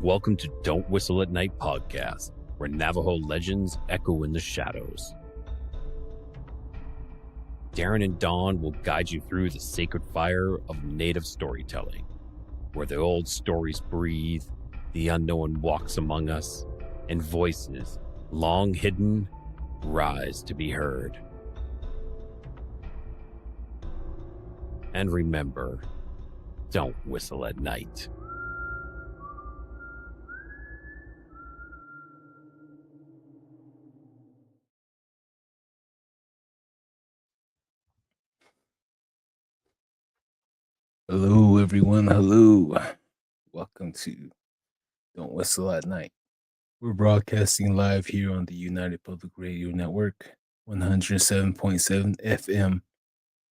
welcome to Don't Whistle at Night podcast, where Navajo legends echo in the shadows. Darren and Dawn will guide you through the sacred fire of native storytelling, where the old stories breathe, the unknown walks among us, and voices, long hidden, rise to be heard. And remember, don't whistle at night. Hello, everyone. Hello. Welcome to Don't Whistle at Night. We're broadcasting live here on the United Public Radio Network, 107.7 FM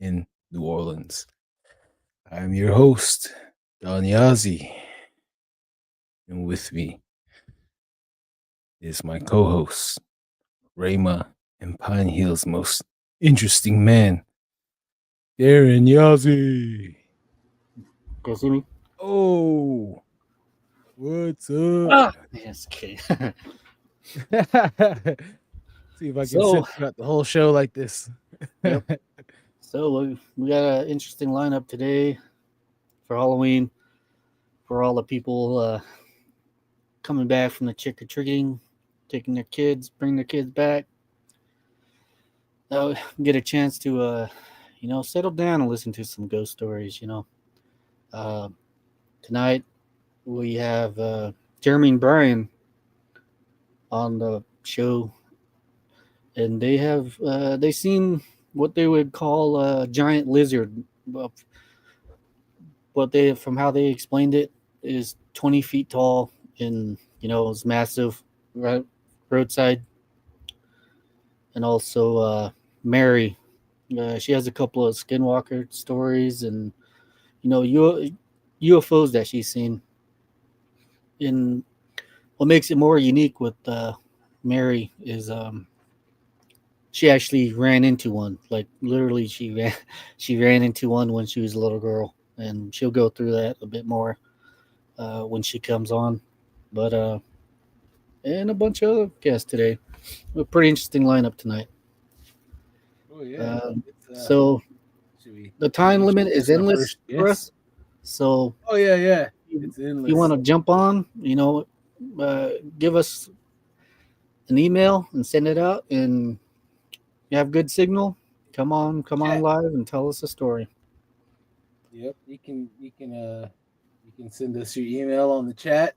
in New Orleans. I'm your host, Don Yazzie. And with me is my co-host, Rayma and Pine Hill's most interesting man, Darren Yazzie. Can you see me? Oh, what's up? Ah, yes, okay. See if I can sit throughout the whole show like this. Yep. So we got an interesting lineup today for Halloween. For all the people coming back from the trick or treating, taking their kids, bring their kids back. Get a chance to settle down and listen to some ghost stories. Tonight we have Jeremy and Brian on the show, and they have they seen what they would call a giant lizard. What they, from how they explained it, is 20 feet tall and it's massive, right, roadside. And also Mary, she has a couple of skinwalker stories and UFOs that she's seen. And what makes it more unique with Mary is she actually ran into one. Like literally, she ran into one when she was a little girl, and she'll go through that a bit more when she comes on. But and a bunch of other guests today. A pretty interesting lineup tonight. Oh yeah. So the time limit is endless for us. So oh yeah, it's endless. If you want to jump on, give us an email and send it out, and you have good signal. Come on live and tell us a story. Yep, you can send us your email on the chat,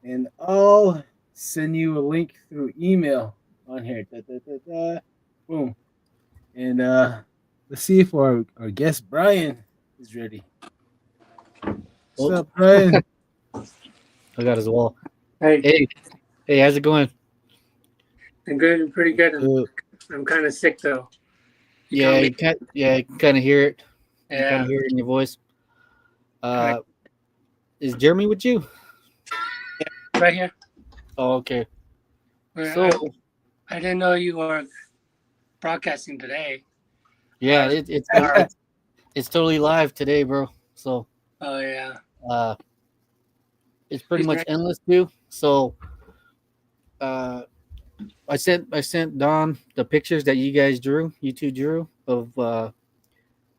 and I'll send you a link through email on here. Boom, and let's see if our guest Brian is ready. What's up, Brian? I got his wall. Hey, how's it going? I'm good, pretty good. I'm kind of sick though. You can kind of hear it. Yeah, you kind of hear it in your voice. Is Jeremy with you? Yeah, right here. Oh, okay. Well, So I didn't know you were broadcasting today. Yeah, it's totally live today, bro. So. Oh yeah. It's pretty much endless too. So I sent Don the pictures that you two drew of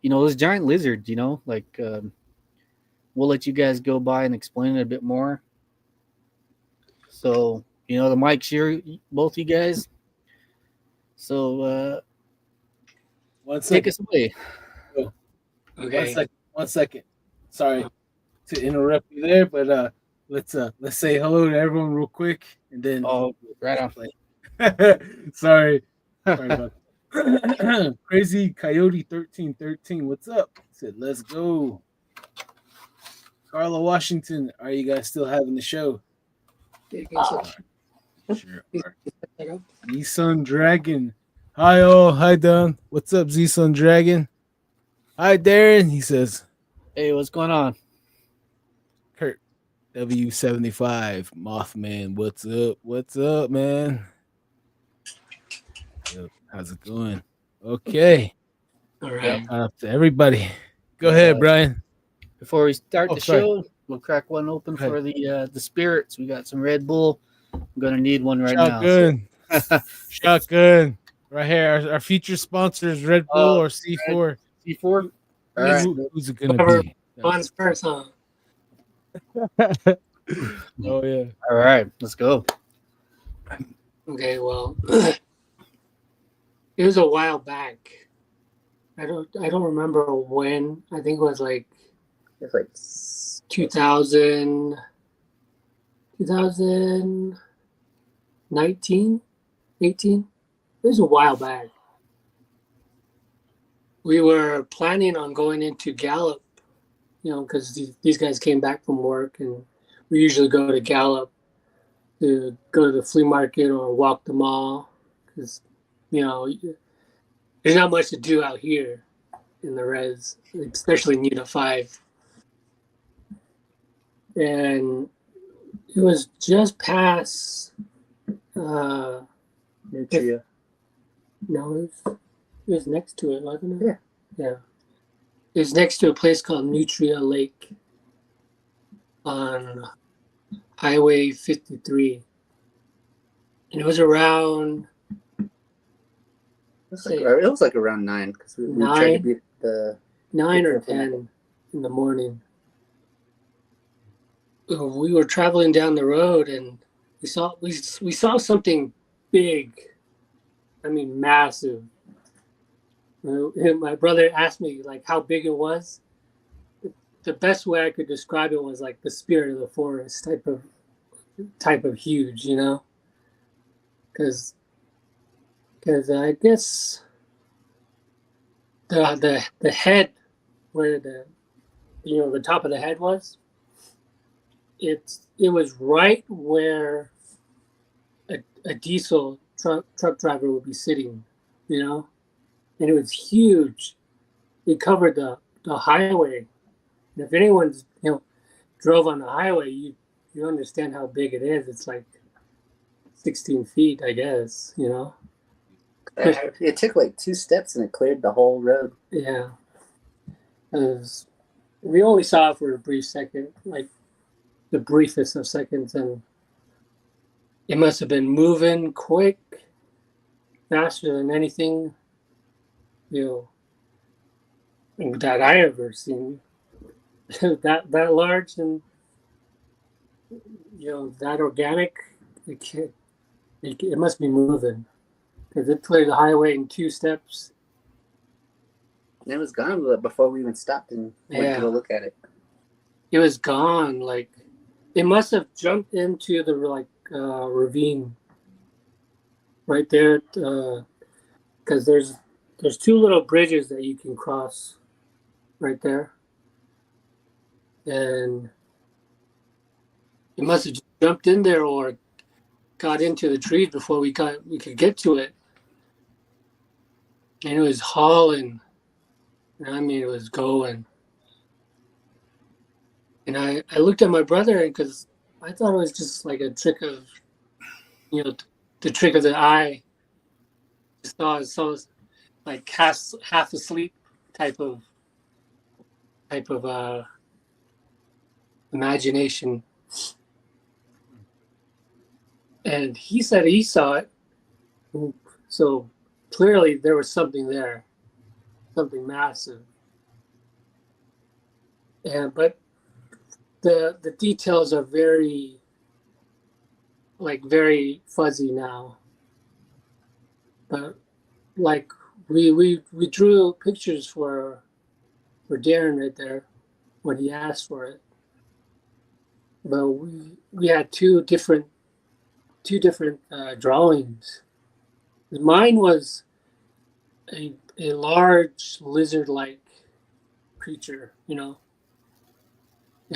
this giant lizard, like we'll let you guys go by and explain it a bit more. So, the mic's here, both you guys. So take us away. Okay. One second. Sorry to interrupt you there, but let's say hello to everyone real quick, and then right on. Sorry about that. Crazy Coyote 1313, what's up? Said let's go. Carla Washington, are you guys still having the show? Sure are. Z-Sun Dragon. Hi all. Hi Don. What's up, Z-Sun Dragon? Hi Darren. He says, hey, what's going on? Kurt W75 Mothman, what's up? What's up, man? How's it going? Okay. All right. To everybody. Go ahead, Brian. Before we start the show, we'll crack one open Okay. for the spirits. We got some Red Bull. I'm gonna need one right now. Shotgun. So. Shotgun. Right here. Our feature sponsor is Red Bull or C4. C4. All right. Who's it gonna Whoever be? wants first, huh? Oh yeah. All right. Let's go. Okay, well, it was a while back. I don't remember when. I think it was like 2000, 2019, 18. It was a while back. We were planning on going into Gallup, because these guys came back from work, and we usually go to Gallup to go to the flea market or walk the mall, because there's not much to do out here in the res, especially in Unit 5. And it was just past Nutria. no, it was next to it, wasn't it? Yeah. It was next to a place called Nutria Lake on Highway 53. And it was around, It was like around 9 because we tried to beat the 9 or 10 in the morning. We were traveling down the road and we saw something big. I mean, massive. My brother asked me like how big it was. The best way I could describe it was like the spirit of the forest type of huge, because I guess the head where the top of the head was, it was right where a diesel truck driver would be sitting, and it was huge. It covered the highway. And if anyone's drove on the highway, you understand how big it is. It's like 16 feet, I guess. It took like 2 steps and it cleared the whole road. Yeah. We only saw it for a brief second, like the briefest of seconds, and it must have been moving quick, faster than anything, that I ever seen. that large and that organic. It must be moving because it cleared the highway in 2 steps. And it was gone before we even stopped and went to go look at it. It was gone. Like it must have jumped into the ravine right there, because there's 2 little bridges that you can cross right there, and it must have jumped in there or got into the trees before we could get to it. And it was hauling. I mean, it was going. And I looked at my brother because I thought it was just like a trick of, the trick of the eye. So like half asleep type of imagination. And he said he saw it. So clearly there was something there, something massive. But the details are very fuzzy now. But like we drew pictures for Darren right there when he asked for it. But we had two different drawings. Mine was a large lizard-like creature. It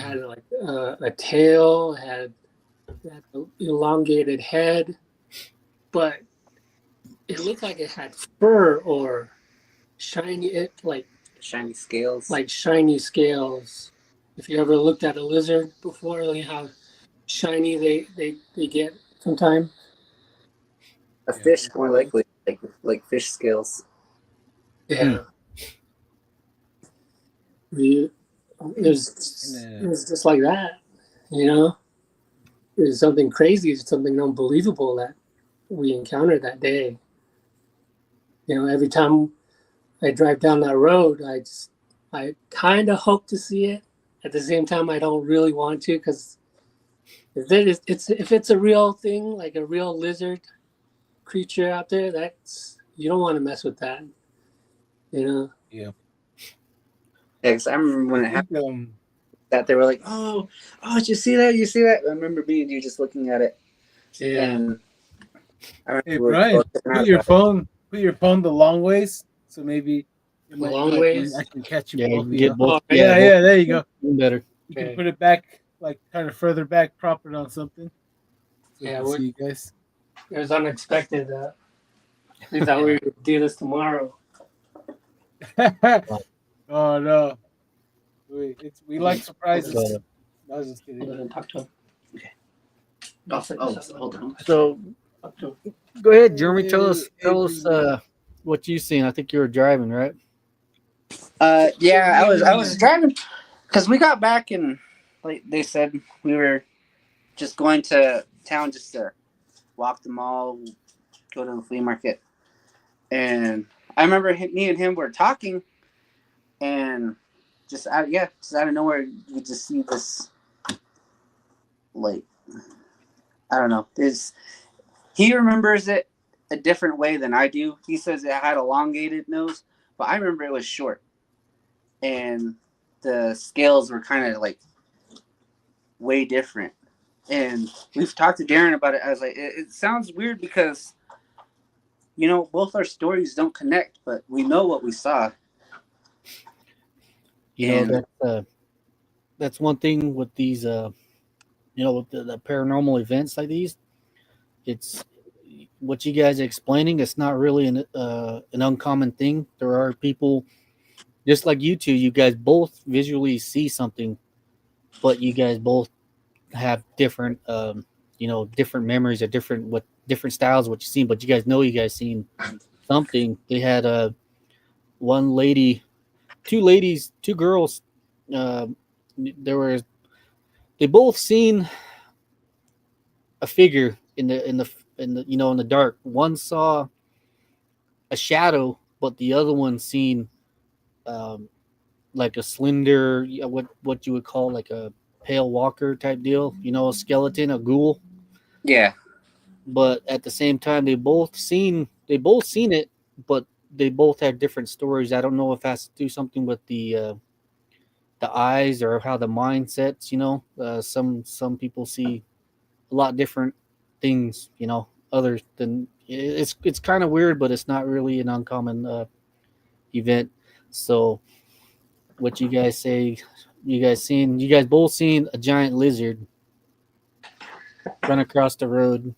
had like a tail, had an elongated head, but it looked like it had fur or shiny Shiny scales. like shiny scales. If you ever looked at a lizard before, like how shiny they get sometimes. A fish, more likely, like fish scales. Yeah. it was just like that, you know. It was something crazy, something unbelievable that we encountered that day. You know, every time I drive down that road, I kind of hope to see it. At the same time, I don't really want to, because if it's a real thing, like a real lizard creature out there, that's you don't want to mess with that. You know. Yeah. Yeah, 'cause I remember when it I think, happened that they were like, "Oh, did you see that? You see that?" I remember me and you just looking at it, Yeah. and I remember hey we were Brian, both checking out put your phone the long ways, so maybe it might Long like ways? I can catch you Yeah, both you of can you. get both. Oh, Yeah, both there you go. better. You Okay. can put it back, like kind of further back, prop it on something, so Yeah, you can see you guys. it was unexpected. We thought we would do this tomorrow. Oh no, we like surprises. But, I was just kidding. Hold on, talk to him. hold on. so Talk to him. go ahead, Jeremy. Tell Hey, us what you seen. I think you were driving, right? Yeah, I was driving because we got back and like they said we were just going to town just to walk the mall, go to the flea market, and I remember me and him were talking, and just out of nowhere you just see this like I don't know. He remembers it a different way than I do. He says it had elongated nose, but I remember it was short, and the scales were kind of like way different. And we've talked to Darren about it. I was like, it sounds weird because both our stories don't connect, but we know what we saw. That's one thing with these with the paranormal events like these. It's what you guys are explaining. It's not really an uncommon thing. There are people just like you two. You guys both visually see something, but you guys both have different different memories or different styles of what you've seen. But you guys seen something. They had one lady, two girls. They both seen a figure in the dark. One saw a shadow, but the other one seen um, like a slender, what you would call like a pale walker type deal. A skeleton, a ghoul. Yeah. But at the same time, they both seen it, but they both had different stories. I don't know if it has to do something with the eyes or how the mind sets. Some people see a lot different things. Other than it's kind of weird, but it's not really an uncommon event. So, what you guys say? You guys both seen a giant lizard run across the road,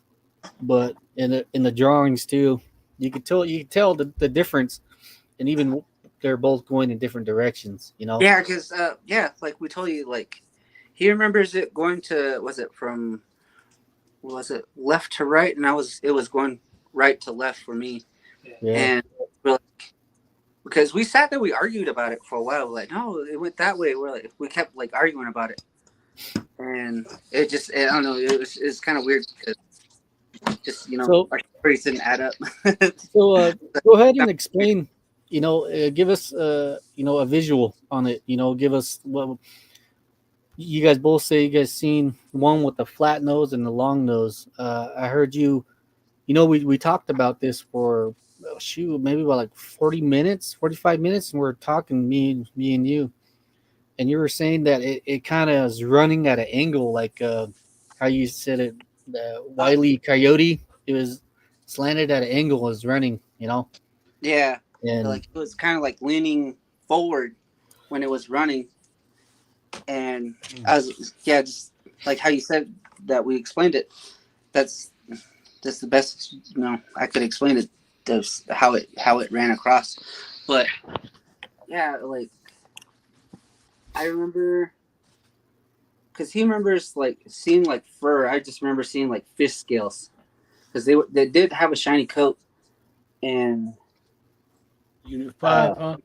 but in the drawings too, you could tell the difference, and even they're both going in different directions. Yeah, because like we told you, like he remembers it going to was it left to right, and it was going right to left for me, Yeah. and we're like, because we sat there, we argued about it for a while. We're like, no, it went that way. We kept like arguing about it, and I don't know, it's kind of weird because just So our stories didn't add up. so go ahead and explain. Give us a visual on it. Give us what you guys both say. You guys seen one with the flat nose and the long nose. I heard you. We talked about this for maybe about like 40 minutes, 45 minutes, and we're talking me and you, and you were saying that it kind of is running at an angle, like how you said it, the Wile E. Coyote. It was slanted at an angle as running, Yeah, and like it was kind of like leaning forward when it was running, and just like how you said that we explained it. That's the best I could explain it. That's how it ran across, but yeah, like I remember because he remembers like seeing like fur. I just remember seeing like fish scales because they did have a shiny coat, and Unit 5, huh?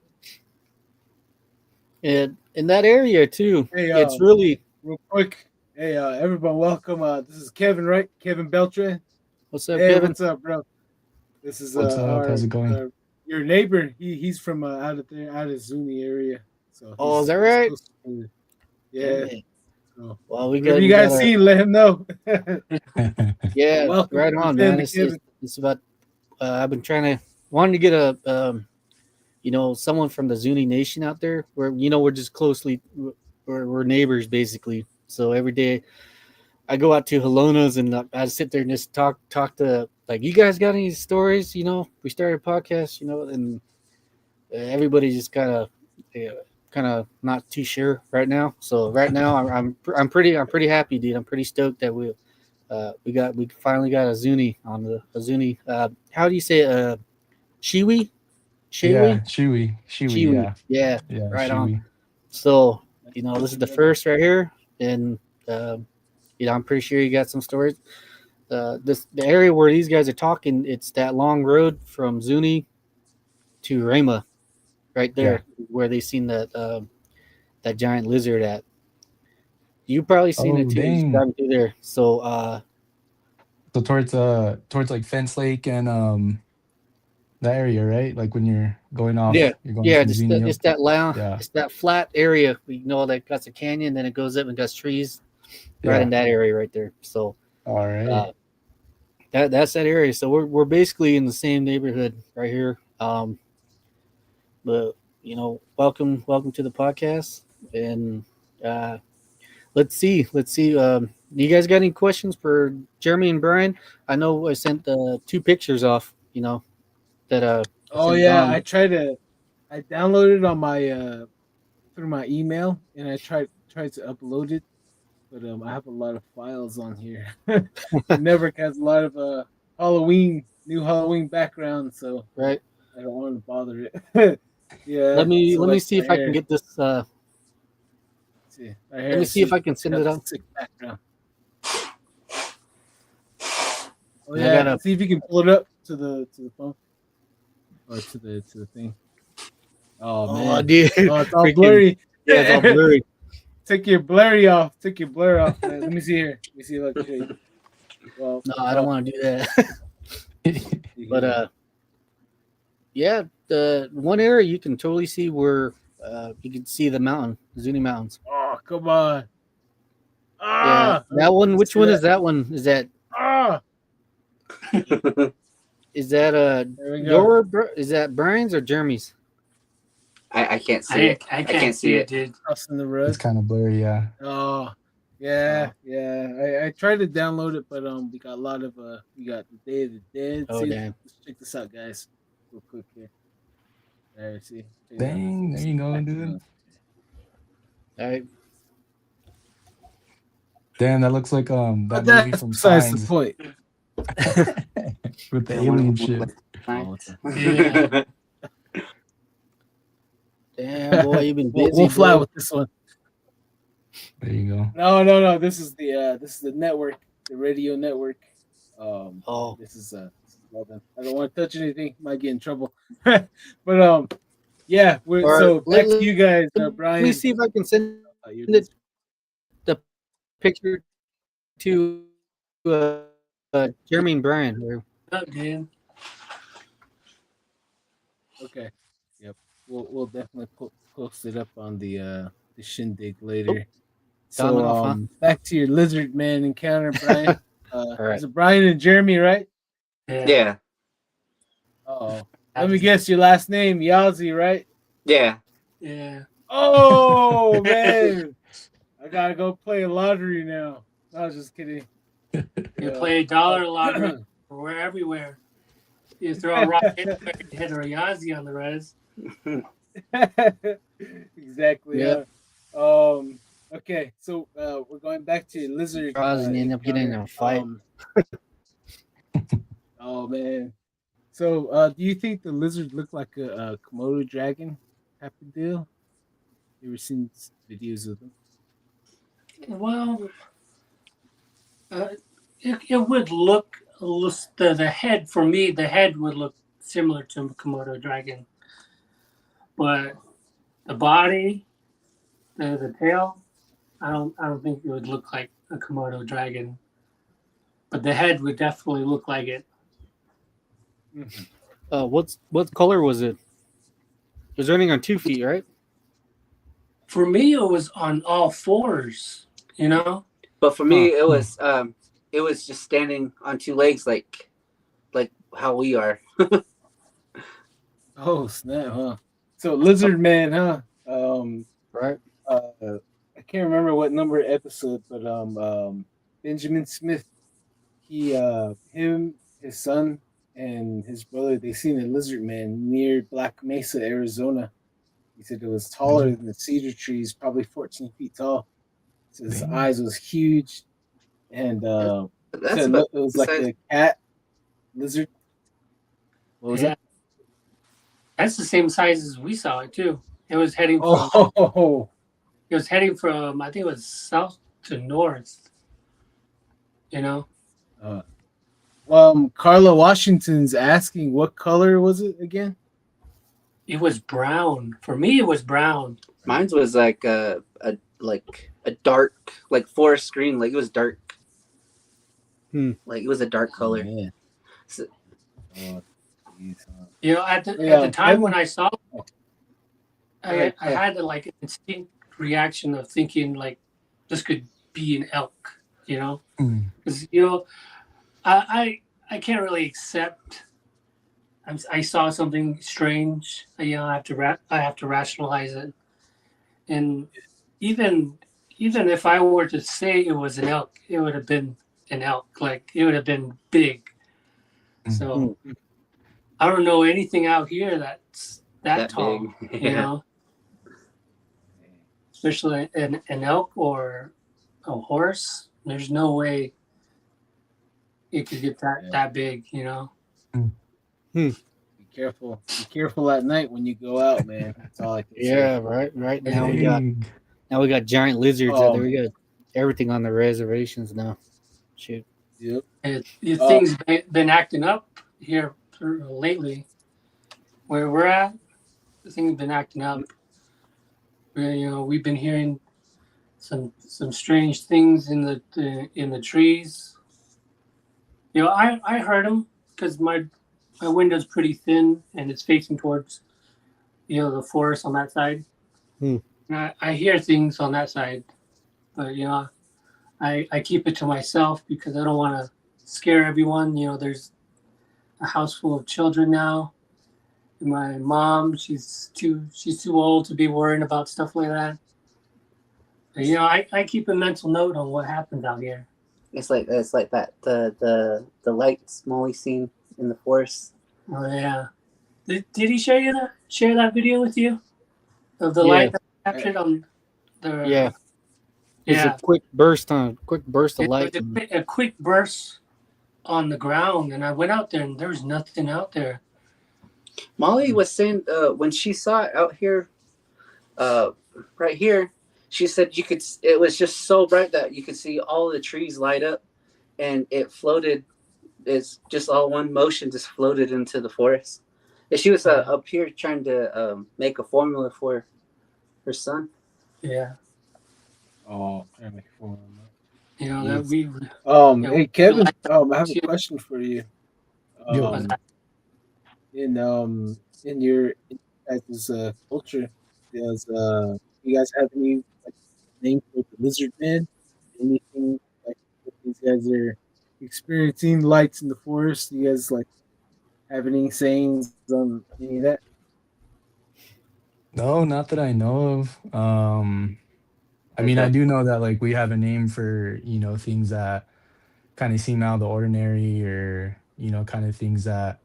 And in that area too, Hey, it's really real quick. Hey, everyone, welcome. This is Kevin, right? Kevin Beltran. what's up, Hey, Kevin? what's up, bro? This is What's up? How's it going? your neighbor. He's from out of there, out of Zuni area. So Oh, is that he's right? close to me. Yeah. Yeah. So Well, whatever you guys see, let him know. Yeah, Welcome right to the on, man. family, Kevin. It's about. I've been wanting to get a someone from the Zuni Nation out there. Where we're just we're neighbors basically. So every day I go out to Halona's and I sit there and just talk to, like, you guys got any stories? We started a podcast, and everybody just kind of not too sure right now. So right now I'm pretty happy, dude. I'm pretty stoked that we finally got a Zuni on a Zuni. How do you say Shiwi? Yeah, Shiwi? Chewy. Shiwi. Yeah, Yeah, right on. Chewy. So this is the first right here, and I'm pretty sure you got some stories. The area where these guys are talking, it's that long road from Zuni to Rema, right there, where they seen that giant lizard at. You probably seen it Oh, too. Just dang. driving through there. So So towards like Fence Lake and that area, right? Like when yeah, you're going yeah, from Zuni up. it's that loud, Yeah. it's that flat area. That got a canyon, then it goes up and got trees right in Yeah. that area right there. So All right. that's that area. So we're basically in the same neighborhood right here. But welcome to the podcast, and let's see. You guys got any questions for Jeremy and Brian? I know I sent two pictures off. That I Oh sent yeah, Don. I downloaded it on my through my email, and I tried to upload it, but I have a lot of files on here. The network has a lot of new Halloween background, so Right. I don't want to bother it. Yeah. Let me So like see if right I can here, get this. see right here. Let me see if I can It's send got it the up. sick background. Oh I yeah, gotta. see if you can pull it up to the phone or to the thing. Oh Oh, man, dude. oh it's all Freaking. blurry. Yeah, it's all blurry. Take your blurry off. Take your blur off, man. Let me see here. Let me see if I can show you. Well, No, I don't want to do that. But yeah, the one area you can totally see where you can see the Zuni Mountains. Oh, come on. Yeah, Ah, that one. Which see one that? is that one? Is that Ah, Is that there we go. is that Brian's or Jeremy's? I can't see it. I can't see it, dude. Crossing the It's road. kind of blurry, yeah. Oh, yeah, yeah. I tried to download it, but we got a lot of we got the Day of the Dead. Oh, See, damn. let's check this out, guys, real quick here. There, see. Check it out. Dang, there you go, dude. All right. Damn, that looks like But that movie that's from besides the Signs point. with the alien shit. Yeah. Damn, boy, you've been busy. We'll fly bro. with this one. There you go. No. This is the network, the radio network. Oh, This is well done. I don't want to touch anything. Might get in trouble. But yeah. Or So back let- to you guys, let Brian. me see if I can send You're- the picture to Jeremy and Brian. Oh, dude. Okay. Yep. We'll definitely post it up on the shindig later. Don So went off, huh? back to your lizard man encounter, Brian. right. Is it Brian and Jeremy, right? Yeah. Oh, let me guess your last name, Yazi, right? Yeah. Yeah. Oh man, I gotta go play lottery now. I was just kidding. You play $1 lottery. We're everywhere. You throw a rock anywhere, you hit a Yazi on the res. Exactly. Yeah. Okay, so we're going back to lizard. And end up getting in a fight. Oh man. So do you think the lizard looked like a Komodo dragon type of deal? You ever seen videos of them? Well, it would look, the head, for me, the head would look similar to a Komodo dragon. But the body, The tail, I don't think it would look like a Komodo dragon, but the head would definitely look like it. What color was it? It was running on 2 feet, right? For me, it was on all fours. You know, But for me, Huh. it was just standing on two legs, like how we are. Oh snap, huh? So Lizard Man, huh? Right. I can't remember what number episode, but Benjamin Smith, him, his son, and his brother, they seen a lizard man near Black Mesa, Arizona. He said it was taller Damn. than the cedar trees, probably 14 feet tall. So his Damn. eyes was huge, and he That's said about it was the like size. a cat lizard. What was yeah, that? that's the same size as we saw it too. It was heading from Oh, it was heading from I think it was south to north. You know, uh, Carla Washington's asking what color was it again? it was brown. For me, it was brown. Mine was like a dark, like forest green, like it was dark, like it was a dark Oh, color. man. So, Oh, geez, You know, at the yeah, time when I saw it, oh, I had like an instinct reaction of thinking like this could be an elk, you know, Mm. because you know I can't really accept. I saw something strange. You know, I have to rationalize it, and even even if I were to say it was an elk, it would have been an elk. Like it would have been big. So I don't know anything out here that's that tall. big. You Yeah. know, especially an elk or a horse. There's no way it could get that big. You know. be careful. Be careful at night when you go out, man. That's all I can say. Yeah, right. Now Dang. we got giant lizards out there. Um, We got everything on the reservations now. Shoot. yep. Things been acting up here lately. Where we're at, things been acting up. You know, we've been hearing some strange things in the trees. You know, I heard them because my window's pretty thin and it's facing towards the forest on that side. Hmm. And I hear things on that side, but I keep it to myself because I don't want to scare everyone. You know, there's a house full of children now. My mom, she's too old to be worrying about stuff like that. But, you know, I keep a mental note on what happens out here. It's like that the lights Molly seen in the forest. Oh yeah. Did he share that video with you of the Yeah. light that captured on the Yeah. It's yeah a quick burst of it light. was a quick burst on the ground and I went out there and there was nothing out there. Molly was saying when she saw it out here, right here, she said you could. It was just so bright that you could see all the trees light up, and it floated. It's just all one motion, just floated into the forest. And she was up here trying to make a formula for her son. Yeah. Oh, trying to make a phone. You know that we Hey Kevin, I have a question for you. Yo. In your guys' culture, does you guys have any like name for the lizard man? Anything like if these guys are experiencing lights in the forest? Do you guys like have any sayings on any of that? No, not that I know of. I mean, I do know that like we have a name for, things that kind of seem out of the ordinary, or, kind of things that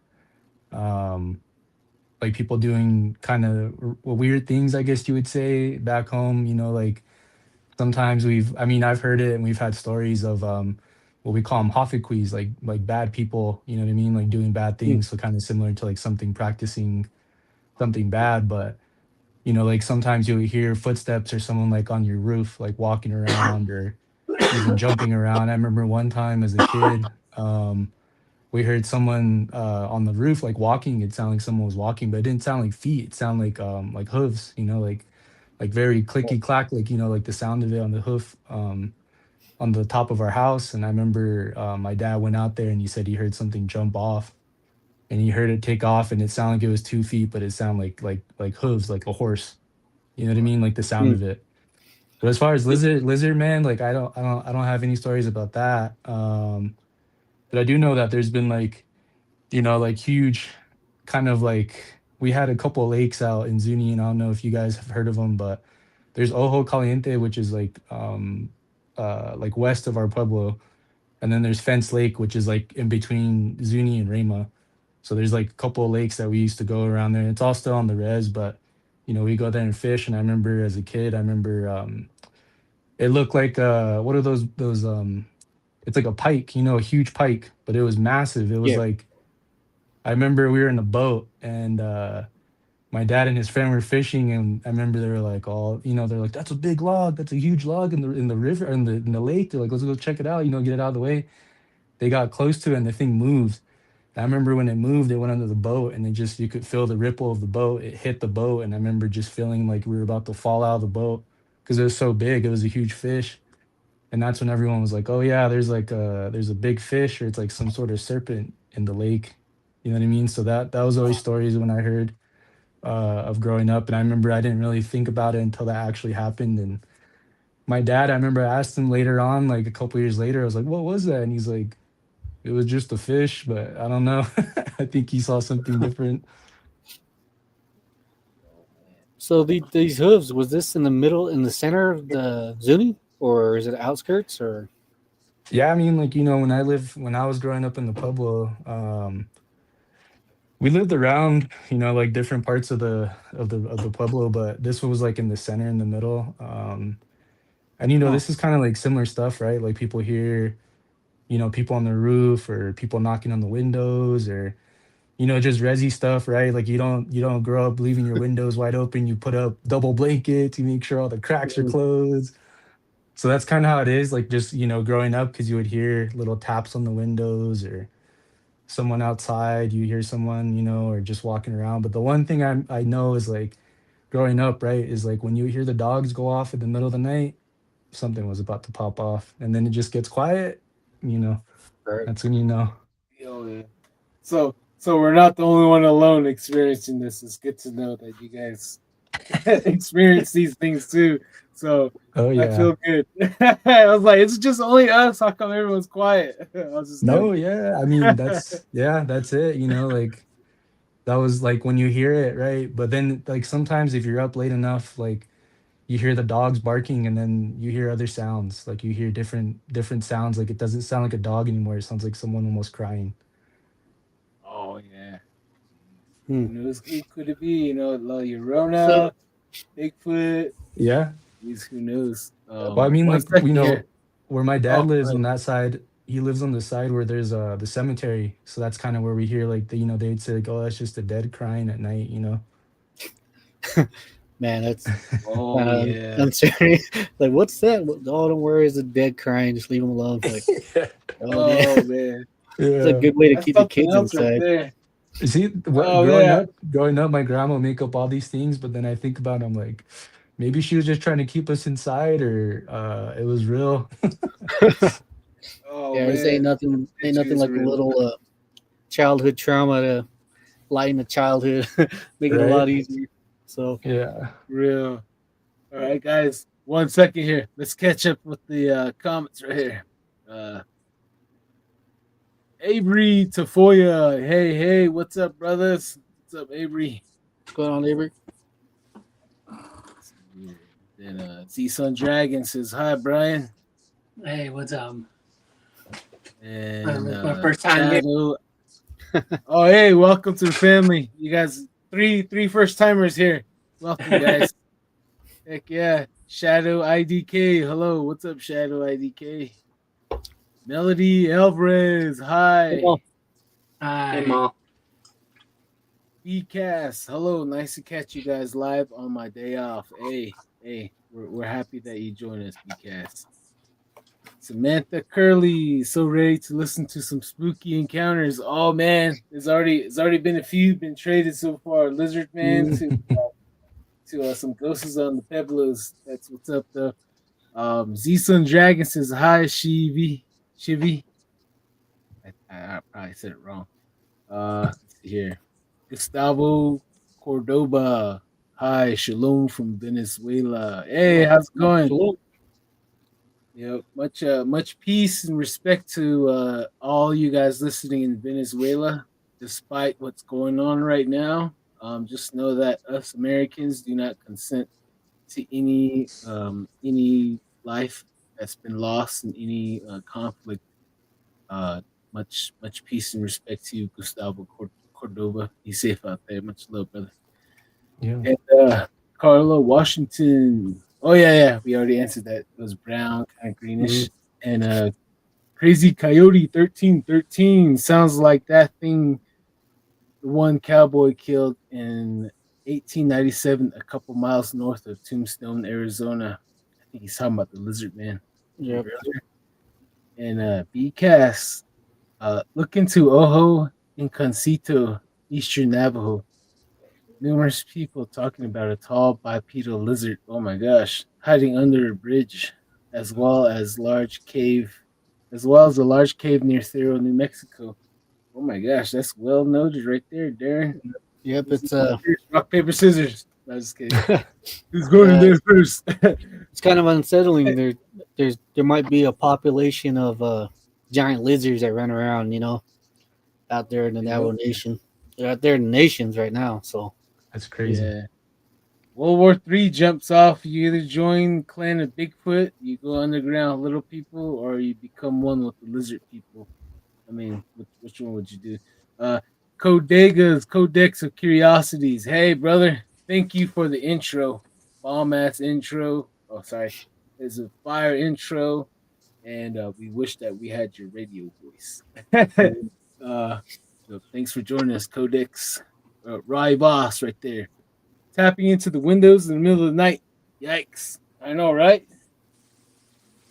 um like people doing kind of weird things, I guess you would say, back home. Like sometimes I mean, I've heard it, and we've had stories of what we call them hoffiquis, like bad people, you know what I mean, like doing bad things. So kind of similar to like something practicing something bad. But like sometimes you'll hear footsteps, or someone like on your roof, like walking around, or even jumping around. I remember one time as a kid, we heard someone on the roof like walking. It sounded like someone was walking, but it didn't sound like feet. It sounded like hooves, like like very clicky clack, like like the sound of it on the hoof on the top of our house. And I remember my dad went out there and he said he heard something jump off, and he heard it take off, and it sounded like it was 2 feet, but it sounded like hooves, like a horse. You know what I mean? Like the sound of it. But as far as lizard man, like I don't have any stories about that. But I do know that there's been like like huge kind of like we had a couple of lakes out in Zuni, and I don't know if you guys have heard of them, but there's Ojo Caliente, which is like west of our pueblo, and then there's Fence Lake, which is like in between Zuni and Rema. So there's like a couple of lakes that we used to go around there. It's all still on the res, but we go there and fish. And I remember as a kid, I remember it looked like what are those it's like a pike, a huge pike, but it was massive. It was like I remember we were in a boat, and my dad and his friend were fishing, and I remember they were like they're like, that's a big log, that's a huge log in the river, in the lake. They're like, let's go check it out, get it out of the way. They got close to it, and the thing moved. I remember when it moved, it went under the boat, and you could feel the ripple of the boat. It hit the boat, and I remember just feeling like we were about to fall out of the boat because it was so big. It was a huge fish. And that's when everyone was like, oh yeah, there's a big fish, or it's like some sort of serpent in the lake. You know what I mean? So that was always stories when I heard of growing up. And I remember I didn't really think about it until that actually happened. And my dad, I remember I asked him later on, like a couple years later, I was like, what was that? And he's like, it was just a fish, but I don't know. I think he saw something different. So these hooves, was this in the middle, in the center of the Zuni, or is it outskirts, or? Yeah, I mean, like when I was growing up in the Pueblo, we lived around like different parts of the Pueblo, but this one was like in the center, in the middle. And this is kind of like similar stuff, right? Like people hear people on the roof, or people knocking on the windows, or just resi stuff, right? Like you don't grow up leaving your windows wide open. You put up double blankets, you make sure all the cracks are closed. So that's kind of how it is, like just growing up, because you would hear little taps on the windows, or someone outside, you hear someone, or just walking around. But the one thing I know is, like, growing up, right, is like when you hear the dogs go off in the middle of the night, something was about to pop off, and then it just gets quiet, Right. that's when you know. Oh yeah. So we're not the only one alone experiencing this. It's good to know that you guys experience these things too. So Oh I yeah. feel good. I was like, it's just only us. How come everyone's quiet? I was just No, kidding. yeah, I mean, that's it, like that was like when you hear it, right? But then, like, sometimes if you're up late enough, like, you hear the dogs barking, and then you hear other sounds, like you hear different sounds. Like, it doesn't sound like a dog anymore, it sounds like someone almost crying. Oh yeah. Hmm. Who could it be? La So Llorona, Bigfoot. Yeah. Who knows? Well, I mean, One like, second here. where my dad Oh, lives on that side, he lives on the side where there's the cemetery. So that's kind of where we hear, like, they'd say, like, oh, that's just the dead crying at night. man, that's oh yeah. uncertain. Like, what's that? Oh, don't worry, it's a dead crying. Just leave him alone. Like, Yeah. oh man, Man. it's a Yeah. good way to That's keep the something kids else right inside. there. See, Oh yeah. growing up, my grandma would make up all these things, but then I think about it, I'm like, maybe she was just trying to keep us inside, or it was real. Oh Yeah, this man. ain't nothing It's like a real. little childhood trauma to lighten the childhood, make it a Right? lot easier. So Yeah. Real. All right, guys. 1 second here. Let's catch up with the comments right here. Avery Tafoya. Hey, what's up, brothers? What's up, Avery? what's going on, Avery? Then Sun Dragon says hi, Brian. Hey, what's And it's my first time here. Shadow. Oh, hey, welcome to the family. You guys, three first timers here. Welcome, guys. Heck yeah. Shadow IDK. Hello, what's up, Shadow IDK? Melody Alvarez. Hi. Hey, Ma. BCast. Hello, nice to catch you guys live on my day off. Hey, we're happy that you joined us, BCast. Samantha Curley, so ready to listen to some spooky encounters. Oh man, it's already been a few been traded so far. Lizard Man to some ghosts on the Pebbles. That's what's up, though. Z Sun Dragon says hi, Shivi. Shivi. I probably said it wrong. Let's see here. Gustavo Cordoba. Hi, Shalom from Venezuela. Hey, how's it going? Hello. Much peace and respect to all you guys listening in Venezuela, despite what's going on right now. Just know that us Americans do not consent to any life that's been lost in any conflict. Uh, much peace and respect to you, Gustavo Cordova. Be safe out there. Much love, brother. Yeah. And Carlo Washington. Oh yeah. We already answered that. It was brown, kind of greenish. And Crazy Coyote 1313 sounds like that thing the one cowboy killed in 1897, a couple miles north of Tombstone, Arizona. I think he's talking about the lizard man Yep. earlier. And BCAS, look into Ojo Inconcito, Eastern Navajo. Numerous people talking about a tall bipedal lizard. Oh my gosh, hiding under a bridge, as well as as well as a large cave near Cerro, New Mexico. Oh my gosh, that's well noted right there, Darren. Yep. Who's It's going first? Rock paper scissors. No, just kidding. Who's going in there first? it's kind of unsettling. There might be a population of giant lizards that run around, out there in the Navajo Nation. They're out there in the nations right now. So That's crazy. Yeah. World War III jumps off. You either join Clan of Bigfoot, you go underground, little people, or you become one with the lizard people. I mean, which one would you do? Codega's Codex of Curiosities. Hey, brother, thank you for the intro. Bomb ass intro. Oh, sorry. It's a fire intro, and we wish that we had your radio voice. So thanks for joining us, Codex. Rye Boss right there. Tapping into the windows in the middle of the night. Yikes. I know, right?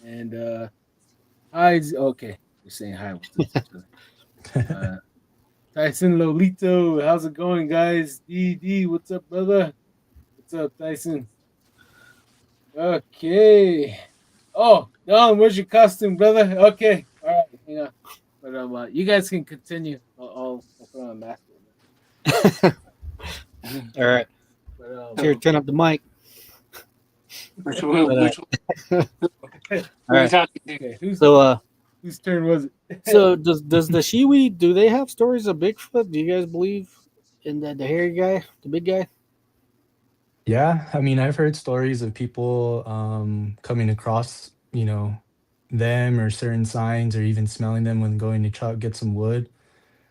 And hi. Okay. You're saying hi with each other. Tyson Lolito, how's it going, guys? DD, what's up, brother? What's up, Tyson? Okay. Oh, Don, where's your costume, brother? Okay. All right. Hang on. But you guys can continue. I'll put on a mask. all right, But here, turn up the mic. Which one? But, All All right. okay, So whose turn was it? so does the Shiwi, do they have stories of Bigfoot? Do you guys believe in the hairy guy, the big guy? Yeah, I mean, I've heard stories of people coming across, them or certain signs or even smelling them when going to chop get some wood.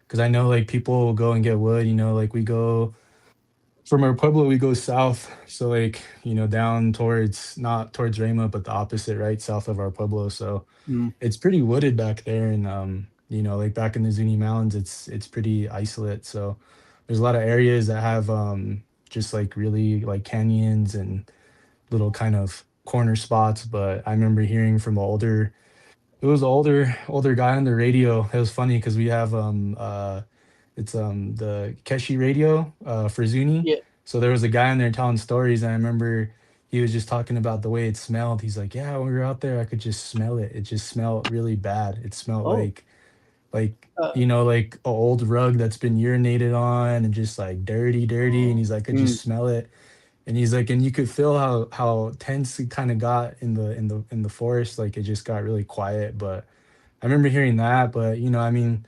Because I know like people will go and get wood, like we go from our pueblo, we go south. So like, down towards not towards Rama, but the opposite, right? South of our pueblo. So Mm. it's pretty wooded back there. And like back in the Zuni Mountains, it's pretty isolate. So there's a lot of areas that have just like really like canyons and little kind of corner spots. But I remember hearing from it was an older guy on the radio. It was funny because we have it's the Keshi radio for Zuni. Yeah. So there was a guy on there telling stories, and I remember he was just talking about the way it smelled. He's like, "Yeah, when we were out there, I could just smell it. It just smelled really bad. It smelled Oh. like Uh, like an old rug that's been urinated on and just like dirty." And he's like, "I could just smell it." And he's like, and you could feel how tense it kind of got in the forest. Like it just got really quiet. But I remember hearing that. But I mean,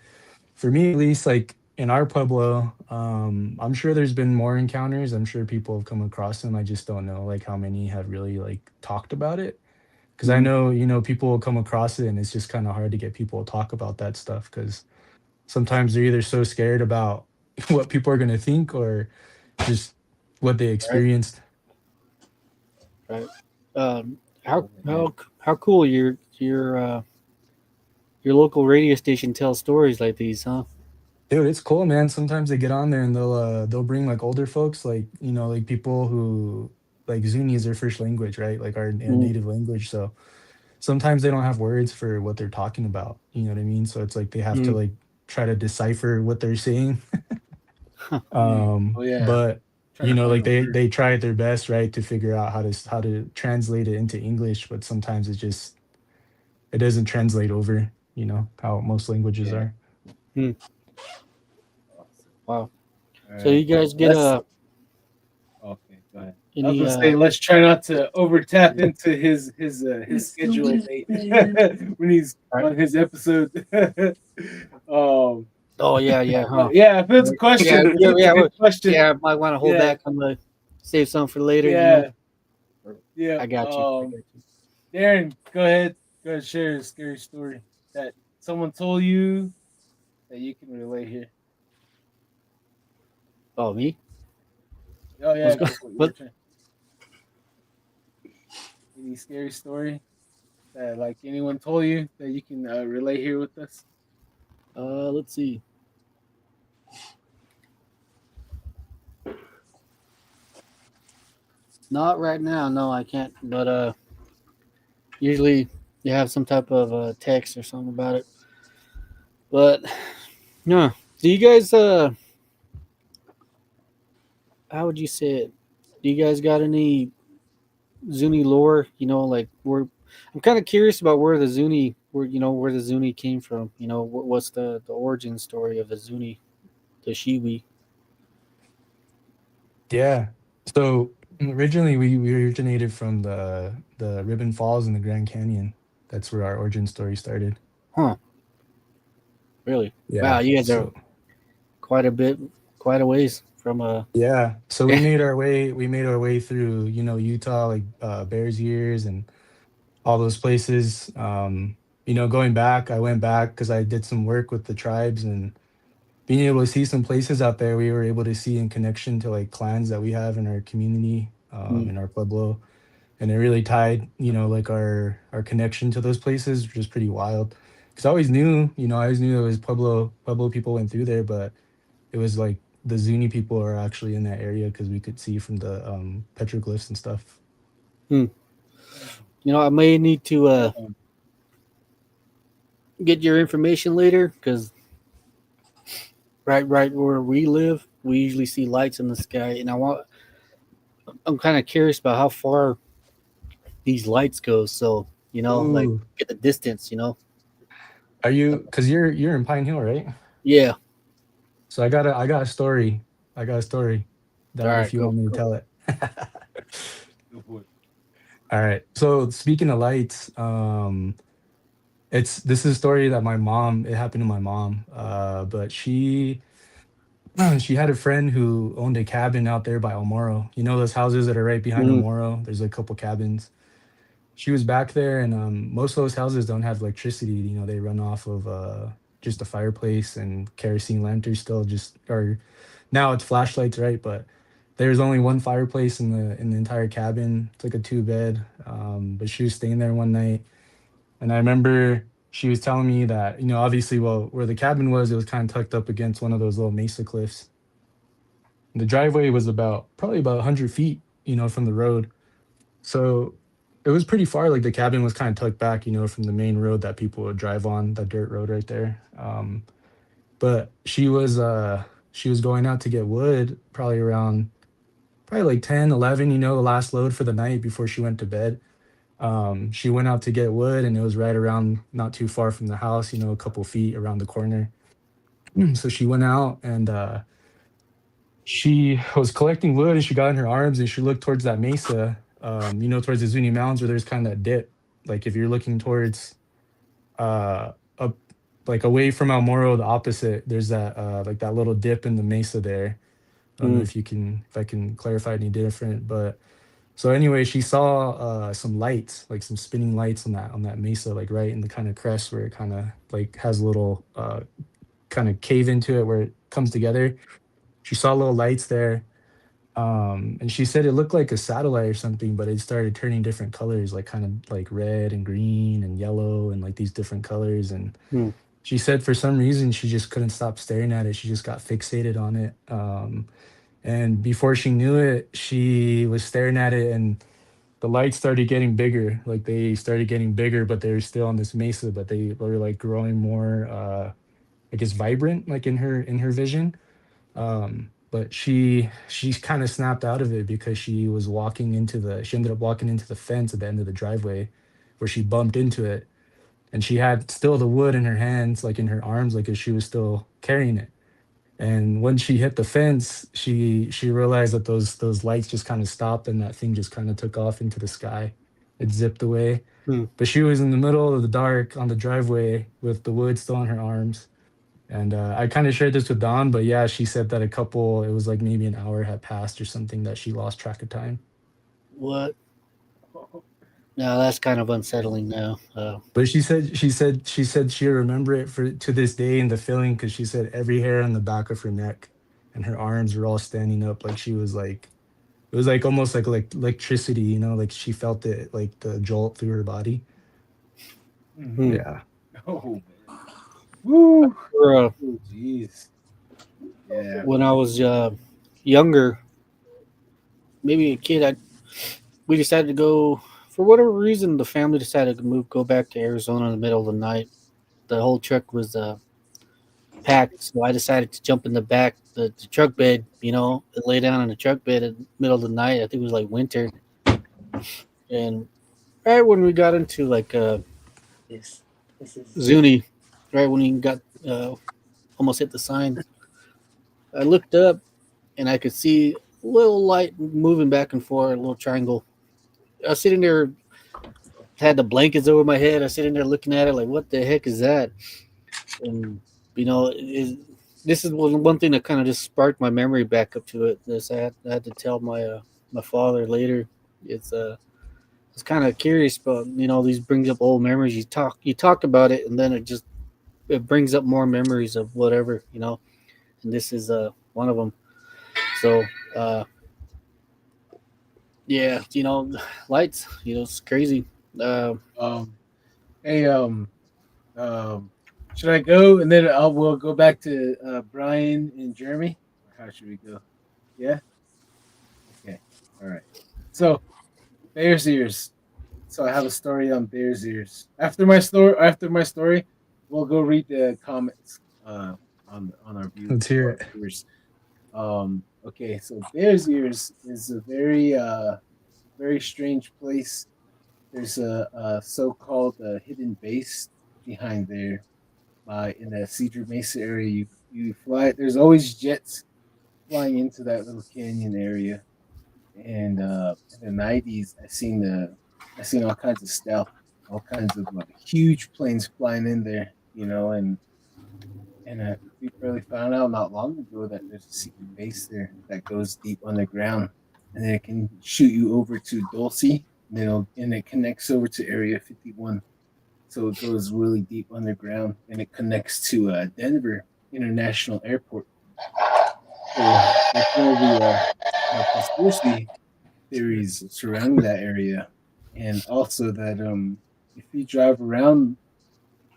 for me at least, like in our pueblo, I'm sure there's been more encounters. I'm sure people have come across them. I just don't know like how many have really like talked about it. Because I know people will come across it, and it's just kind of hard to get people to talk about that stuff. Because sometimes they're either so scared about what people are gonna think or just what they right, experienced. right. How cool your local radio station tells stories like these, huh? Dude, it's cool, man. Sometimes they get on there and they'll bring like older folks, like like people who like Zuni is their first language, right? Like our Mm. native language. So sometimes they don't have words for what they're talking about. You know what I mean? So it's like they have to Mm. like try to decipher what they're saying. Oh yeah, But trying to find like the word. they tried their best, right, to figure out how to translate it into English, but sometimes it doesn't translate over, how most languages Yeah. are. Hmm. Awesome. Wow. All So right. you guys get Let's. Okay, go ahead. I was any gonna say let's try not to over tap into his schedule mate when he's right. on his episode. um, Oh yeah, huh? yeah, if it's a Right. Yeah, question, if yeah, it's a yeah. good question, Yeah, I might want to hold yeah, back. I'm gonna save some for later. yeah, yeah. I got you. I got you. Darren, go ahead. Go ahead, share a scary story that someone told you that you can relate here. Oh, me? Oh What's yeah, going? go for it. Your What? turn. Any scary story that like anyone told you that you can relate here with us? Let's see. Not right now. No, I can't. But usually you have some type of text or something about it. But no. Do you guys? How would you say it? Do you guys got any Zuni lore? Like where? I'm kind of curious about where the Zuni, where the Zuni came from. What's the origin story of the Zuni, the Shiwi? Yeah. So originally we originated from the Ribbon Falls in the Grand Canyon. That's where our origin story started. Huh? Really? Wow, Yeah. you guys are So quite a bit, quite a ways from yeah. So Yeah. we made our way through, Utah, like Bears Ears and all those places. Going back, I went back because I did some work with the tribes and being able to see some places out there we were able to see in connection to like clans that we have in our community, Mm, in our pueblo, and it really tied, like our connection to those places, which is pretty wild. Because I always knew it was pueblo people went through there, but it was like the Zuni people are actually in that area because we could see from the petroglyphs and stuff. mm. I may need to Right on. get your information later because right where we live, we usually see lights in the sky, and I'm kind of curious about how far these lights go. So like Ooh, get the distance. are you? Because you're in Pine Hill, right? Yeah. So I got a story. I got a story All that right. if you Go. want me to Go. tell it. Go for it. All right. So speaking of lights, this is a story that it happened to my mom. But she had a friend who owned a cabin out there by El Moro. You know those houses that are right behind El Mm, Moro? There's a couple cabins. She was back there, and most of those houses don't have electricity. They run off of just a fireplace and kerosene lanterns still, just or now it's flashlights, right? But there's only one fireplace in the entire cabin. It's like a two bed. But she was staying there one night, and I remember she was telling me that, obviously, well, where the cabin was, it was kind of tucked up against one of those little mesa cliffs. The driveway was probably about 100 feet, from the road. So it was pretty far. Like the cabin was kind of tucked back, from the main road that people would drive on, that dirt road right there. But she was going out to get wood probably around probably like 10, 11, the last load for the night before she went to bed. She went out to get wood and it was right around not too far from the house, a couple feet around the corner. So she went out and she was collecting wood and she got in her arms and she looked towards that mesa, towards the Zuni Mountains where there's kind of that dip. Like if you're looking towards up like away from El Moro, the opposite, there's that like that little dip in the mesa there. I don't know mm, if I can clarify any different, but so anyway, she saw some lights, like some spinning lights on that mesa, like right in the kind of crest where it kind of like has a little kind of cave into it where it comes together. She saw little lights there. And she said it looked like a satellite or something, but it started turning different colors, like kind of like red and green and yellow and like these different colors. And mm, she said for some reason she just couldn't stop staring at it. She just got fixated on it. And before she knew it, she was staring at it and the lights started getting bigger. Like they started getting bigger, but they were still on this mesa, but they were like growing more I guess vibrant, like in her vision. but she kind of snapped out of it because she ended up walking into the fence at the end of the driveway where she bumped into it, and she had still the wood in her hands, like in her arms, like as she was still carrying it. And when she hit the fence, she realized that those lights just kind of stopped and that thing just kind of took off into the sky. It zipped away. Hmm. But she was in the middle of the dark on the driveway with the wood still in her arms. And I kind of shared this with Dawn, but yeah, she said that it was like maybe an hour had passed or something that she lost track of time. What? No, that's kind of unsettling now. But she said she remember it for to this day in the feeling because she said every hair on the back of her neck and her arms were all standing up like she was like it was like almost like electricity, like she felt it like the jolt through her body. Hmm. Yeah. Oh man. Woo. For, Oh jeez. Yeah. when I was younger, maybe a kid, we decided to go for whatever reason. The family decided to go back to Arizona in the middle of the night. The whole truck was packed, so I decided to jump in the truck bed, and lay down in the truck bed in the middle of the night. I think it was like winter, and right when we got into like This is Zuni, right when we got almost hit the sign, I looked up and I could see a little light moving back and forth, a little triangle. I was sitting there, had the blankets over my head. I was sitting there looking at it like, what the heck is that? And this is one thing that kind of just sparked my memory back up to it. This I had to tell my father later. It's kind of curious, but these brings up old memories. You talk about it, and then it brings up more memories of whatever. And this is one of them. So yeah, lights. It's crazy. Uh, Hey, should I go and then we'll go back to Brian and Jeremy? Or how should we go? Yeah. Okay. All right. So Bears ears. So I have a story on Bears ears. After my story, we'll go read the comments on our Let's hear it. viewers. Okay, so Bears ears is a very strange place. There's a so-called hidden base behind there in the Cedar Mesa area. You fly. There's always jets flying into that little canyon area. And in the '90s, I seen all kinds of stuff, all kinds of like huge planes flying in there, and we barely found out not long ago that there's a secret base there that goes deep underground, and then it can shoot you over to Dulce, and it connects over to Area 51. So it goes really deep underground, and it connects to Denver International Airport. So that's one of the conspiracy theories surrounding that area, and also that if you drive around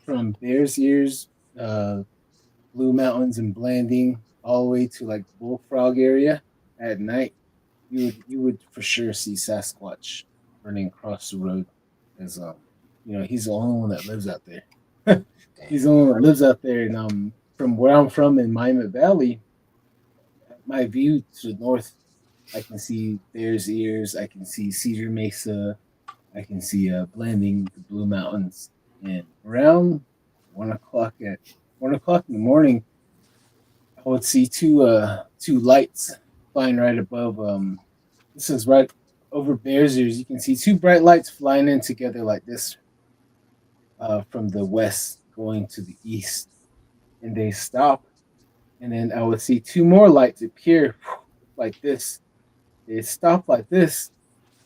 from Bears Ears, uh, Blue Mountains, and Blanding all the way to like Bullfrog area at night, you would for sure see Sasquatch running across the road, as he's the only one that lives out there. He's the only one that lives out there, and from where I'm from in Miami Valley, my view to the north, I can see Bears Ears, I can see Cedar Mesa, I can see Blanding, the Blue Mountains, and around 1 o'clock in the morning, I would see two lights flying right above. This is right over Bears Ears. You can see two bright lights flying in together like this, from the west going to the east, and they stop, and then I would see two more lights appear like this. They stop like this,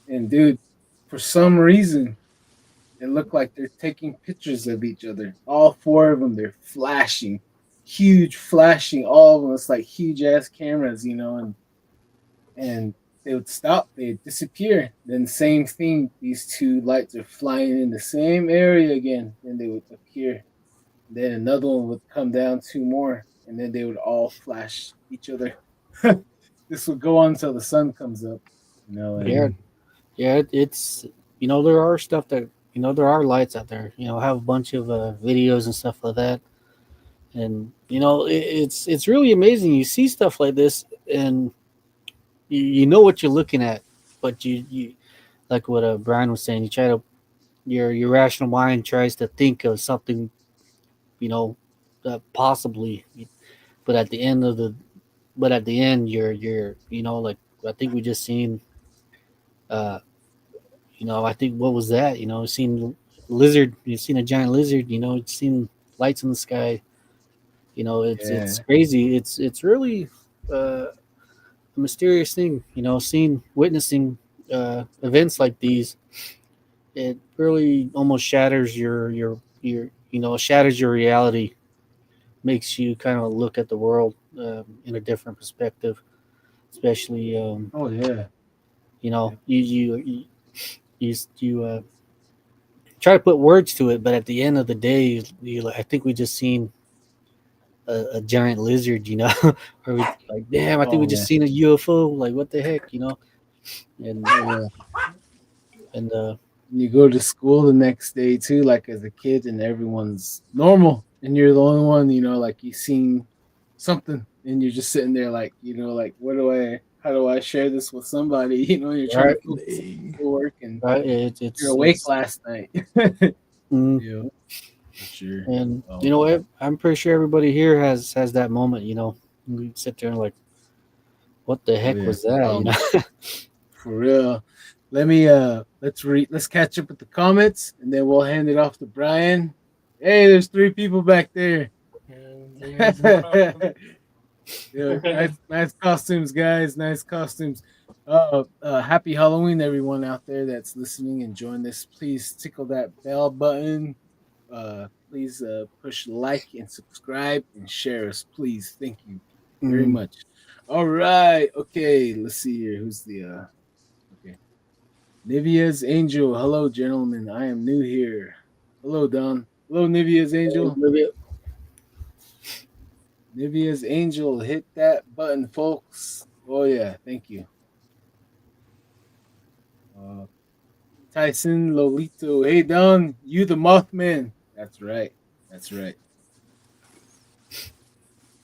and dude, for some reason, it looked like they're taking pictures of each other. All four of them, they're flashing, huge flashing. All of them, it's like huge ass cameras, and they would stop, they'd disappear. Then same thing, these two lights are flying in the same area again. Then they would appear. Then another one would come down, two more, and then they would all flash each other. This would go on until the sun comes up, yeah, and yeah. It's there are stuff that there are lights out there. I have a bunch of videos and stuff like that, and it's really amazing. You see stuff like this, and you know what you're looking at, but you like what Brian was saying. You try to your rational mind tries to think of something, you know, possibly, but at the end of the but at the end you're you know, like I think we just seen uh you know, I think what was that, you know, seen lizard, you seen a giant lizard, you know, you've seen lights in the sky, you know, it's Yeah. crazy, it's really a mysterious thing, you know, seeing witnessing events like these. It really almost shatters your you know, shatters your reality, makes you kind of look at the world in a different perspective, especially Oh yeah. you know, you try to put words to it, but at the end of the day, I think we just seen a giant lizard, you know, or we like, damn, I think Oh we just man. seen a UFO. Like, what the heck, you know? And Oh yeah. and And you go to school the next day too, like as a kid, and everyone's normal, and you're the only one, like you seen something, and you're just sitting there, like like how do I share this with somebody? You're trying to right, focus on Dang. schoolwork, and right, you're awake it's last night. mm, Yeah, for sure. and you Oh know man. what? I'm pretty sure everybody here has that moment. You know, we sit there and like, what the Oh heck yeah. was that? You know? For real. Let's catch up with the comments, and then we'll hand it off to Brian. Hey, there's three people back there. And there's one. Yeah, nice costumes, guys. Nice costumes. Happy Halloween, everyone out there that's listening and join this. Please tickle that bell button. Please push like and subscribe and share us, please. Thank you very Mm. much. All right. Okay, let's see here. Who's the okay. Nivea's Angel. Hello, gentlemen. I am new here. Hello, Don. Hello, Nivea's Angel. Nivea's Angel. Hit that button, folks. Oh, yeah. Thank you. Uh, Tyson Lolito. Hey, Don. You the Mothman. That's right. That's right.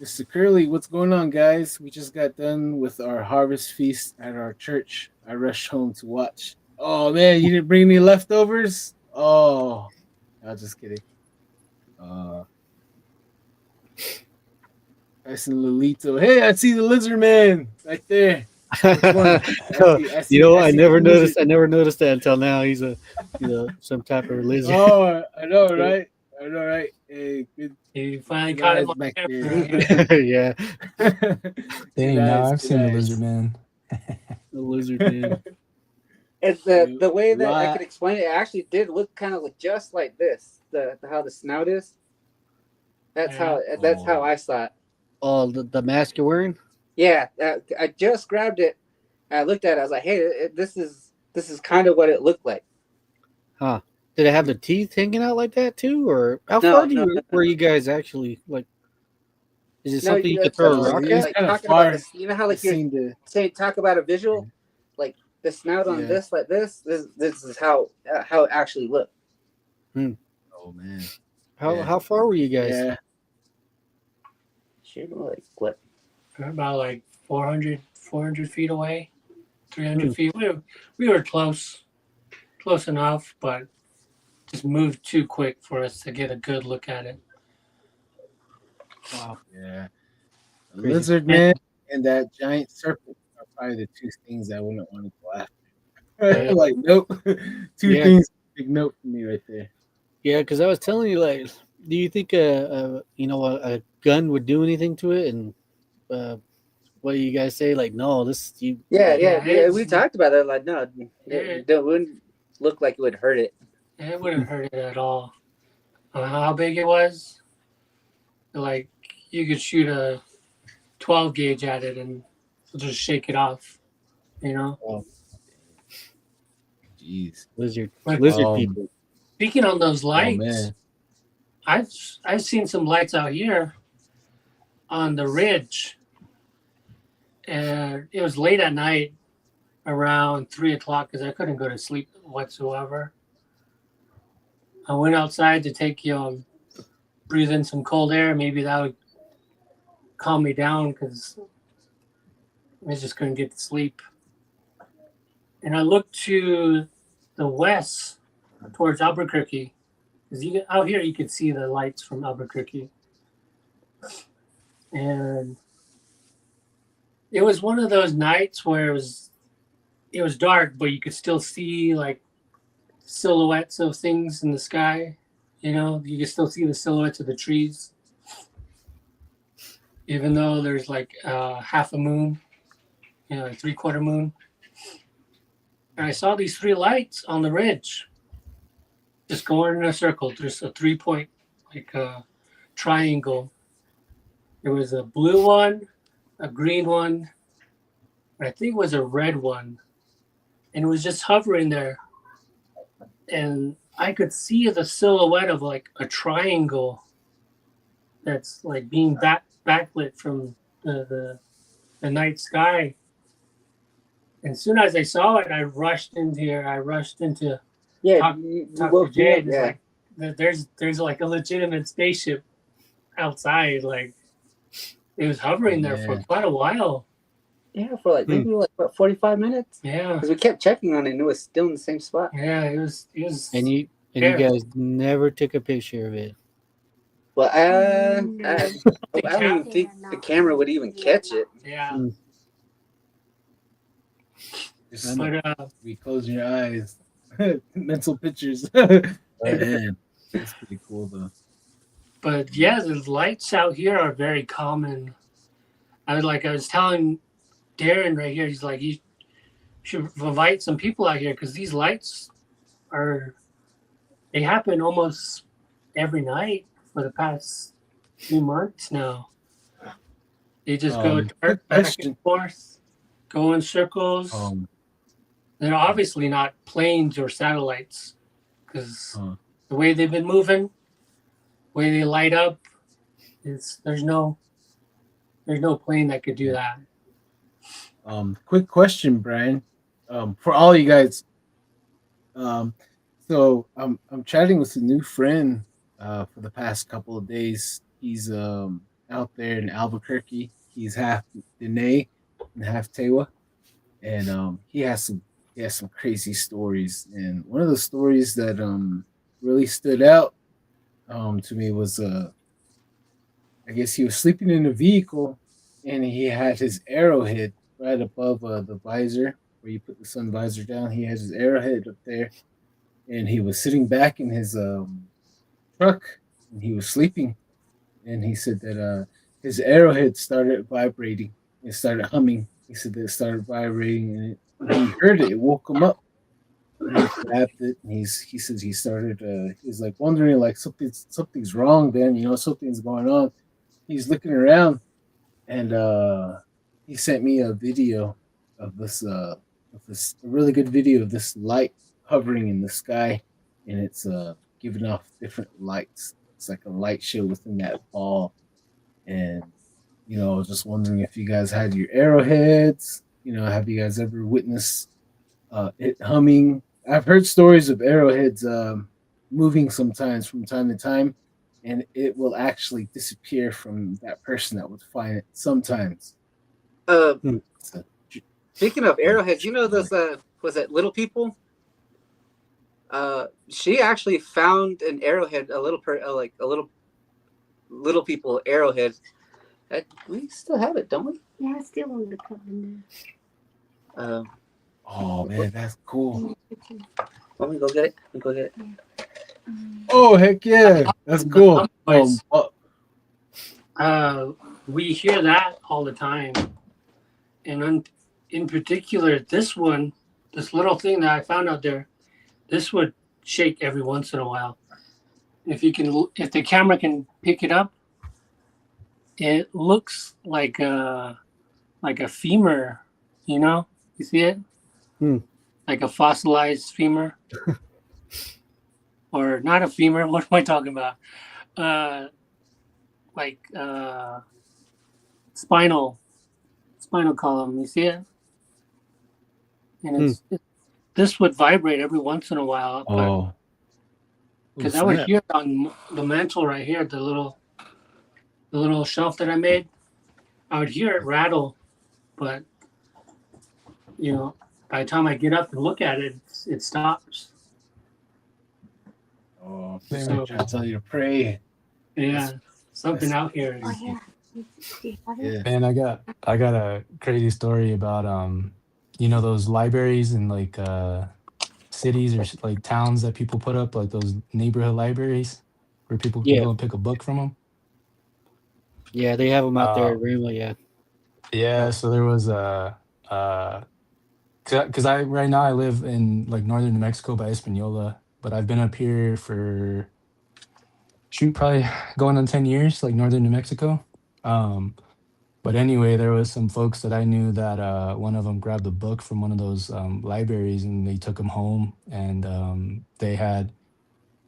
Mr. Curly, what's going on, guys? We just got done with our harvest feast at our church. I rushed home to watch. Oh, man. You didn't bring any leftovers? Oh, I was just kidding. Uh, Tyson Lolito. Hey, I see the lizard man right there. Which one? You know, I see two lizards. I never noticed that until now. He's a some type of lizard. Oh, I know, right? I know, right? Hey, You finally good caught him eyes on back camera. there. Yeah, Good Dang, now eyes, I've good seen the eyes. lizard man. the lizard man. It's Yeah, the way that I lot. could explain it. It actually did look kind of just like this. The how the snout is. Yeah. That's how Oh, I saw it. Oh, the mask you're wearing? Yeah, I just grabbed it. And I looked at it. I was like, hey, this is kind of what it looked like. Huh? Did it have the teeth hanging out like that too, or how far No, do no, you were you guys actually like? Is it no. something you could throw a Just rock he's at? like kind of talking about far. this. You know how I like you're seen the. saying talk about a visual, like the snout on Yeah. this, like this. This is how it actually looked. Oh man. How Yeah. how far were you guys? Yeah. Shoot, like what? We're about like 400 feet away, 300 Hmm. feet. We were close enough, but just moved too quick for us to get a good look at it. Wow, Yeah. The crazy. lizard And, man and that giant serpent are probably the two things I wouldn't want to go after. uh, Like, nope. Two yeah, things. Big note for me right there. yeah. Because I was telling you, like, do you think a gun would do anything to it? And what do you guys say? Like, no, this you Yeah, like. yeah, Yeah, yeah. We talked about it. Like, no, it, it wouldn't look like it would hurt it. it wouldn't hurt it at all. How big it was? Like you could shoot a 12 gauge at it and just shake it off. You know. Oh, Jeez. But lizard Um. people. speaking on those Oh lights, man. I've seen some lights out here on the ridge, and it was late at night, around 3 o'clock, because I couldn't go to sleep whatsoever. I went outside to take breathe in some cold air. Maybe that would calm me down because I just couldn't get to sleep. And I looked to the west towards Albuquerque, because out here you could see the lights from Albuquerque. And it was one of those nights where it was dark, but you could still see like silhouettes of things in the sky. You can still see the silhouettes of the trees, even though there's like half a moon, a 3/4 moon. And I saw these 3 lights on the ridge, just going in a circle. There's a 3-point, like a triangle. There was a blue one, a green one, and I think it was a red one. And it was just hovering there. And I could see the silhouette of like a triangle that's like being backlit from the night sky. And as soon as I saw it, I rushed into here. I rushed into talk to Jay. And it's like there's like a legitimate spaceship outside. Like it was hovering there for quite a while. Yeah, for like maybe like what, 45 minutes. Yeah, because we kept checking on it, and it was still in the same spot. Yeah, it was. And you guys never took a picture of it. Well, I don't even think the camera would even catch it. Yeah. We close your eyes. Mental pictures. Man, that's pretty cool though. But yeah, the lights out here are very common. I was telling Darren right here, he's like, you should invite some people out here because these lights they happen almost every night for the past few months now. They just go dark, back and forth, go in circles. They're obviously not planes or satellites because the way they've been moving, the way they light up, there's no plane that could do that. Quick question, Brian. For all you guys. So I'm chatting with a new friend for the past couple of days. He's out there in Albuquerque. He's half Dene and half Tewa, and he has some crazy stories. And one of the stories that really stood out to me was I guess he was sleeping in a vehicle, and he had his arrowhead right above the visor where you put the sun visor down. He has his arrowhead up there, and he was sitting back in his truck, and he was sleeping. And he said that his arrowhead started vibrating. It started humming. He said that it started vibrating, and he heard it. It woke him up. And he grabbed it, and he says he started. He was like wondering, like something's wrong. Then something's going on. He's looking around, and he sent me a video of this a really good video of this light hovering in the sky, and it's giving off different lights. It's like a light show within that ball. And I was just wondering if you guys had your arrowheads. Have you guys ever witnessed it humming? I've heard stories of arrowheads moving sometimes from time to time, and it will actually disappear from that person that would find it sometimes. Speaking of arrowheads, those was it Little People? She actually found an arrowhead, a little Little People arrowhead. We still have it, don't we? Yeah, it's still on the cover. Oh man, that's cool. Let me go get it. Oh heck yeah, that's cool. We hear that all the time, and in particular, this little thing that I found out there, this would shake every once in a while. If the camera can pick it up, it looks like a femur. You see it? Like a fossilized femur, or not a femur. What am I talking about? Spinal column. You see it? And this would vibrate every once in a while. Because I would hear it on the mantle right here, the little shelf that I made. I would hear it rattle, but by the time I get up and look at it, it stops. Oh, Same I'm So trying to tell you to pray. yeah, something that's- out here. Yeah. Man, I got a crazy story about those libraries in like cities or like towns that people put up, like those neighborhood libraries where people can Yeah, go and pick a book from them. yeah, they have them out there Uh, at Rima. Yeah, yeah, so there was a because I right now I live in like northern New Mexico by Espanola, but I've been up here for shoot probably going on 10 years, like northern New Mexico. Um, But anyway, there was some folks that I knew that one of them grabbed a book from one of those libraries and they took them home, and they had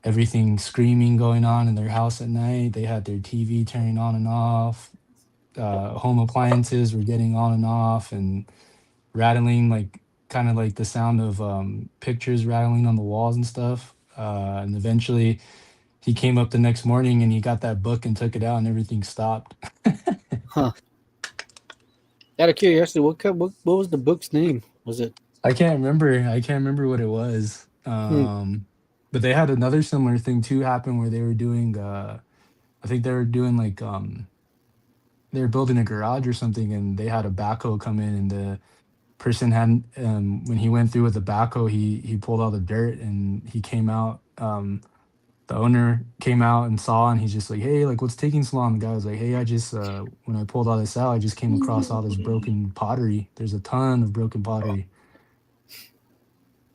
everything screaming going on in their house at night. They had their TV turning on and off. Home appliances were getting on and off and rattling, like kind of like the sound of pictures rattling on the walls and stuff. And eventually he came up the next morning and he got that book and took it out and everything stopped. huh? Out of curiosity, what was the book's name? Was it? I can't remember. I can't remember what it was. Hmm. But they had another similar thing too happen where they were doing I think they were doing like they were building a garage or something and they had a backhoe come in and the person had when he went through with the backhoe he pulled all the dirt and he came out the owner came out and saw and he's just like, hey, like what's taking so long? The guy was like, hey, I just when I pulled all this out I just came across all this broken pottery. There's a ton of broken pottery.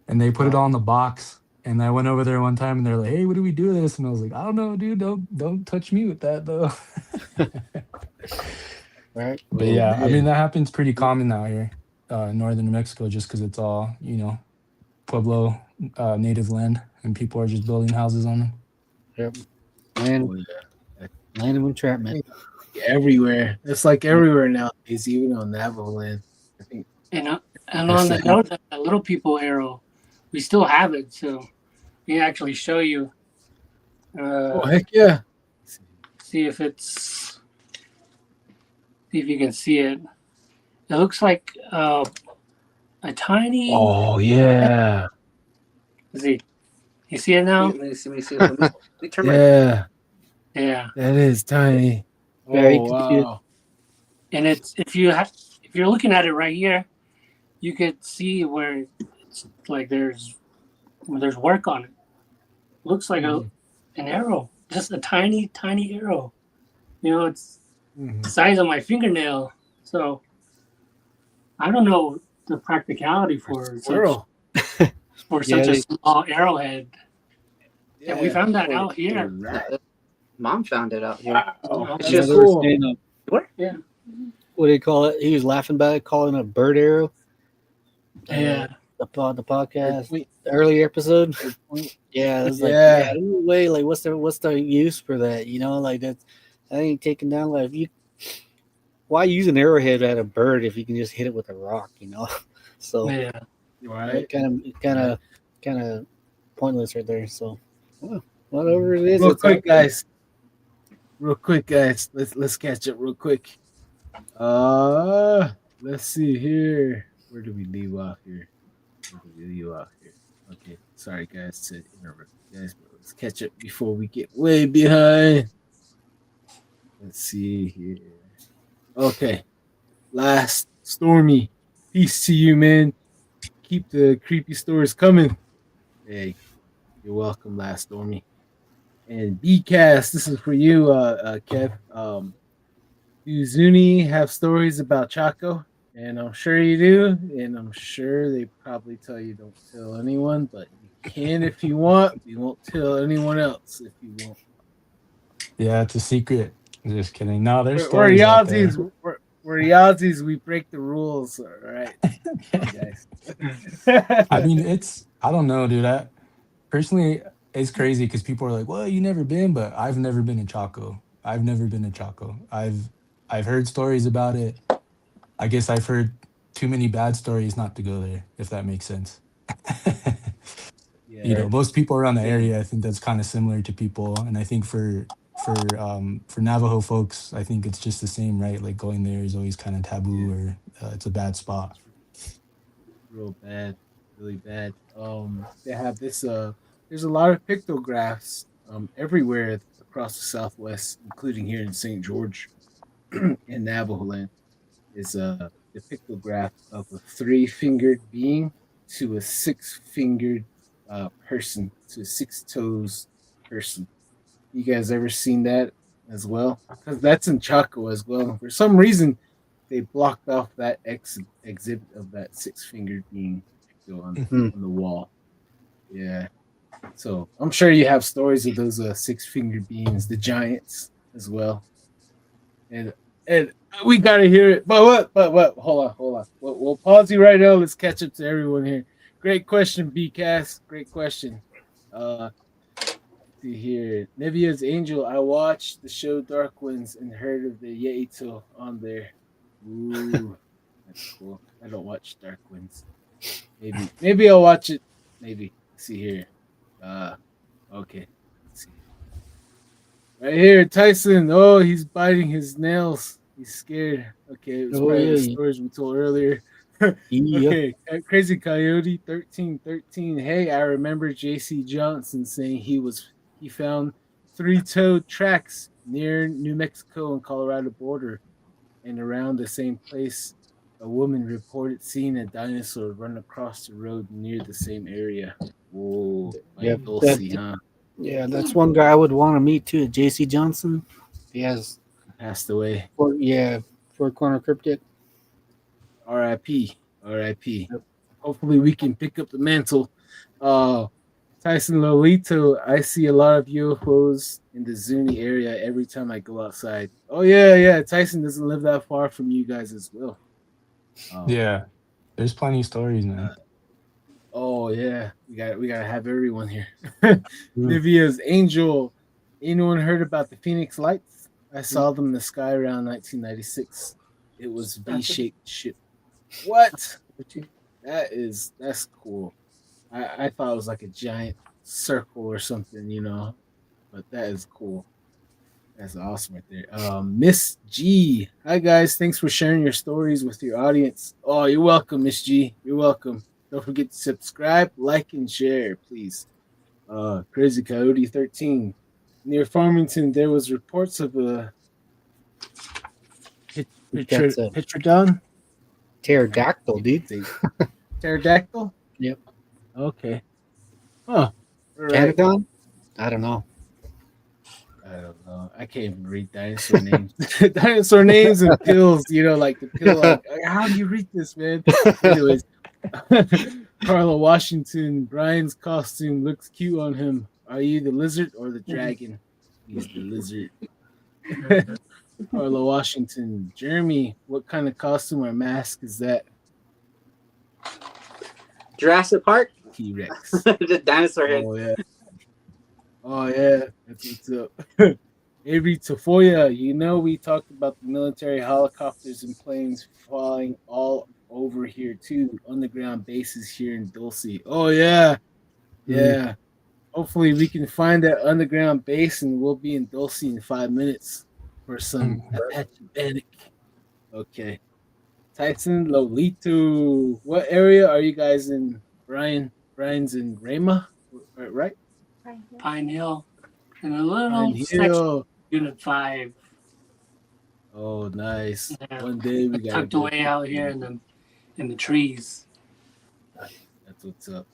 And they put it all in the box. And I went over there one time and they're like, hey, what do we do with this? And I was like, I don't know, dude. Don't touch me with that though. Right. But Oh, yeah, I mean man. that happens pretty common out here, northern New Mexico, just because it's all, Pueblo native land and people are just building houses on them. Yep. Oh, Land, yeah. land of entrapment. Everywhere. It's like everywhere nowadays, even on Navajo land. I think. And on the note of that little people arrow, we still have it, so we can actually show you. Oh heck yeah! See if you can see it. It looks like a tiny. Oh yeah. See, you see it now? Let me see. Let me turn my. Yeah, Yeah, that is tiny. Very Oh confused. wow. and it's if you're looking at it right here, you could see where it's like there's work on it. Looks like an arrow, just a tiny arrow. It's Mhm. the size of my fingernail. So I don't know the practicality for Squirrel. such Yeah, a small arrowhead. Yeah, And we found that or- out here. or rat. Mom found it out here. Wow, It's yeah, that's just they were cool. saying, what? Yeah. what do you call it? He was laughing about it, calling it a bird arrow. Yeah. The podcast, Wait, the earlier episode. wait. Yeah, it was like, Yeah. yeah, no way. Like, what's the use for that? Like that ain't taken down. Like, why use an arrowhead at a bird if you can just hit it with a rock? So Yeah. Right. kind of pointless right there. So, well, whatever it is, Real it's out quick, there. guys. Real quick, guys. Let's catch up real quick. Let's see here. Where do we leave off here? Okay. Sorry, guys, to interrupt you guys, but let's catch up before we get way behind. Let's see here. Okay. Last Stormy. Peace to you, man. Keep the creepy stories coming. Hey, you're welcome, Last Stormy. And BCast, this is for you, Kev. Do Zuni have stories about Chaco? And I'm sure you do. And I'm sure they probably tell you don't tell anyone, but you can if you want. We won't tell anyone else if you want. Yeah, it's a secret. Just kidding. No, there's We're stories out there. Yazzies. We're Yazzies. We break the rules. All right, guys. I mean, I don't know, dude. Personally, it's crazy because people are like, well, you never been, but I've never been to Chaco. I've never been to Chaco. I've heard stories about it. I guess I've heard too many bad stories not to go there, if that makes sense. Yeah. Most people around the area, I think that's kind of similar to people. And I think for Navajo folks, I think it's just the same, right? Like going there is always kind of taboo or it's a bad spot. real bad, really bad. They have this. There's a lot of pictographs everywhere across the Southwest, including here in St. George in Navajo land. Is the pictograph of a three-fingered being to a six-fingered person, to a six toes person. You guys ever seen that as well? Because that's in Chaco as well. For some reason, they blocked off that exhibit of that six-fingered being picto Hmm. on the wall. Yeah. So I'm sure you have stories of those six-fingered beings, the giants as well. And and we gotta hear it. But what? But what? Hold on. We'll pause you right now. Let's catch up to everyone here. Great question, BCast. Great question. Uh, see here, Nevia's Angel. I watched the show Dark Winds and heard of the Yeito on there. Ooh, that's cool. I don't watch Dark Winds. Maybe I'll watch it. Maybe. Let's see here. Uh, okay. Let's see. Right here, Tyson. Oh, he's biting his nails. He's scared. Okay, it was Oh probably the yeah, stories we told earlier. yeah. Okay, Crazy Coyote 1313. Hey, I remember JC Johnson saying he found three-toed tracks near New Mexico and Colorado border, and around the same place a woman reported seeing a dinosaur run across the road near the same area. Whoa, Yeah, like Dulcie, huh? yeah. That's one guy I would want to meet too. J.C. Johnson. He has Passed away. four corner cryptid. R.I.P. R.I.P. Yep. Hopefully we can pick up the mantle. Uh Tyson Lolito, I see a lot of UFOs in the Zuni area every time I go outside. Oh yeah. Tyson doesn't live that far from you guys as well. Um Yeah, there's plenty of stories, uh, man. oh yeah. We gotta have everyone here. Mm. Nivea's Angel. Anyone heard about the Phoenix Lights? I Mm. saw them in the sky around 1996. It was That's V-shaped ship. What? it. That's cool. I thought it was like a giant circle or something. But that is cool. That's awesome right there. Miss G. Hi guys, thanks for sharing your stories with your audience. Oh, you're welcome, Miss G. You're welcome. Don't forget to subscribe, like, and share, please. Crazy Coyote 13. Near Farmington, there was reports of a That's a Petrodon. pterodactyl, Maybe dude. it's a pterodactyl. Yep. Okay. Huh. All right. Pterodon? I don't know. I don't know. I can't even read dinosaur names. Dinosaur names and pills, like the pill. Like, how do you read this, man? Anyways, Carla Washington, Brian's costume looks cute on him. Are you the lizard or the dragon? He's the lizard. Carla Washington, Jeremy, what kind of costume or mask is that? Jurassic Park, T Rex. the dinosaur head. Oh yeah, that's what's up. Avery Tafoya, we talked about the military helicopters and planes flying all over here too. Underground bases here in Dulce. Oh yeah, yeah. Hopefully we can find that underground base and we'll be in Dulce in 5 minutes for some Apache Bannock. Okay. Tyson Lolito. What area are you guys in? Brian's in Rama, right? Pine Hill. And a little Pine section Hill. Unit 5. Oh, nice. Yeah. One day we got Tucked away out here in the trees. That's what's up.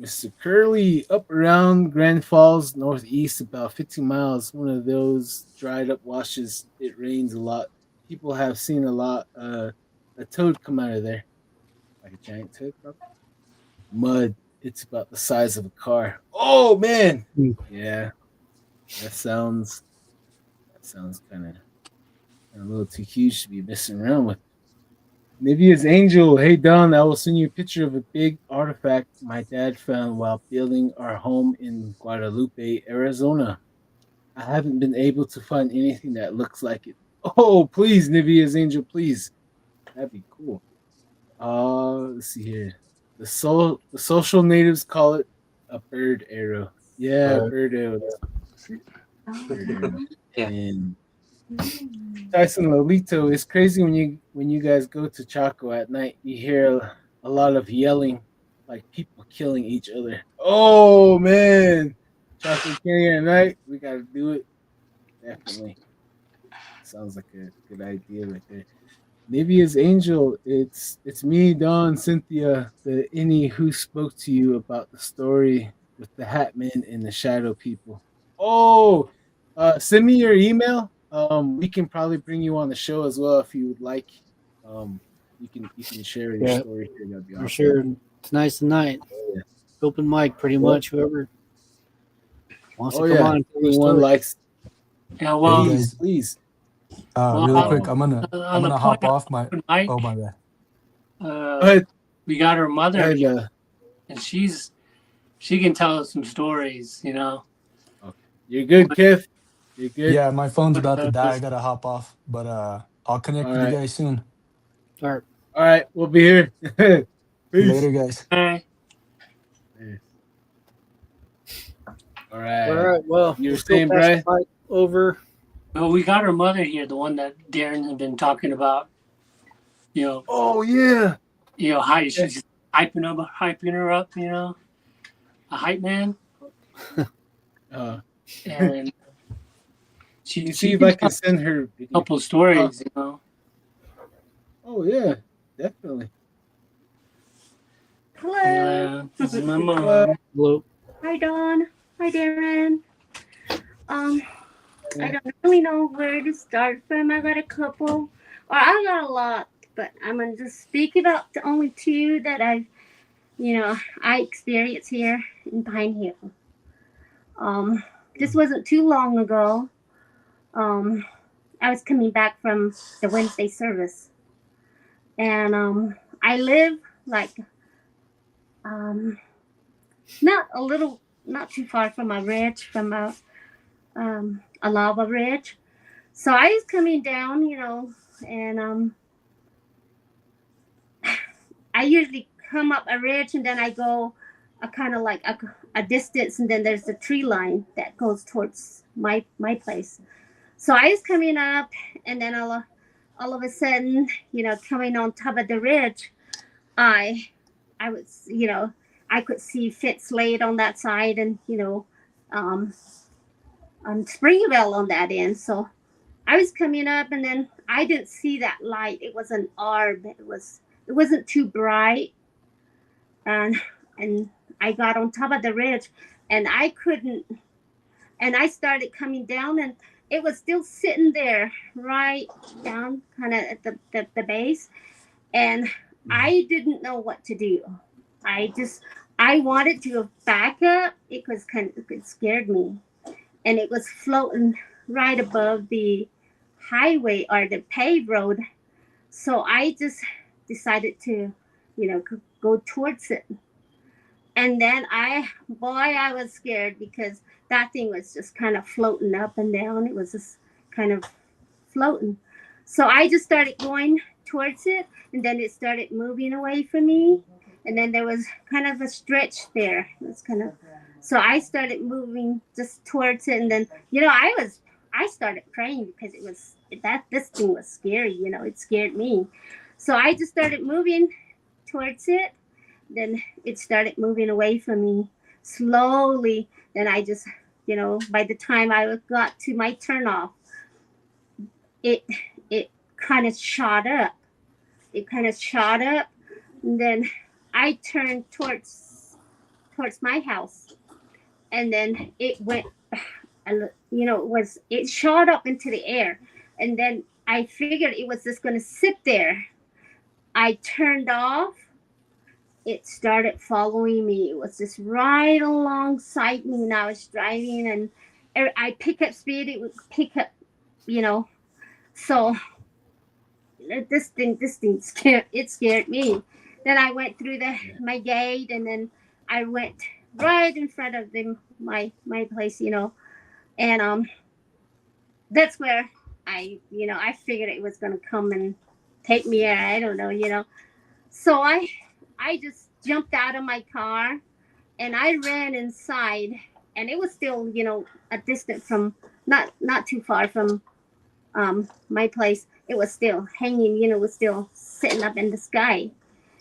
Mr. Curly, up around Grand Falls, northeast, about 15 miles. One of those dried up washes. It rains a lot. People have seen a toad come out of there. Like a giant toad, probably. Mud. It's about the size of a car. Oh, man. Yeah. That sounds kind of a little too huge to be messing around with. Nivea's Angel. Hey, Don, I will send you a picture of a big artifact my dad found while building our home in Guadalupe, Arizona. I haven't been able to find anything that looks like it. Oh, please, Nivea's Angel, please. That'd be cool. Let's see here. The social natives call it a bird arrow. Yeah, bird arrow. Bird arrow. Yeah. And Tyson Lolito, it's crazy when you guys go to Chaco at night. You hear a lot of yelling, like people killing each other. Oh man, chocolate candy at night. We gotta do it. Definitely sounds like a good idea right there. Nivea's Angel, it's me, Don, Cynthia, the any who spoke to you about the story with the Hat Men and the Shadow People. Oh, send me your email. We can probably bring you on the show as well if you would like. Um, you can share your Yeah, story here. That'd be for awesome. sure. Tonight's the night. Yeah. Open mic, pretty Well, much. Whoever wants oh to come yeah, on and tell the anyone story. likes? Yeah, Hey well, Please, guys, please. really well, quick, Um, I'm on the gonna point hop of off my. open mic, Oh my bad. go ahead. we got her Go mother ahead. here, and she can tell us some stories, Okay. You're good, Kev. You're good. Yeah, my phone's about to Uh, die. I gotta hop off, but I'll connect All with you right. guys soon. All right. All right. We'll be here. Peace. Later, guys. hey, Peace. All All right. right. Well, You were let's go saying, pass the Brian? mic over. well, we got her mother here, the one that Darren had been talking about. Oh yeah. How Okay. she's hyping her up, a hype man, Uh, and can you she see if can I tell can send her a video? couple of stories. Oh yeah, definitely. Hello. This is my mom. Hello. Hi, Dawn. Hi, Darren. I don't really know where to start from. I got a couple, or I got a lot, but I'm gonna just speak about the only two that I experienced here in Pine Hill. This wasn't too long ago. I was coming back from the Wednesday service, and I live like not too far from a ridge, from a lava ridge. So I was coming down, and I usually come up a ridge and then I go a kind of like a distance, and then there's a tree line that goes towards my place. So I was coming up, and then all of a sudden, coming on top of the ridge, I was, I could see Fitz laid on that side, and um, Springville on that end. So I was coming up, and then I didn't see that light. It was an orb. It wasn't too bright, and I got on top of the ridge, and I couldn't. And I started coming down, and it was still sitting there, right down, kind of at the base, and I didn't know what to do. I wanted to back up. It scared me, and it was floating right above the highway or the paved road. So I just decided to, go towards it. And then I was scared because that thing was just kind of floating up and down. It was just kind of floating. So I just started going towards it, and then it started moving away from me. And then there was kind of a stretch there. So I started moving just towards it, and then I started praying because this thing was scary. It scared me. So I just started moving towards it. Then it started moving away from me slowly. Then I just, by the time I got to my turnoff, it kind of shot up. It kind of shot up, and then I turned towards my house, and then it went, it shot up into the air, and then I figured it was just going to sit there. I turned off. It started following me. It was just right alongside me when I was driving, and I pick up speed. It would pick up, So this thing scared me. Then I went through my gate, and then I went right in front of my place, and that's where I figured it was gonna come and take me. I don't know. So I just jumped out of my car, and I ran inside, and it was still, a distance from, not too far from my place. It was still hanging, was still sitting up in the sky.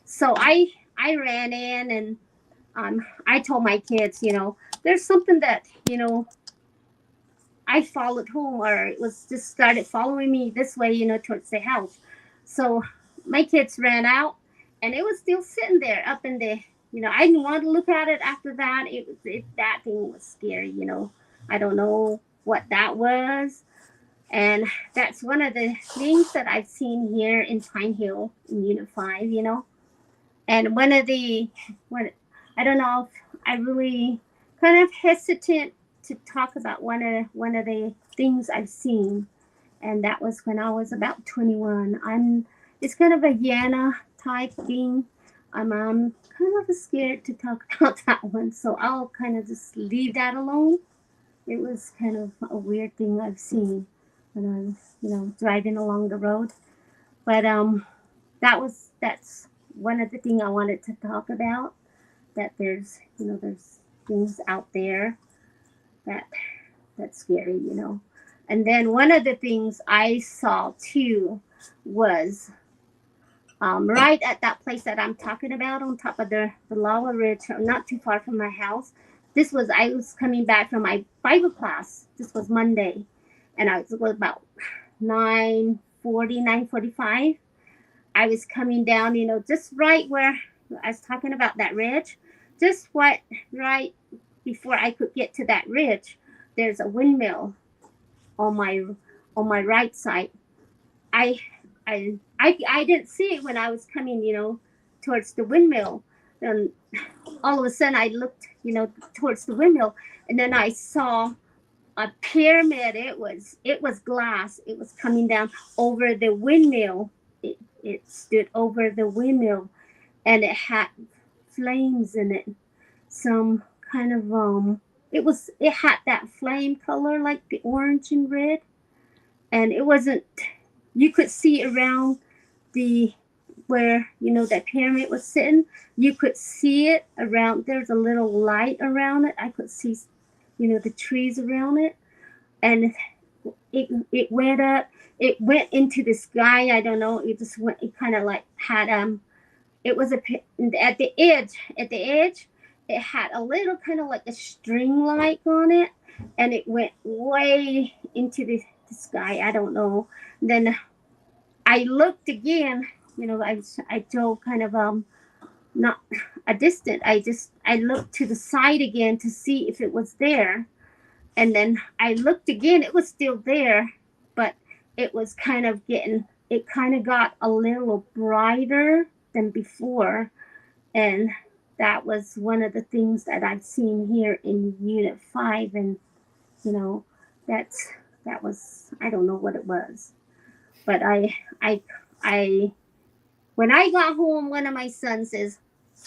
So I I ran in and I told my kids, there's something that, I followed home, or it was just started following me this way, towards the house. So my kids ran out, and it was still sitting there up in the, I didn't want to look at it after that. That thing was scary. I don't know what that was. And that's one of the things that I've seen here in Pine Hill in Unit 5. And I don't know if I really kind of hesitant to talk about one of the things I've seen, and that was when I was about 21. It's kind of a Yana type thing. I'm kind of scared to talk about that one, so I'll kind of just leave that alone. It was kind of a weird thing I've seen when I was, driving along the road. But that's one of the things I wanted to talk about. That there's things out there that's scary. And then one of the things I saw too was right at that place that I'm talking about on top of the lava ridge, not too far from my house. I was coming back from my Bible class. This was Monday, and it was about 9:45. I was coming down, just right where I was talking about that ridge, just right before I could get to that ridge. There's a windmill on my right side. I didn't see it when I was coming, towards the windmill. And all of a sudden I looked, towards the windmill, and then I saw a pyramid. It was glass. It was coming down over the windmill. It stood over the windmill, and it had flames in it. Some kind of it had that flame color like the orange and red, and it wasn't. You could see around where that pyramid was sitting. You could see it around. There's a little light around it. I could see, the trees around it, and it went up. It went into the sky. I don't know. It just went. It kind of like had It was at the edge. At the edge, it had a little kind of like a string light on it, and it went way into the sky. I don't know. Then I looked again. I drove kind of not a distant. I looked to the side again to see if it was there, and then I looked again. It was still there, but it was kind of it kind of got a little brighter than before. And that was one of the things that I've seen here in Unit 5. And, that was, I don't know what it was. But when I got home, one of my sons says,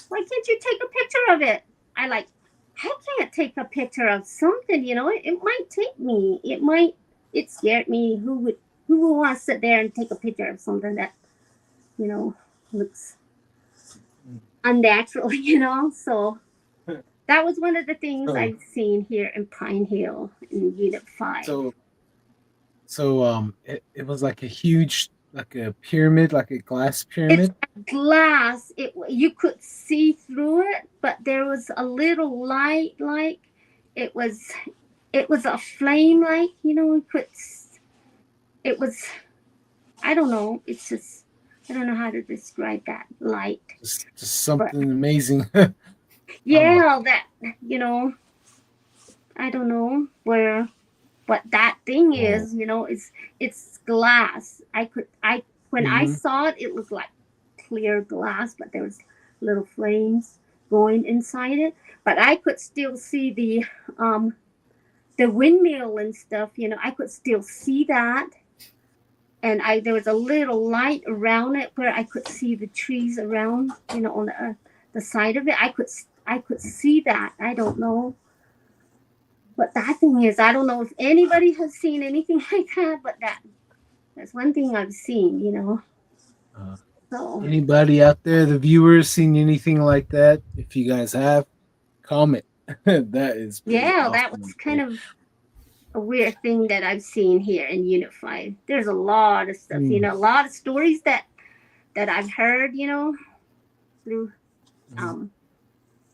"Why can't you take a picture of it?" I can't take a picture of something, it might take me. It scared me. Who would want to sit there and take a picture of something that, looks unnatural, So that was one of the things I've seen here in Pine Hill in Unit 5. So it was like a huge, like a pyramid, like a glass pyramid. It's glass. You could see through it, but there was a little light, like it was a flame, like it was. I don't know. It's just I don't know how to describe that light. Just something amazing. Yeah, that I don't know what that thing is. It's glass. When I saw it, it was like clear glass, but there was little flames going inside it. But I could still see the windmill and stuff. I could still see that. And there was a little light around it where I could see the trees around, on the side of it. I could see that. I don't know what that thing is. I don't know if anybody has seen anything like that, but that's one thing I've seen, So Anybody out there, the viewers, seen anything like that? If you guys have, comment. That is yeah, awesome. that was kind of a weird thing that I've seen here in Unit 5. There's a lot of stuff, a lot of stories that I've heard, through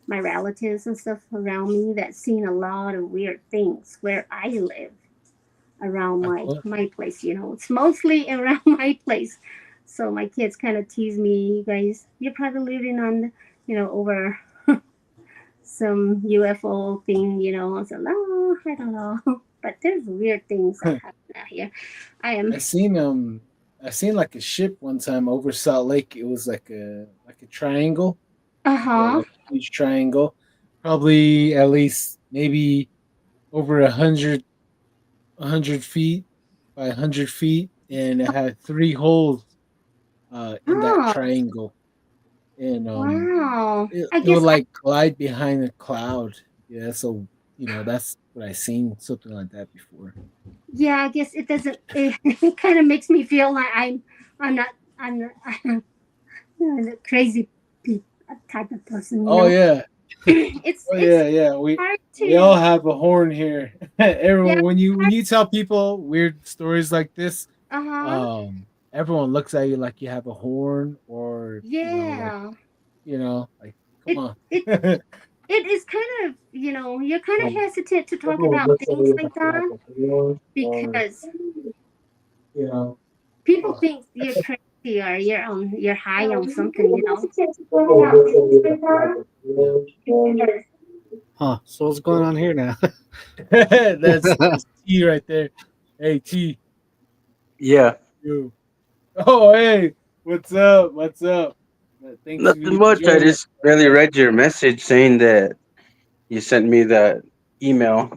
my relatives and stuff around me that seen a lot of weird things where I live around Like what? my place. It's mostly around my place. So my kids kind of tease me, you guys, you're probably living on, over some UFO thing. I said, no, I don't know. But there's weird things that happen out here. I am. I seen like a ship one time over Salt Lake. It was like a triangle. Uh Yeah, huh. like a huge triangle. Probably at least maybe over 100 feet by 100 feet, and it had three holes in that Oh, triangle. And wow. I it would guess like glide behind a cloud. Yeah, so that's what I seen something like that before. yeah, I guess it doesn't. It kind of makes me feel like I'm not. I'm not. I'm a crazy type of person. Oh yeah, It's oh it's yeah, yeah. We hard we all to. have a horn here. Yeah. Everyone, when you tell people weird stories like this, Uh huh. everyone looks at you like you have a horn, or Yeah. like come It on. it it is kind of you're kind of hesitant to talk about things like that because people think you're crazy or you're high on something. Huh. So what's going on here now? That's T right there. Hey T, Yeah, you. Oh hey, what's up? What's up? Thanks for nothing you much. I joining. just barely read your message saying that you sent me that email.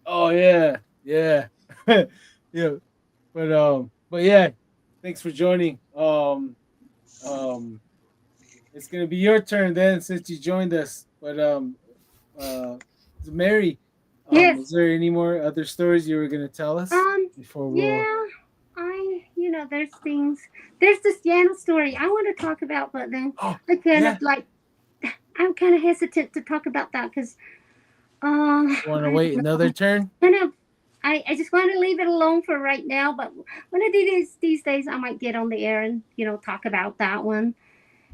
Oh yeah, yeah, yeah. But yeah, thanks for joining. Um, it's gonna be your turn then since you joined us. But uh, Mary, is Yes. there any more other stories you were gonna tell us Um. before we'll? Yeah. There's things. There's this Yana story I want to talk about, but then Oh I kind of yeah, like. I'm kind of hesitant to talk about that because want to I wait don't another know. turn? Kind of. I just want to leave it alone for right now. But one of these days, I might get on the air and talk about that one.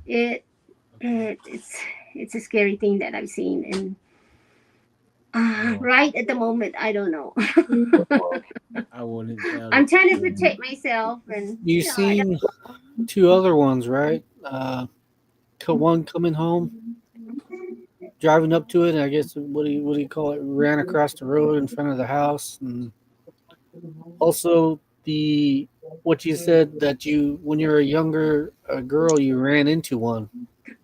It, it's a scary thing that I've seen, and Oh, right at the moment, I don't know. I wouldn't doubt I'm it. trying to protect myself, and You I don't. seen two other ones, right? One coming home, driving up to it. And I guess what do you call it? Ran across the road in front of the house, and also the what you said that you when you were a younger girl you ran into one.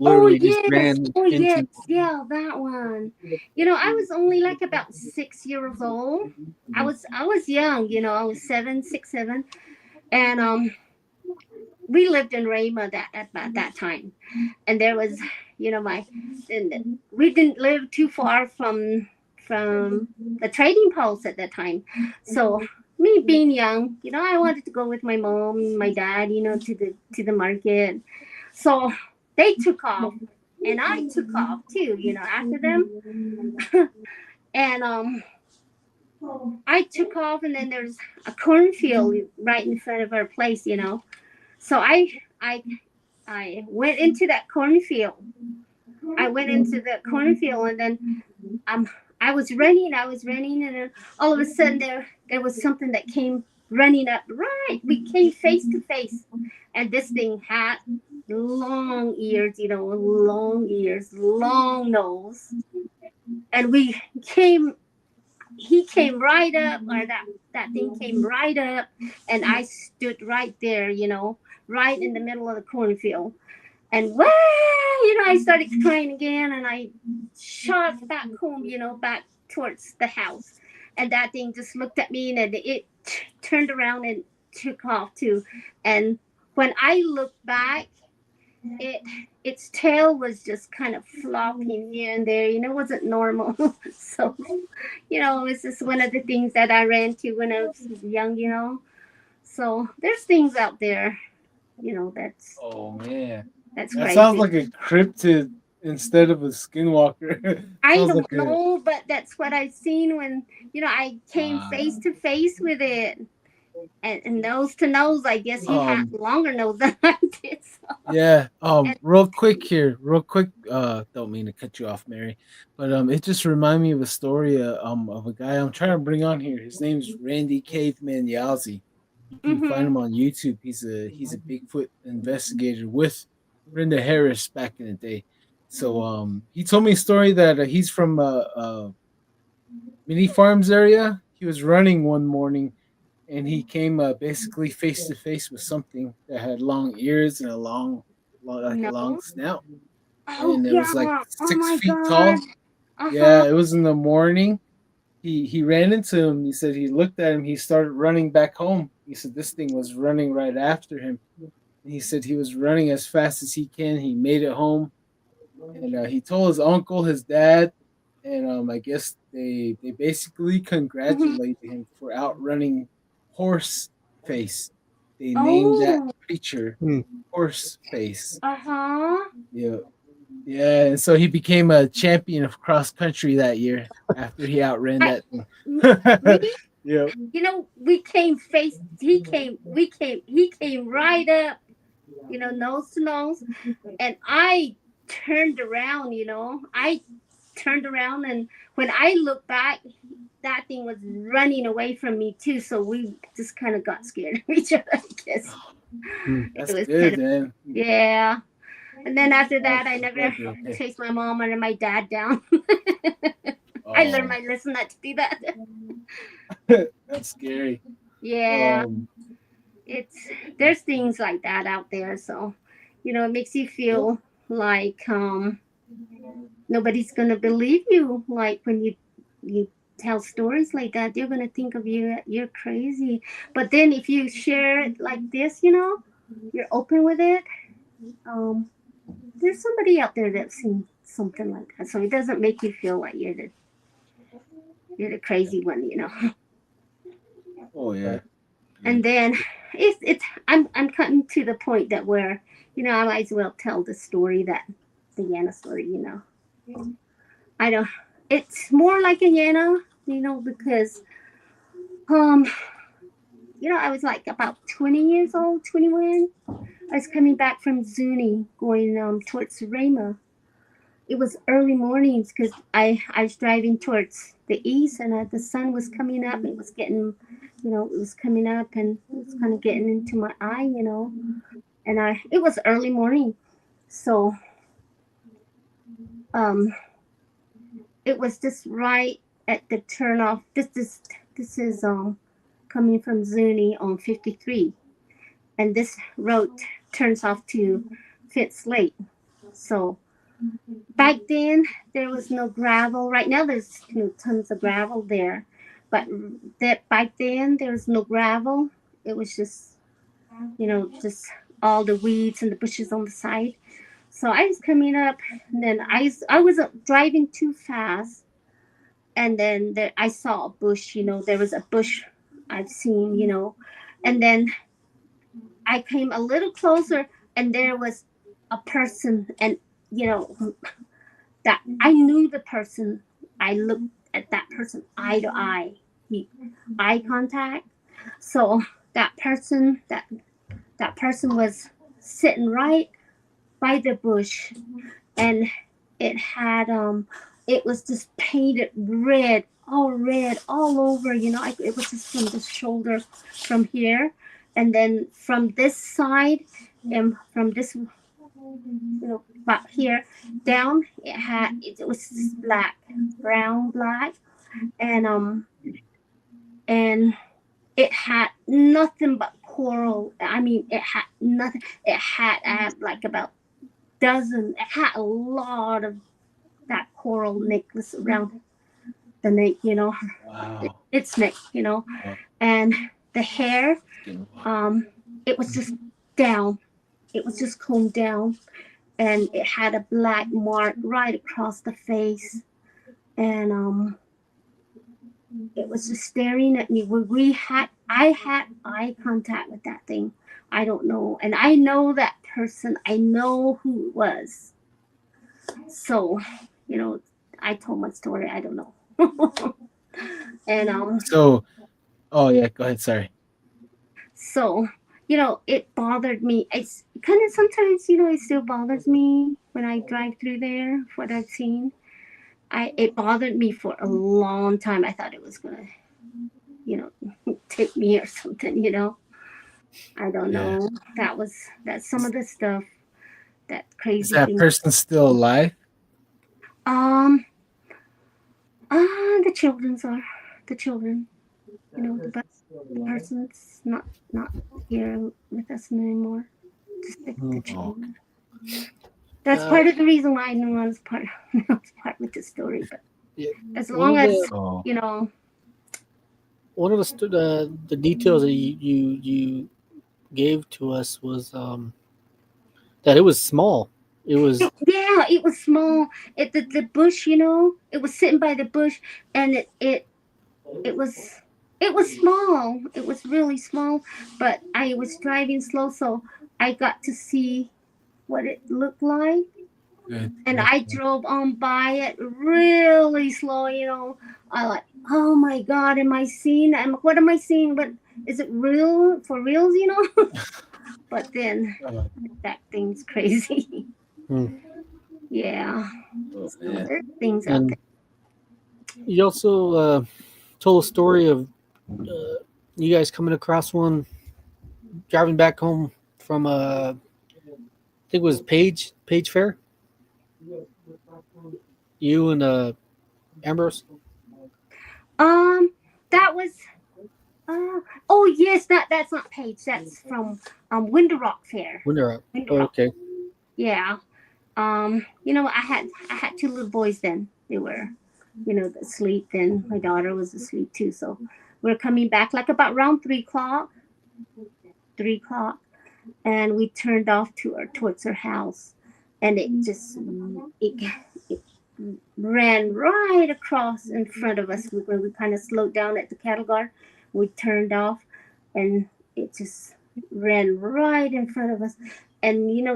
Oh Literally just yes, ran oh yes, into. yeah, that one. I was only like about 6 years old. I was young. I was 7, 6, 7, and we lived in Rama at that time, and there was my and we didn't live too far from the trading post at that time. So me being young, I wanted to go with my mom, my dad, to the market. So they took off, and I took off too, after them. And I took off, and then there's a cornfield right in front of our place. So I I went into that cornfield. I went into the cornfield, and then um I was running, and then all of a sudden there was something that came running up. Right, we came face to face, and this thing had long ears, long ears, long nose, and we came. He came right up, or that thing came right up, and I stood right there, right in the middle of the cornfield. And I started crying again, and I shot back home, back towards the house. And that thing just looked at me, and it turned around and took off too. And when I looked back, it its tail was just kind of flopping here and there. It wasn't normal. So, it's just one of the things that I ran to when I was young. So there's things out there, that's Oh man, that's that sounds crazy. like a cryptid instead of a skinwalker. I Sounds don't like know, but that's what I've seen when I came face wow. to face with it. and nose to nose, I guess he had longer nose than I did. So. Yeah. And, Real quick here, real quick. Don't mean to cut you off, Mary, but it just reminded me of a story of a guy I'm trying to bring on here. His name's Randy Caveman Yazzie. You can find him on YouTube. He's a Bigfoot investigator with Brenda Harris back in the day. So he told me a story that he's from Mini Farms area. He was running one morning and he came basically face to face with something that had long ears and a like a long no. snout, Oh and it was like yeah. Oh six my feet god. tall. Uh Yeah, huh. it was in the morning. He ran into him. He said he looked at him. He started running back home. He said this thing was running right after him. And he said he was running as fast as he can. He made it home, and he told his uncle, his dad, and I guess they basically Mm-hmm. congratulated him for outrunning Horse Face. They named that Oh. creature Hmm. Horse Face. Uh huh. Yeah, yeah, and so he became a champion of cross country that year after he outran I that thing. me. Yep. You know, we came face. He came. We came. He came right up. You know, nose to nose, and I turned around. You know, I turned around, and when I looked back, that thing was running away from me too. So we just kind of got scared of each other. I guess Hmm. it That's was kind good, of man. yeah. And then after that, I I'm never glad you're okay. chased my mom and my dad down. I learned Oh, my lesson not to do that. that's scary. Yeah, Um, it's there's things like that out there. So, you know, it makes you yep. feel like nobody's gonna believe you. Like when you tell stories like that, they're gonna think of you you're crazy. But then if you share it like this, you know, you're open with it. Um, there's somebody out there that's seen something like that, so it doesn't make you feel like you're the crazy one, you know. Oh yeah. Yeah. And then it's I'm cutting to the point that where you know I might as well tell the story that the Yana story, you know. I don't. It's more like a Yana, you know, because um you know I was like about 20 years old, 21. I was coming back from Zuni, going towards Rama. It was early mornings because I was driving towards the east and the sun was coming up. It was getting, you know, it was coming up and it was kind of getting into my eye, you know. And it was early morning, so um, it was just right at the turnoff. This is coming from Zuni on 53, and this road turns off to Fitz Lake. So back then there was no gravel. Right now there's tons of gravel there, but that back then there was no gravel. It was just just all the weeds and the bushes on the side. So I was coming up, and then I wasn't driving too fast, and then I saw a bush. You know, there was a bush I've seen. You know, and then I came a little closer, and there was a person, and you know that I knew the person. I looked at that person eye to eye, he, eye contact. So that person was sitting right by the bush, and it had it was just painted red all over. You know, it was just from the shoulder, from here, and then from this side, and from this about here down, it was just black, brown black, and and it had nothing but coral. I mean, it had nothing. It had like about dozen. It had a lot of that coral necklace around the neck. You know, Wow. its neck. You know, Wow. and the hair, it was just down. It was just combed down, and it had a black mark right across the face, and it was just staring at me. I had eye contact with that thing. I don't know, and I know that person. I know who it was. So, you know, I told my story. I don't know, and So, oh yeah, go ahead. Sorry. So, it bothered me. It's kind of sometimes, it still bothers me when I drive through there, what I've seen. It bothered me for a long time. I thought it was gonna, take me or something. I don't Yeah. know. That's some of the stuff, that Is crazy that thing. person still alive? Um, the children's are the children. But the person's not here with us anymore. Just the Mm. Oh, children. That's Uh, part of the reason why I knew I was part I was part with the story. But yeah, as one long of as the oh, you know, the details that you gave to us was that it was small. It was yeah, it was small. The bush, it was sitting by the bush, and it was it was small. It was really small, but I was driving slow, so I got to see what it looked like. good. And Good. I drove on by it really slow. I like, oh my God, am I seeing? What am I seeing? But is it real for reals? But then Oh, that thing's crazy. mm. Yeah. oh, So man. there's things out And there. you also told a story of you guys coming across one driving back home from I think it was Page Fair. You and Ambrose. Um, that was uh oh yes, that's not Page. That's from Winter Rock Fair. When they're up. Winter Oh, Rock. okay. Yeah. I had two little boys then. They were, asleep. Then my daughter was asleep too. So we're coming back like about around 3 o'clock. 3 o'clock, and we turned off towards her house, and it ran right across in front of us. When we kind of slowed down at the cattle guard, we turned off, and it just ran right in front of us. And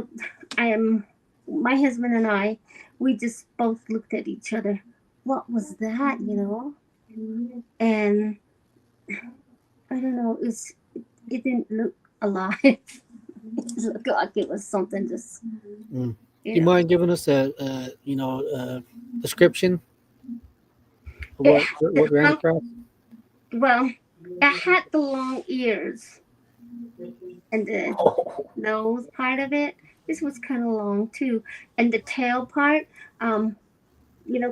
I am my husband and we just both looked at each other. What was that? And I don't know. It didn't look alive. It looked like it was something just Mm. you You know. mind giving us a description of It what ran had across? well, it had the long ears and the nose part of it. This was kind of long too, and the tail part. Um,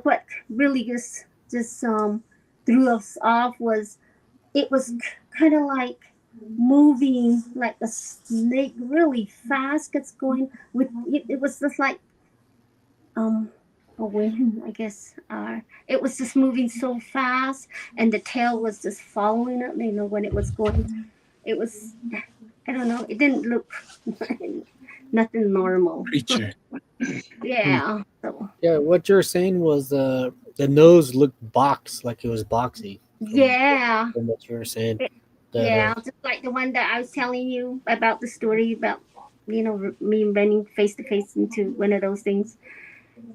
what really just threw us off was it was kind of like moving like a snake really fast. It's going with it. It was just like um a wind, I guess. It was just moving so fast, and the tail was just following it. When it was going, it was. I don't know. It didn't look nothing normal. Preacher. Hmm. Yeah. So Yeah, what you're saying was the nose looked boxed, like it was boxy. From, yeah, from what you were saying, that yeah. Just like the one that I was telling you about the story about, me running face to face into one of those things.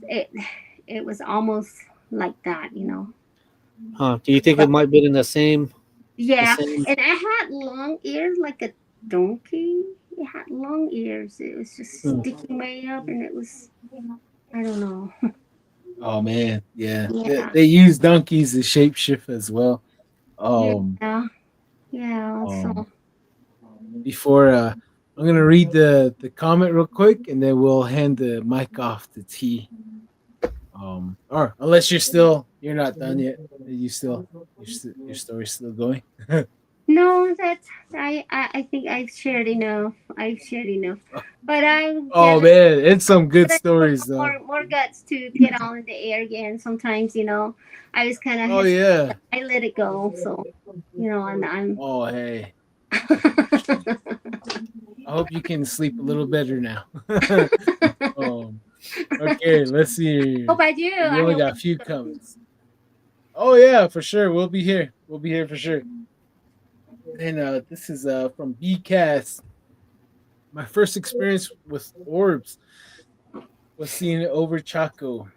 It it was almost like that. huh? Do you think it But might be in the yeah, same? and I had long ears like a donkey. It had long ears. It was just Hmm. sticking way up, and it was. I don't know. Oh man, yeah. They, Yeah, they use donkeys as shapeshift as well. yeah, Um, yeah. um, So before I'm gonna read the comment real quick, and then we'll hand the mic off to T. Or unless you're not done yet. You still your story's still going. no, I think I've shared enough. I've shared enough, but I'm Oh jealous. man, it's some good But I still have stories though. more guts to get on in the air again. Sometimes, I was kind of Oh hesitant. yeah. I let it go. So, and I'm. Oh hey. I hope you can sleep a little better now. um, okay, let's see. Hope I do. We I only hope. got a few comments. Oh yeah, for sure. We'll be here. We'll be here for sure. And this is from BCast. My first experience with orbs was seeing it over Chaco.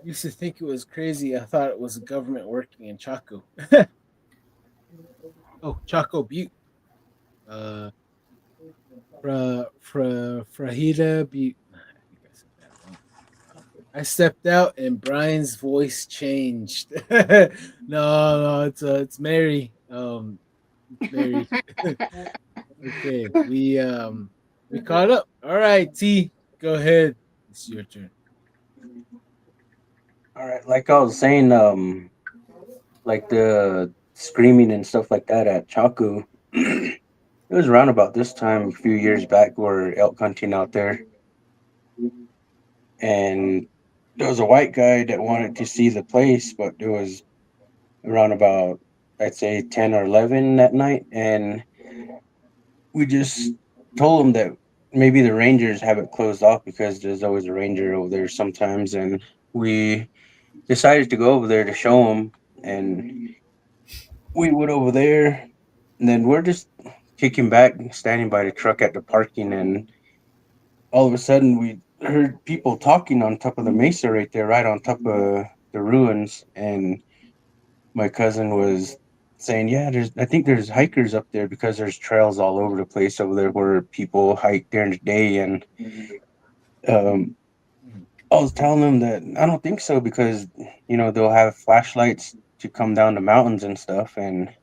Used to think it was crazy. I thought it was a government working in Chaco. Oh, Chaco Butte. uh, Frahida. I think I said that wrong. I stepped out and Brian's voice changed. No, it's Mary. It's Mary. Okay, we caught up. All right, T, go ahead. It's your turn. All right, like I was saying, like the screaming and stuff like that at Chaco. It was around about this time a few years back. We're elk hunting out there, and there was a white guy that wanted to see the place, but it was around about, I'd say, 10 or 11 that night, and we just told him that maybe the rangers have it closed off because there's always a ranger over there sometimes, and we decided to go over there to show him, and we went over there, and then we're just kicking back, standing by the truck at the parking, and all of a sudden we heard people talking on top of the mesa right there, right on top of the ruins, and my cousin was saying, "Yeah, I think there's hikers up there because there's trails all over the place over there where people hike during the day." And um, I was telling him that I don't think so because they'll have flashlights to come down the mountains and stuff, and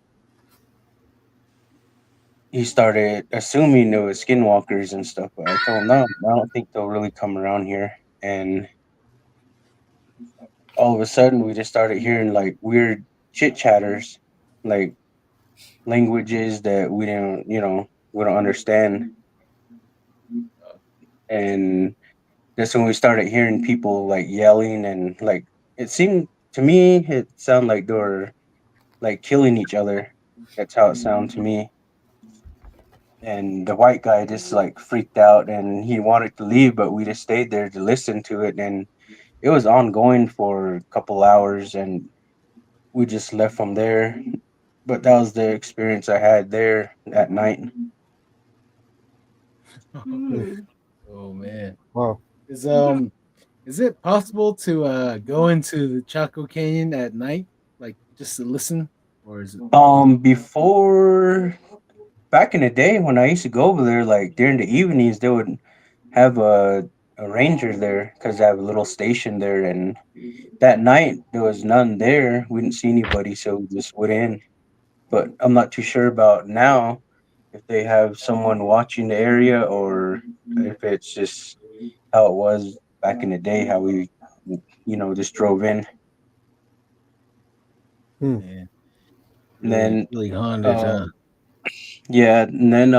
he started assuming it was skinwalkers and stuff. But I told him no, I don't think they'll really come around here. And all of a sudden, we just started hearing like weird chit chatters, like languages that we don't understand. And that's when we started hearing people like yelling, and like it seemed to me it sounded like they were like killing each other. That's how it sounded to me. And the white guy just like freaked out and he wanted to leave, but we just stayed there to listen to it, and it was ongoing for a couple hours, and we just left from there. But that was the experience I had there that night. Hmm. Oh man, Wow. is um is it possible to go into the Chaco Canyon at night, like just to listen, or is it? Before, back in the day when I used to go over there, like during the evenings, they would have a ranger there because they have a little station there. And that night there was none there. We didn't see anybody, so we just went in. But I'm not too sure about now if they have someone watching the area or if it's just how it was back in the day, how we just drove in. Hmm. Man, And really, then really haunted, huh? um yeah, and then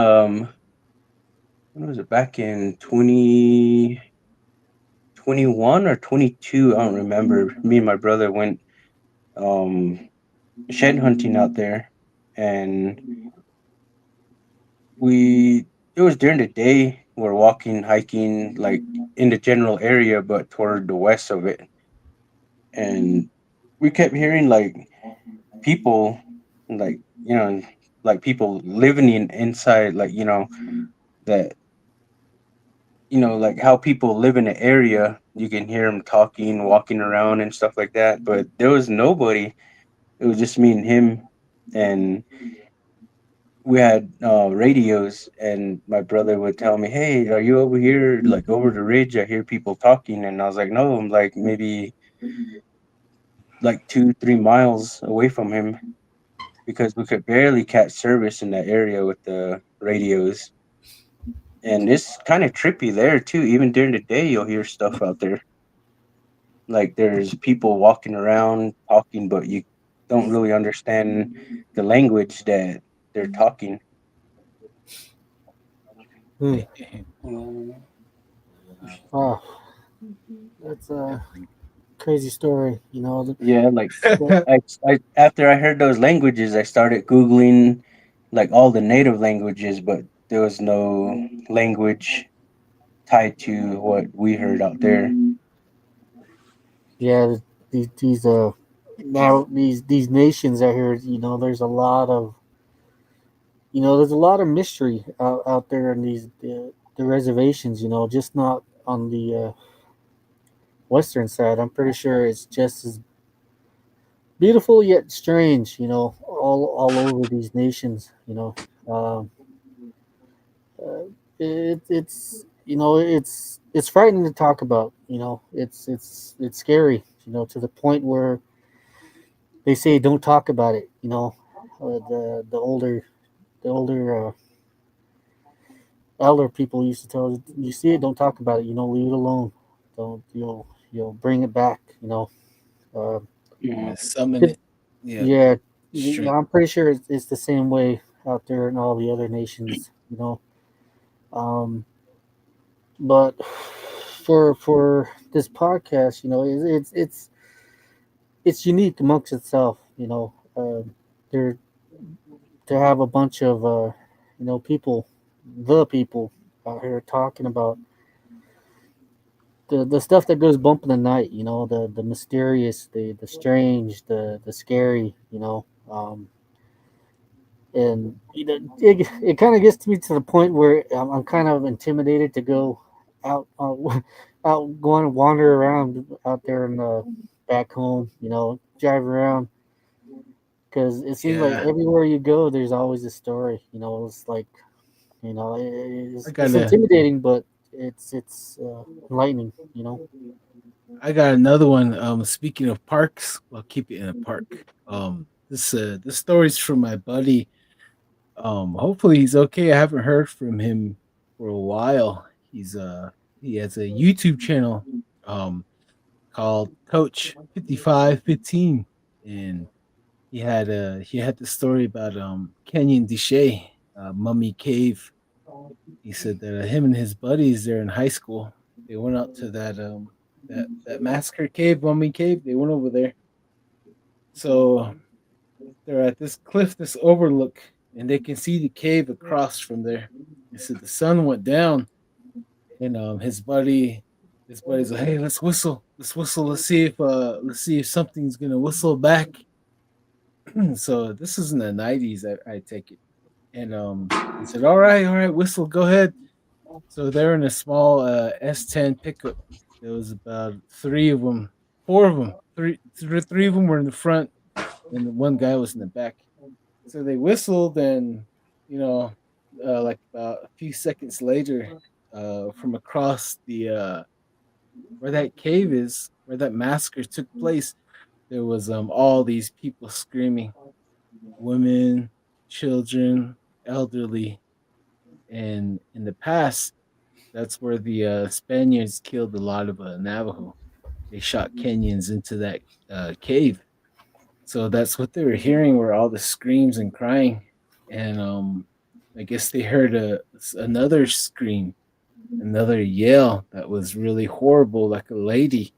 when was it, back in 2021 or 22, I don't remember. Me and my brother went um shed hunting out there, and we it was during the day. We're walking, hiking, like in the general area, but toward the west of it, and we kept hearing like people, like like people living inside, like that like how people live in an area. You can hear them talking, walking around, and stuff like that. But there was nobody. It was just me and him, and we had radios. And my brother would tell me, "Hey, are you over here? Like over the ridge? I hear people talking." And I was like, "No, I'm like maybe like 2-3 miles away from him because we could barely catch service in that area with the radios." And it's kind of trippy there too. Even during the day, you'll hear stuff out there. Like there's people walking around talking, but you don't really understand the language that they're talking. Hmm. Man, Mm. wow, Wow. That's a crazy story. Yeah, like The- I after I heard those languages, I started googling like all the native languages, but there was no language tied to what we heard out there. yeah, these now these nations out here. There's a lot of mystery out there in the reservations. Just not on the western side. I'm pretty sure it's just as beautiful yet strange. All over these nations. it's it's frightening to talk about. It's scary. To the point where they say don't talk about it. The older elder people used to tell us, you see it, don't talk about it. Leave it alone. Don't you'll bring it back. Uh, Yeah, Mhm. summon it, it. Yeah, yeah, strength. I'm pretty sure it's the same way out there in all the other nations. Um, but for this podcast, it's unique amongst itself. There to have a bunch of people, the people out here talking about the stuff that goes bump in the night. The mysterious, the strange, the scary. And it kind of gets to me to the point where I'm kind of intimidated to go out out going and wander around out there in the back home, drive around, because it seems like Yeah, everywhere you go there's always a story. It's like, I it's gotta. intimidating, but it's enlightening. I got another one. Speaking of parks, well, keep it in a park. This story's from my buddy. Hopefully he's okay. I haven't heard from him for a while. He has a YouTube channel called Coach 5515, and he had the story about Canyon de Mummy Cave. He said that him and his buddies there in high school, they went out to that massacre cave, Mummy Cave. They went over there. So they're at this cliff, this overlook, and they can see the cave across from there. He said the sun went down, and his buddy's like, "Hey, let's whistle, let's see if something's gonna whistle back." So this is in the '90s, I take it, and he said, all right, whistle, go ahead." So they're in a small S10 pickup. There was about three of them, four of them, three of them were in the front, and the one guy was in the back. So they whistled, and you know, like about a few seconds later, from across the where that cave is, where that massacre took place, there was all these people screaming, women, children, elderly, and in the past, that's where the Spaniards killed a lot of Navajo. They shot Kenyans into that cave. So that's what they were hearing were all the screams and crying. And I guess they heard another scream, another yell that was really horrible, like a lady.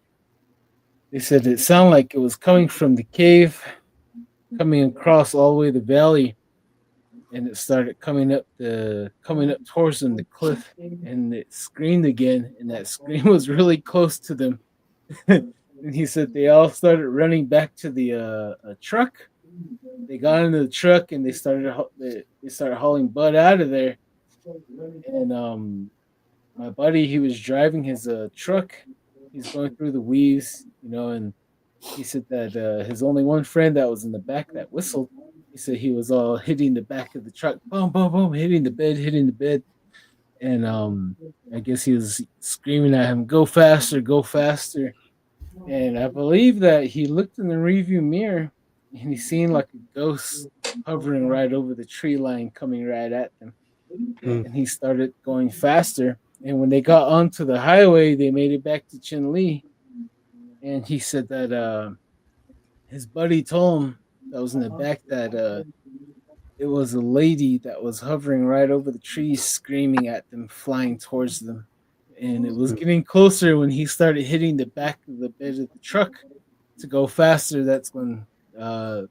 They said it sounded like it was coming from the cave, coming across all the way the valley, and it started coming up towards them, the cliff, and it screamed again, and that scream was really close to them. And he said they all started running back to the truck. They got into the truck and they started hauling Bud out of there. And my buddy, he was driving his truck. He's going through the weaves, and he said that his only one friend that was in the back that whistled. He said he was all hitting the back of the truck, boom, boom, boom, hitting the bed, and I guess he was screaming at him, "Go faster, go faster!" And I believe that he looked in the rearview mirror and he seen like a ghost hovering right over the tree line, coming right at them. Hmm. And he started going faster. And when they got onto the highway, they made it back to Chin Lee. And he said that his buddy told him that was in the back that it was a lady that was hovering right over the trees, screaming at them, flying towards them. And it was getting closer when he started hitting the back of the bed of the truck to go faster. That's when uh,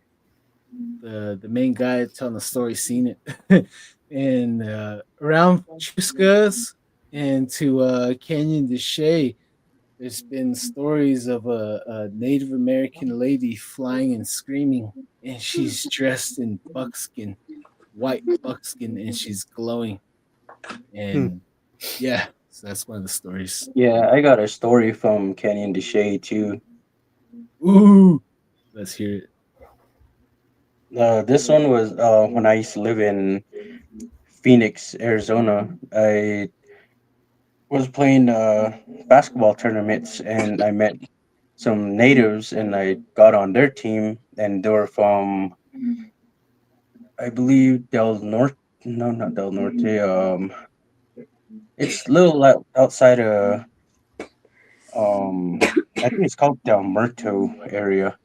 the main guy telling the story seen it. And around Chuscas and to Canyon de Chelly, there's been stories of a Native American lady flying and screaming, and she's dressed in buckskin, white buckskin, and she's glowing. Hmm. And yeah, so that's one of the stories. Yeah, I got a story from Canyon de Chelly too. Ooh, let's hear it. This one was when I used to live in Phoenix, Arizona. I was playing basketball tournaments, and I met some natives, and I got on their team, and they were from, I believe, Del Norte. No, not Del Norte. It's a little outside of I think it's called Del Muerto area.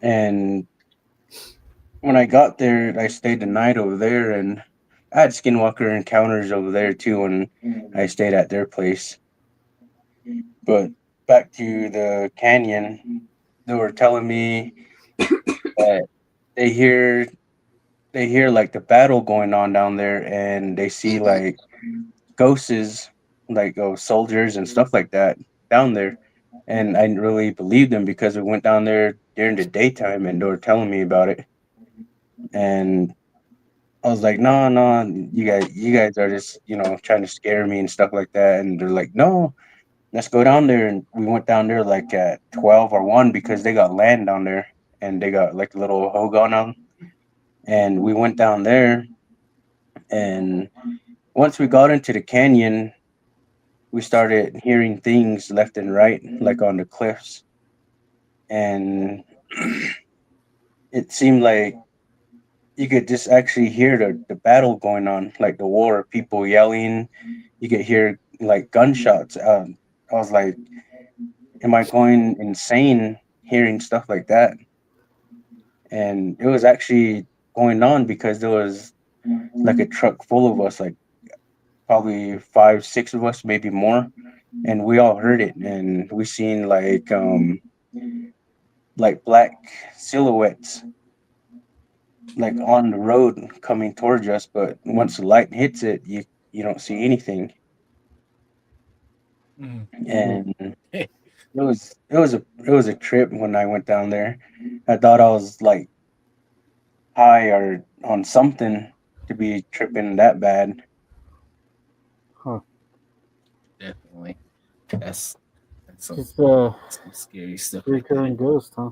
And when I got there, I stayed the night over there, and I had skinwalker encounters over there too when I stayed at their place. But back to the canyon, they were telling me that they hear they hear like the battle going on down there, and they see like ghosts, like of soldiers and stuff like that down there. And I didn't really believe them because we went down there during the daytime, and they were telling me about it. And I was like, no, no, you guys are just, trying to scare me and stuff like that. And they're like, no, let's go down there. And we went down there like at 12 or 1 because they got land down there, and they got like a little hogan on. And we went down there, and once we got into the canyon, we started hearing things left and right, like on the cliffs. And it seemed like you could just actually hear the battle going on, like the war, people yelling. You could hear like gunshots. I was like, am I going insane hearing stuff like that? And it was actually going on because there was like a truck full of us, like probably 5, 6 of us, maybe more. And we all heard it, and we seen like black silhouettes like on the road coming towards us, but once the light hits it, you don't see anything. And it was a trip when I went down there. I thought I was like high or on something to be tripping that bad. Huh. Definitely. That's some, It's some scary stuff. Like recurring that. ghost, huh?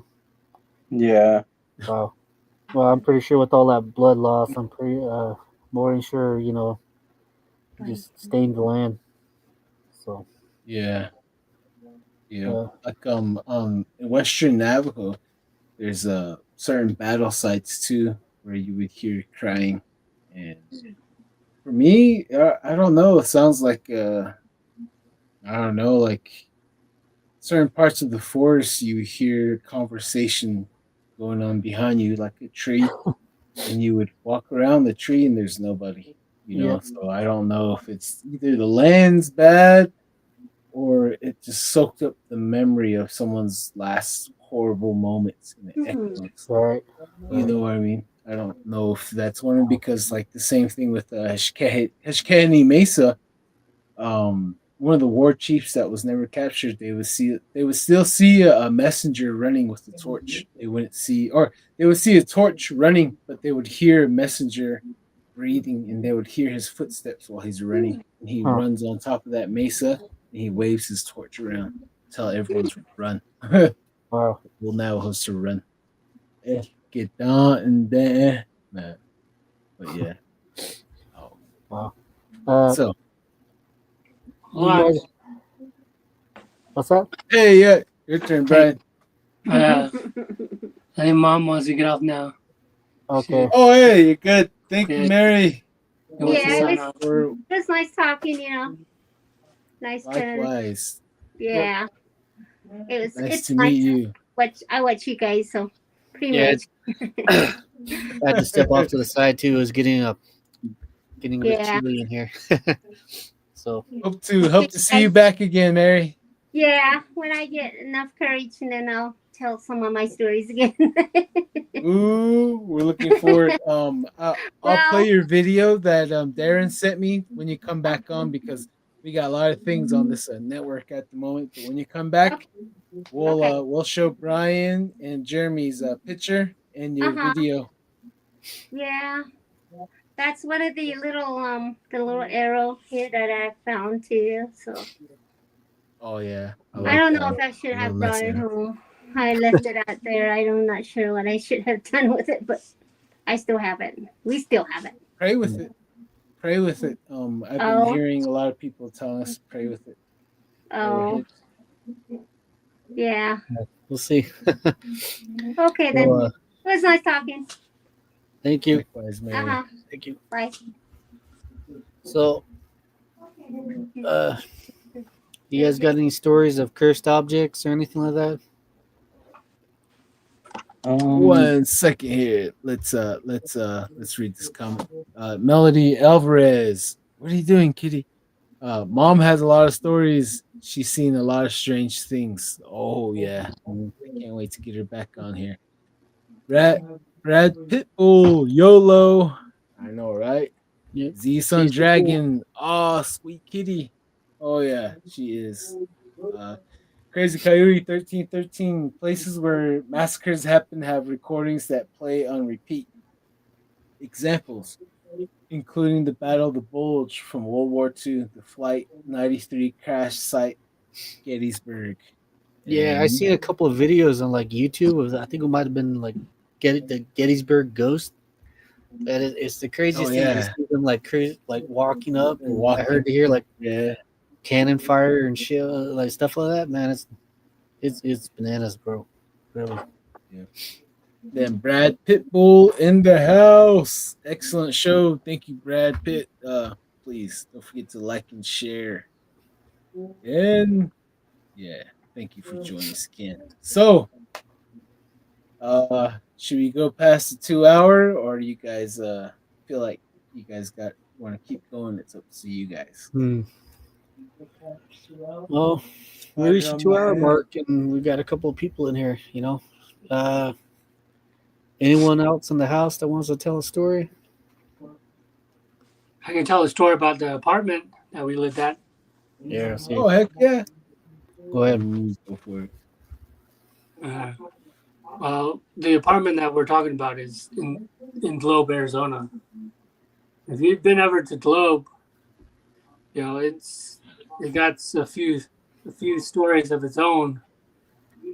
Yeah. Wow. Well, I'm pretty sure with all that blood loss, I'm pretty more than sure, just stained the land. So Yeah. uh, Like in Western Navajo, there's certain battle sites too where you would hear crying. And for me, I don't know. It sounds like I don't know, like certain parts of the forest you would hear conversation going on behind you, like a tree, and you would walk around the tree and there's nobody. yeah. So I don't know if it's either the land's bad or it just soaked up the memory of someone's last horrible moments and it echoes. Right. You know what I mean? I don't know if that's one because like the same thing with Heshkani Mesa, one of the war chiefs that was never captured, they would still see a messenger running with the torch. They wouldn't see, or they would see a torch running, but they would hear a messenger breathing, and they would hear his footsteps while he's running. And he Huh. runs on top of that mesa, and he waves his torch around, tell everyone to run. Wow. Well, now has to run. Get down and then, nah. But yeah. Oh. Wow. So You guys, what's that? hey, yeah, your turn, Brian. I think Mom wants to get off now. Okay. Oh, hey, you're good. Thank you, Good. Mary. It was Yeah, sign it off. For was nice talking, Nice to, likewise. yeah. It's Nice to meet you. I watch you guys, so pretty Yeah, much. I had to step off to the side too. It was getting a bit Yeah. chilly in here. So Hope to see you back again, Mary. Yeah, when I get enough courage, and then I'll tell some of my stories again. Ooh, we're looking forward. I'll play your video that Darren sent me when you come back on because we got a lot of things on this network at the moment. But when you come back, we'll show Brian and Jeremy's picture and your video. Yeah, that's one of the little arrow here that I found too. So Oh yeah, I don't know if I should have brought it home. I left it out there. I'm not sure what I should have done with it, but I still haven't. We still haven't. Pray with it. Pray with it. I've been Oh, hearing a lot of people telling us to pray with it. oh, yeah. We'll see. Okay then. Well, It was nice talking. thank you. Likewise, Uh Mary. huh. Thank you. Bye. So, you guys got any stories of cursed objects or anything like that? 1 second here. Let's read this comment. Melody Alvarez. What are you doing, kitty? Mom has a lot of stories. She's seen a lot of strange things. Oh yeah. I can't wait to get her back on here. Brad Pitbull, YOLO. I know, right? Yep. Z Sun She's Dragon. Oh, sweet kitty. Oh yeah, she is. Crazy Coyote 1313. Places where massacres happen have recordings that play on repeat. Examples, including the Battle of the Bulge from World War II, the Flight 93 crash site, Gettysburg. Yeah, I And seen a couple of videos on like YouTube. I think it might have been like the Gettysburg Ghost. And it's the craziest thing. You yeah, see them like crazy, like walking up, they're and I heard walking. to hear like Yeah. cannon fire and shit, like stuff like that. Man, it's bananas, bro. Really. Yeah. Then Brad Pitbull in the house. Excellent show. Thank you, Brad Pitt. Please don't forget to like and share. And yeah, thank you for joining us again. So, should we go past the 2 hour, or do you guys feel like you guys want to keep going? It's up to you guys. Well, we reached the 2 hour mark, and we got a couple of people in here. Anyone else in the house that wants to tell a story? I can tell a story about the apartment that we lived at. Yeah. See. Oh heck yeah! Go ahead. Go for it. Well, the apartment that we're talking about is in Globe, Arizona. If you've been ever to Globe, it got a few stories of its own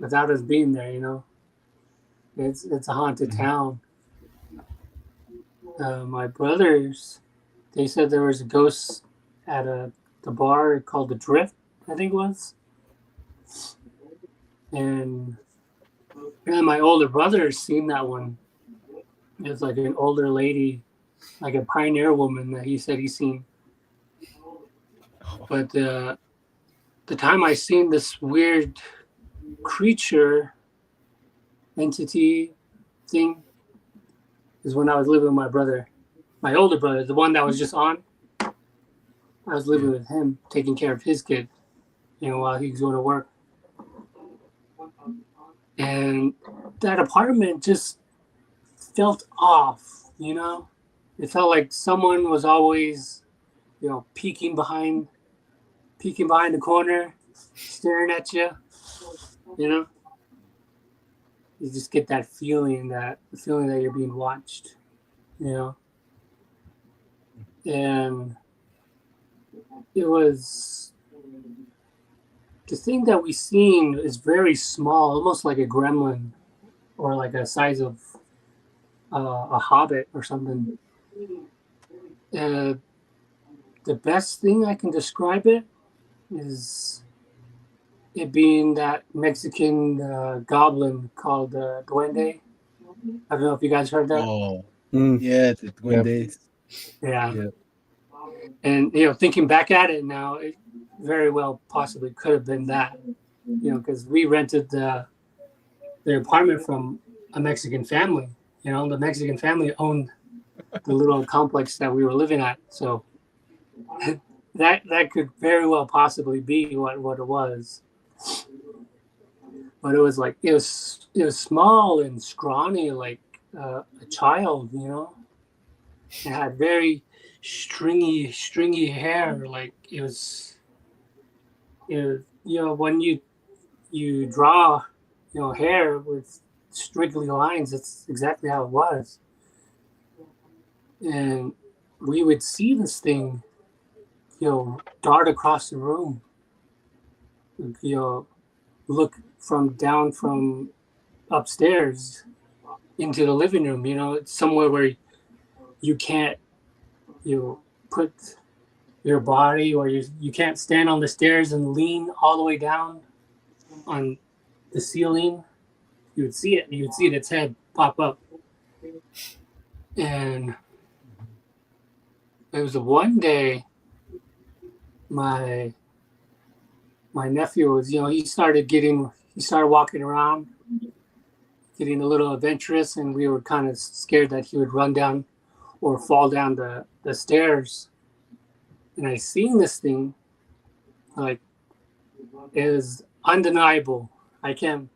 without us being there. It's a haunted town. My brothers, they said there was a ghost at the bar called the Drift, I think it was, and my older brother seen that one. It was like an older lady, like a pioneer woman that he said he seen. But the time I seen this weird creature entity thing is when I was living with my brother, my older brother, the one that was just on. I was living with him, taking care of his kid, while he was going to work. And that apartment just felt off, It felt like someone was always, peeking behind the corner, staring at you, You just get that feeling that you're being watched, And it was the thing that we seen is very small, almost like a gremlin or like a size of a hobbit or something. The best thing I can describe it is it being that Mexican goblin called Duende. I don't know if you guys heard that. Oh, yeah, the Duendes. Yeah. Yep. And, thinking back at it now, it very well possibly could have been that, because we rented the apartment from a Mexican family. The Mexican family owned the little complex that we were living at. So that could very well possibly be what it was. But it was like, it was small and scrawny, like a child, It had very stringy hair. Like it was, when you draw, hair with strictly lines, that's exactly how it was. And we would see this thing, dart across the room, look from upstairs, into the living room. You know, it's somewhere where you can't put your body, or you can't stand on the stairs and lean all the way down on the ceiling. You would see it. You would see its head pop up. And it was one day my nephew was, he started walking around, getting a little adventurous, and we were kind of scared that he would run down or fall down the stairs. And I seen this thing, like, it is undeniable. I can't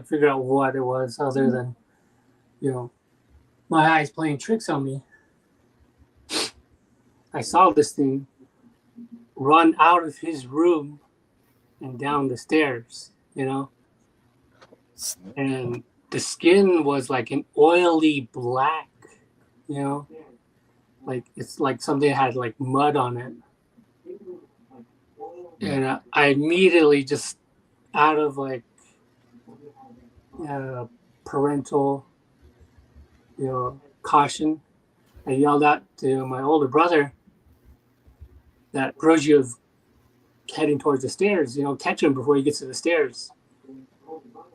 figure out what it was other than, my eyes playing tricks on me. I saw this thing run out of his room and down the stairs, and the skin was like an oily black, like it's like something had like mud on it. And I immediately, just out of like parental, caution, I yelled out to my older brother that Brozio's heading towards the stairs, catch him before he gets to the stairs.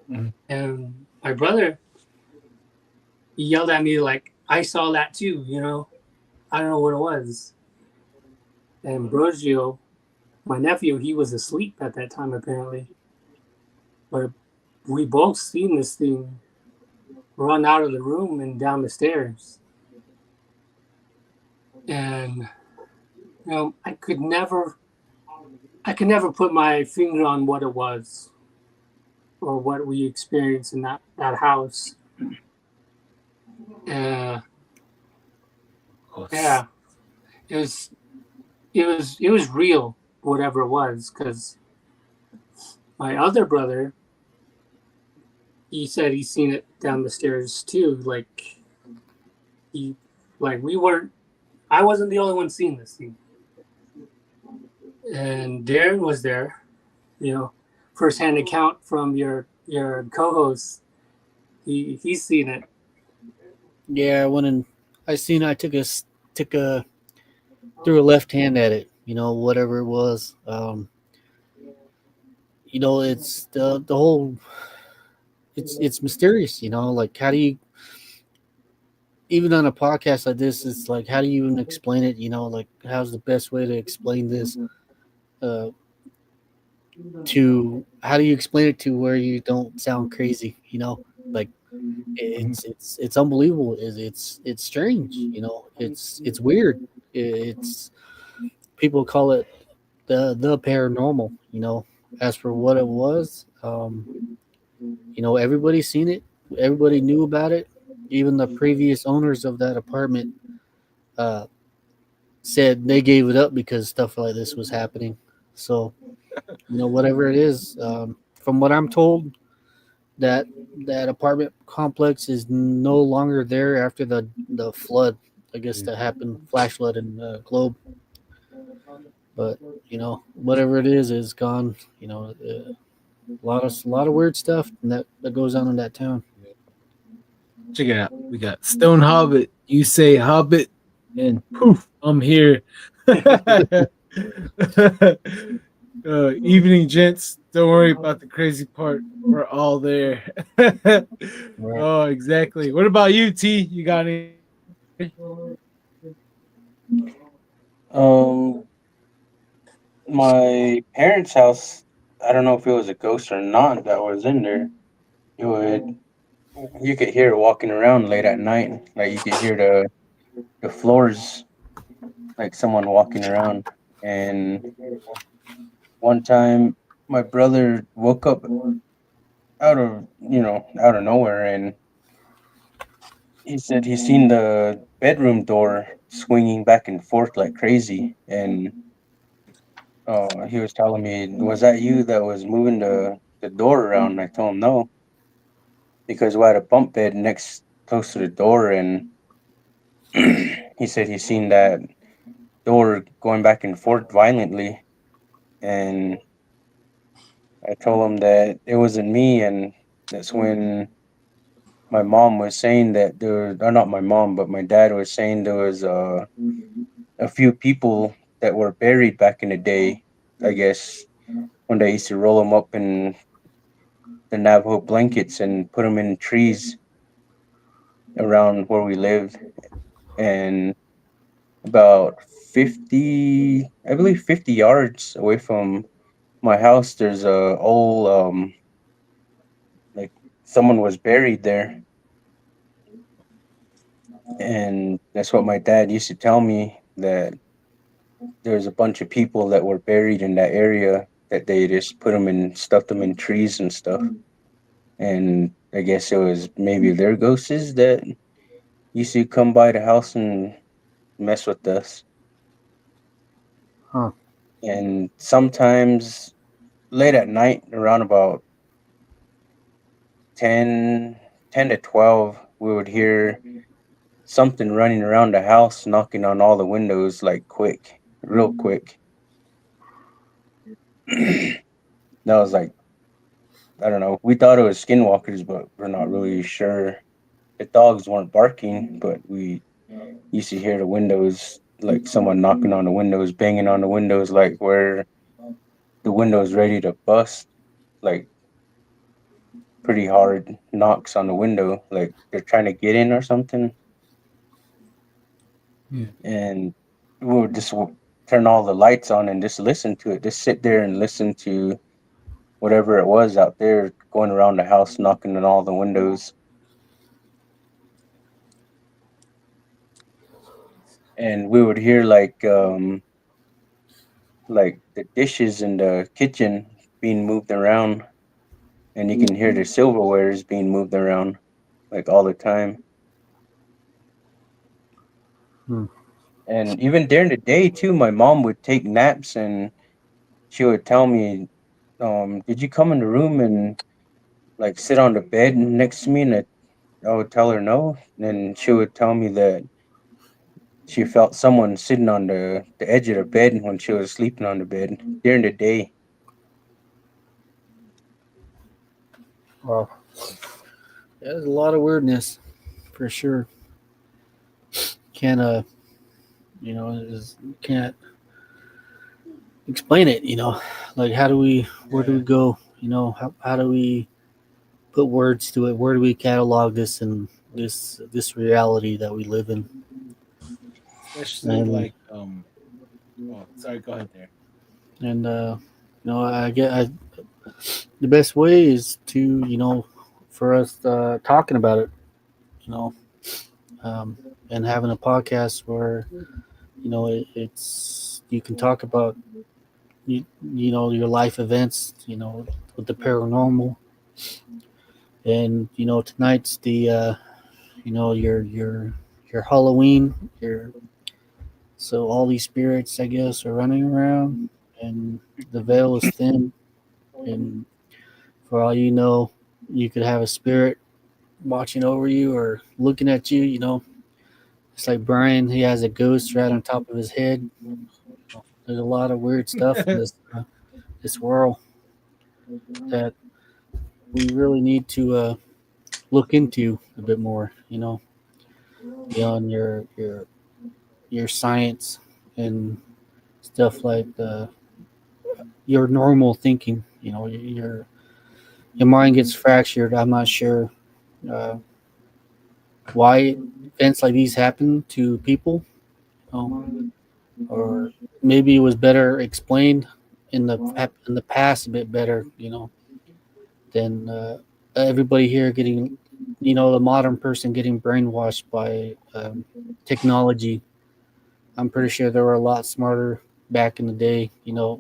Mm-hmm. And my brother, he yelled at me like, I saw that too, I don't know what it was. And Brozio, my nephew, he was asleep at that time apparently. But we both seen this thing run out of the room and down the stairs. And I could never put my finger on what it was or what we experienced in that house. Yeah, it was real, whatever it was, because my other brother, he said he's seen it down the stairs too. I wasn't the only one seeing this thing. And Darren was there, first-hand account from your co-host. He's seen it. Yeah, I went and I took a threw a left hand at it, whatever it was. It's the whole, it's mysterious, like how do you, even on a podcast like this, it's like, how do you even explain it? Like, how's the best way to explain this? To how do you explain it to where you don't sound crazy? Like it's unbelievable. It's strange. It's weird. It's people call it the paranormal. As for what it was, everybody's seen it. Everybody knew about it. Even the previous owners of that apartment said they gave it up because stuff like this was happening. So, whatever it is, from what I'm told, that apartment complex is no longer there after the flood, I guess, that happened, flash flood in Globe. But whatever it is gone. A lot of weird stuff that goes on in that town. Check it out. We got Stone Hobbit. You say Hobbit, and poof, I'm here. Evening, gents. Don't worry about the crazy part. We're all there. Right. Oh, exactly. What about you, T? You got any? My parents' house, I don't know if it was a ghost or not that was in there. You could hear it walking around late at night. Like you could hear the floors, like someone walking around. And one time, my brother woke up out of nowhere, and he said he seen the bedroom door swinging back and forth like crazy. And he was telling me, was that you that was moving the door around? And I told him no, because we had a bunk bed close to the door, and he said he seen that door going back and forth violently. And I told him that it wasn't me, and that's when my mom was saying that there, or not my mom, but my dad was saying there was a few people that were buried back in the day. I guess when they used to roll them up in the Navajo blankets and put them in trees around where we lived, and about 50, I believe 50 yards away from my house, there's a old like someone was buried there, and that's what my dad used to tell me, that there's a bunch of people that were buried in that area, that they just put them in, stuffed them in trees and stuff. And I guess it was maybe their ghosts that used to come by the house and mess with us. Huh. And sometimes late at night, around about 10 to 12, we would hear something running around the house, knocking on all the windows, like quick, real quick. That was like, I don't know. We thought it was skinwalkers, but we're not really sure. The dogs weren't barking, but we used to hear the windows, like someone knocking on the windows, banging on the windows, like where the window's ready to bust, like pretty hard knocks on the window, like they're trying to get in or something. Hmm. And we would just turn all the lights on and just listen to it, just sit there and listen to whatever it was out there going around the house, knocking on all the windows. And we would hear like the dishes in the kitchen being moved around, and you can hear the silverwares being moved around like all the time. Hmm. And even during the day too, my mom would take naps, and she would tell me, did you come in the room and like sit on the bed next to me? And I would tell her no. And she would tell me that she felt someone sitting on the edge of the bed when she was sleeping on the bed during the day. Wow. There's a lot of weirdness for sure. Can't can't explain it. Like where do we Yeah. go? How do we put words to it? Where do we catalog this and this reality that we live in? Especially And like oh, sorry, go ahead there. I get the best way is to for us talking about it, you know, um, and having a podcast where it's you can talk about your life events, with the paranormal, and tonight's the your Halloween, your so all these spirits, I guess, are running around, and the veil is thin, and for all you know, you could have a spirit watching over you or looking at you. It's like Brian; he has a ghost right on top of his head. There's a lot of weird stuff in this world that we really need to look into a bit more. Beyond your science and stuff like your normal thinking. Your mind gets fractured. I'm not sure uh, why events like these happen to people, you know, or maybe it was better explained in the past a bit better, than everybody here getting, the modern person getting brainwashed by technology. I'm pretty sure they were a lot smarter back in the day,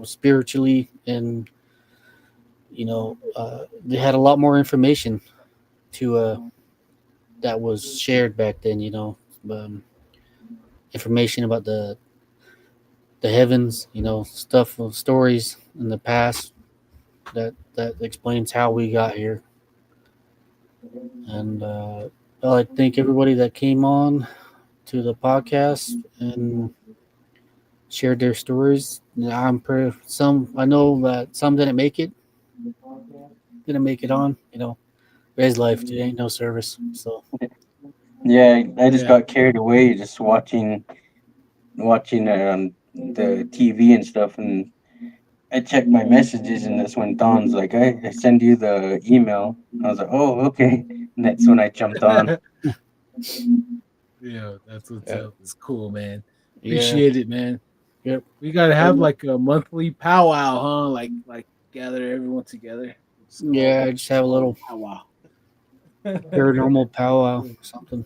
spiritually, and they had a lot more information to that was shared back then. Um, Information about the heavens, stuff of stories in the past that explains how we got here. And well, I thank everybody that came on to the podcast and shared their stories. I'm pretty some. I know that some didn't make it on. Res life, there ain't no service. So Yeah, I just Yeah. got carried away just watching it on the TV and stuff, and I checked my messages, and that's when Don's like, I send you the email. I was like, oh, okay. And that's when I jumped on. Yeah, that's what's yeah, up. It's cool, man. yeah, Appreciate it, man. yep. We gotta have Um, like a monthly powwow, huh? Like gather everyone together. It's called yeah, I just have a little powwow. paranormal powwow, or something.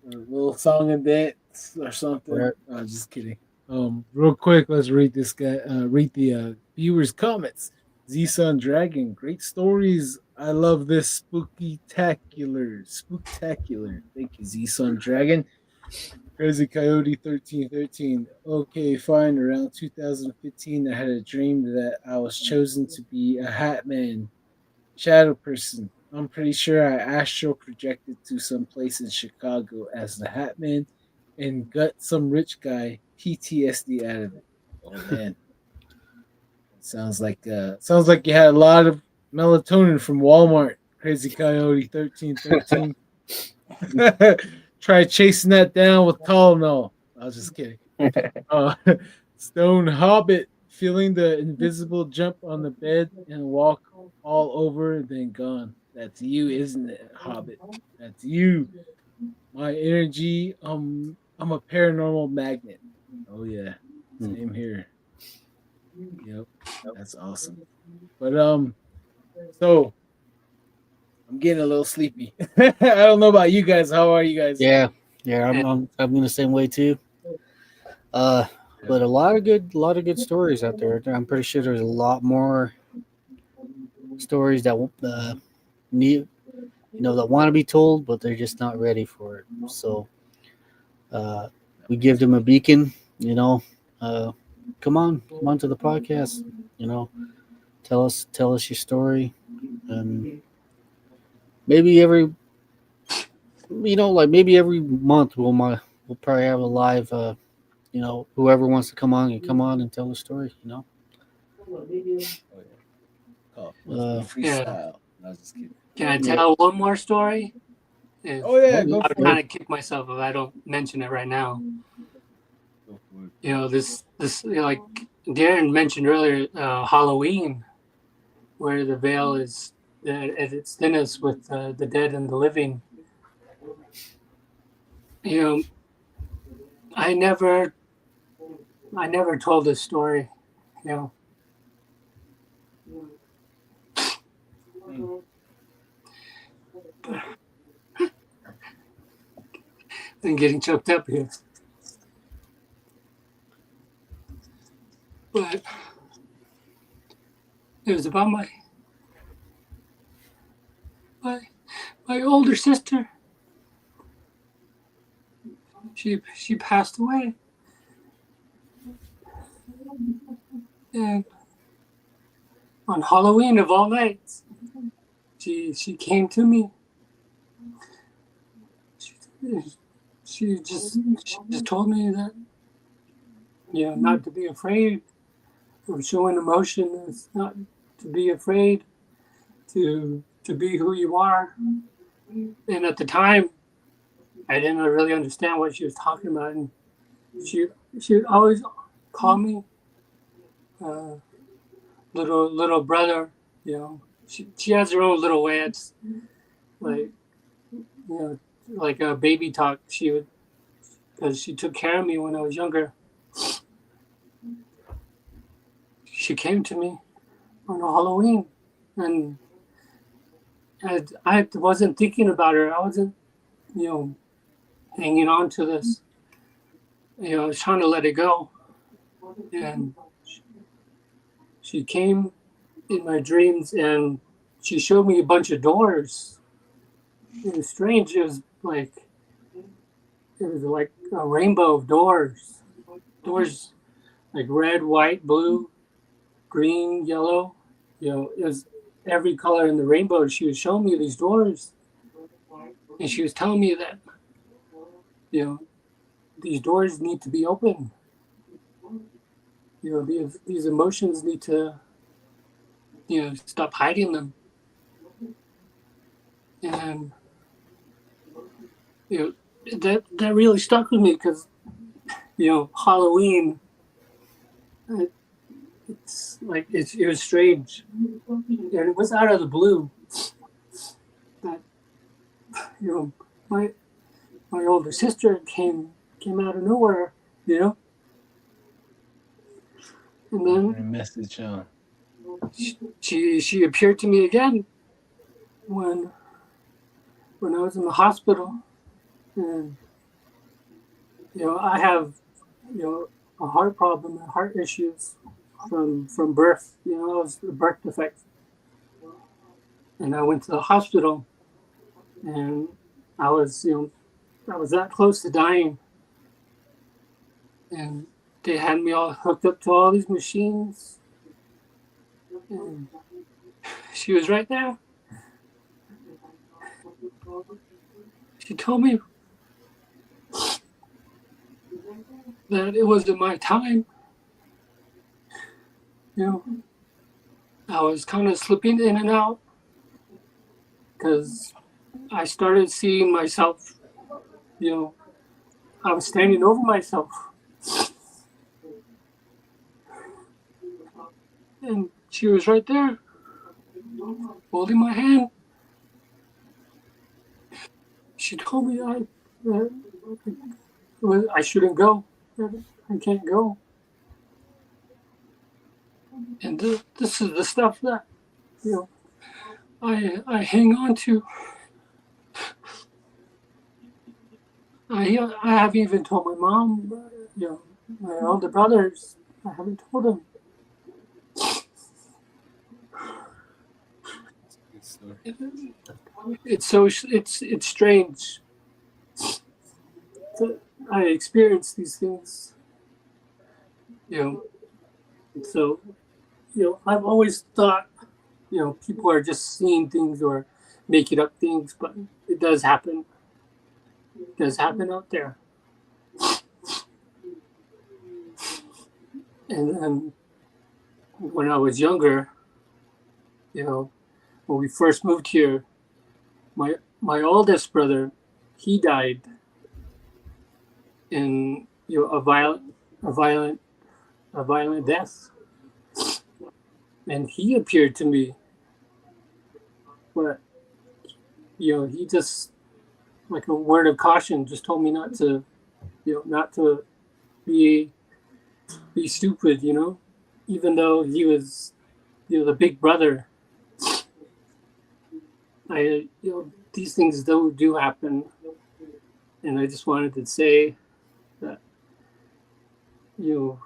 A little song and dance or something. Right. No, just kidding. Real quick, let's read this guy. Read the viewers' comments. Z Sun Dragon, great stories. I love this spooktacular. Thank you, Z Sun Dragon. Crazy Coyote 1313. Okay, fine. Around 2015, I had a dream that I was chosen to be a hat man, shadow person. I'm pretty sure I astral projected to some place in Chicago as the hat man and got some rich guy PTSD out of it. Oh man, sounds like you had a lot of melatonin from Walmart. Crazy Coyote 1313. Try chasing that down with Tylenol. I was just kidding. Uh, Stone Hobbit, feeling the invisible jump on the bed and walk all over, then gone. That's you, isn't it, Hobbit? That's you. My energy. I'm a paranormal magnet. Oh yeah, Hmm. same here. Yep, that's awesome. But so I'm getting a little sleepy. I don't know about you guys. How are you guys? Yeah, yeah. I'm in the same way too. Uh, Yeah. but a lot of good stories out there. I'm pretty sure there's a lot more stories that need, that want to be told, but they're just not ready for it. So uh, we give them a beacon. Uh, come on to the podcast. You know, tell us your story, and maybe maybe every month we'll probably have a live. Whoever wants to come on and come on and tell a story. Oh yeah. Must be Uh, Yeah. freestyle. I was just kidding. Can I yeah. tell one more story? If Oh yeah, Oh, go yeah. I would for Yeah. it. kind of kick myself if I don't mention it right now. Go for it. This like Darren mentioned earlier, Halloween, where the veil is at its thinnest with the dead and the living. You know, I never I never told this story. You know, Hmm. I'm getting choked up here, but it was about my my older sister. She passed away, and on Halloween of all nights, she came to me. She, she just told me that not to be afraid of showing emotion. It's not to be afraid to be who you are. And at the time, I didn't really understand what she was talking about, and she she would always call me uh, little brother. She has her own little way. It's like like a baby talk. She would because she took care of me when I was younger. She came to me on Halloween, and I wasn't thinking about her. I wasn't you know hanging on to this. I was trying to let it go, and she came in my dreams, and she showed me a bunch of doors. It was strange. It was like a rainbow of doors. Doors like red, white, blue, green, yellow. It was every color in the rainbow. She was showing me these doors, and she was telling me that you know these doors need to be open. These emotions need to stop hiding them. and that really stuck with me because Halloween. It's like it was strange, and it was out of the blue. That my older sister came out of nowhere, and then message, huh? she appeared to me again when I was in the hospital, and I have a heart problem, heart issues from birth. I was a birth defect, and I went to the hospital, and I was that close to dying, and they had me all hooked up to all these machines, and she was right there. She told me that it wasn't my time. I was kind of slipping in and out because I started seeing myself, I was standing over myself. And she was right there, holding my hand. She told me I shouldn't go. I can't go. And this is the stuff that I hang on to. I haven't even told my mom. My older brothers. I haven't told them. It's strange. I experience these things. So I've always thought people are just seeing things or making up things, but it does happen. It does happen out there. And then when I was younger, when we first moved here, my oldest brother, he died in a violent death, and he appeared to me, but he just, like a word of caution, just told me not to be stupid, even though he was the big brother. These things do happen, and I just wanted to say that it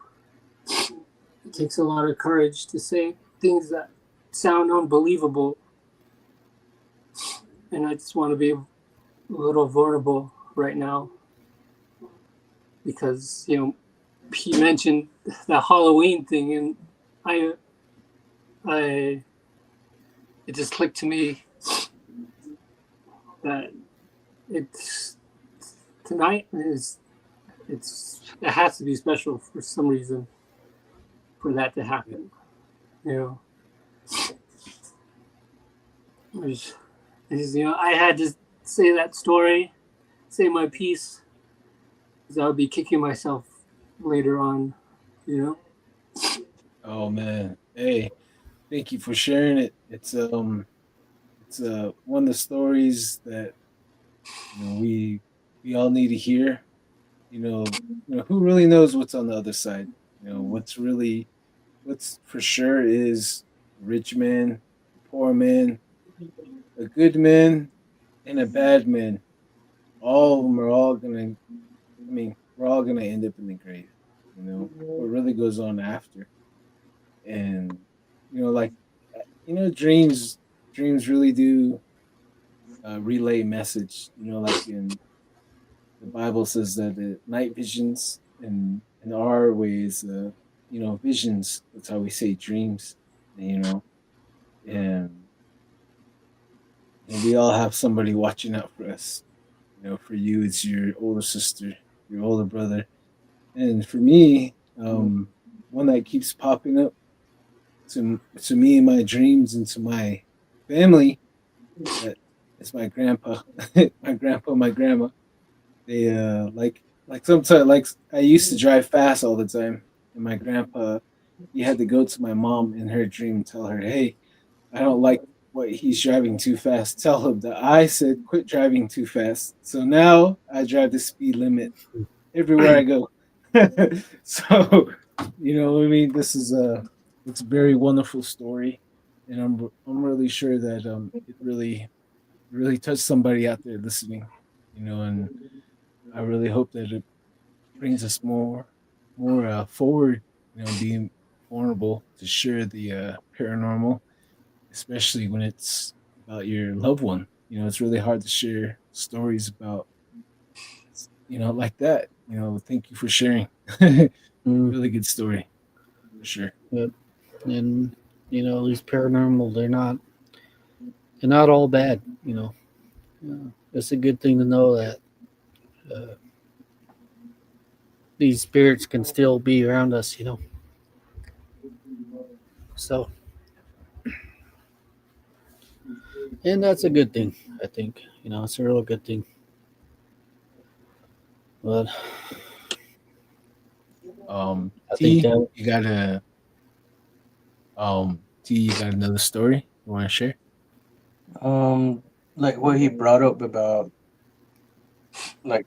takes a lot of courage to say things that sound unbelievable, and I just want to be a little vulnerable right now because he mentioned the Halloween thing, and it just clicked to me that it's tonight it has to be special for some reason for that to happen. I had to say that story, say my piece, because I would be kicking myself later on. Oh man, hey, thank you for sharing it. It's one of the stories that we all need to hear. Who really knows what's on the other side? What's for sure is a rich man, a poor man, a good man, and a bad man. All of them are all gonna. I mean, we're all gonna end up in the grave. What really goes on after, and like dreams really do relay message. Like in the Bible says that the night visions and in our ways, visions. That's how we say dreams. And we all have somebody watching out for us. For you, it's your older sister, your older brother, and for me, one that keeps popping up to me in my dreams and to my family, that it's my grandpa, my grandpa, my grandma. They like sometimes like I used to drive fast all the time, and my grandpa he had to go to my mom in her dream and tell her, "Hey, I don't like what he's driving too fast. Tell him that I said quit driving too fast. So now I drive the speed limit everywhere I go." So, you know, I mean, this is a it's a very wonderful story, and I'm really sure that it really touched somebody out there listening, you know, and I really hope that it brings us more forward, you know, being vulnerable to share the paranormal, especially when it's about your loved one. You know, it's really hard to share stories about, you know, like that. You know, thank you for sharing. Mm, Really good story for sure. yep. And these paranormal, they're not all bad. It's a good thing to know that uh, these spirits can still be around us. So, and that's a good thing. I think it's a real good thing. But I think T, that you got a T, you got another story you want to share? Um, like what he brought up about like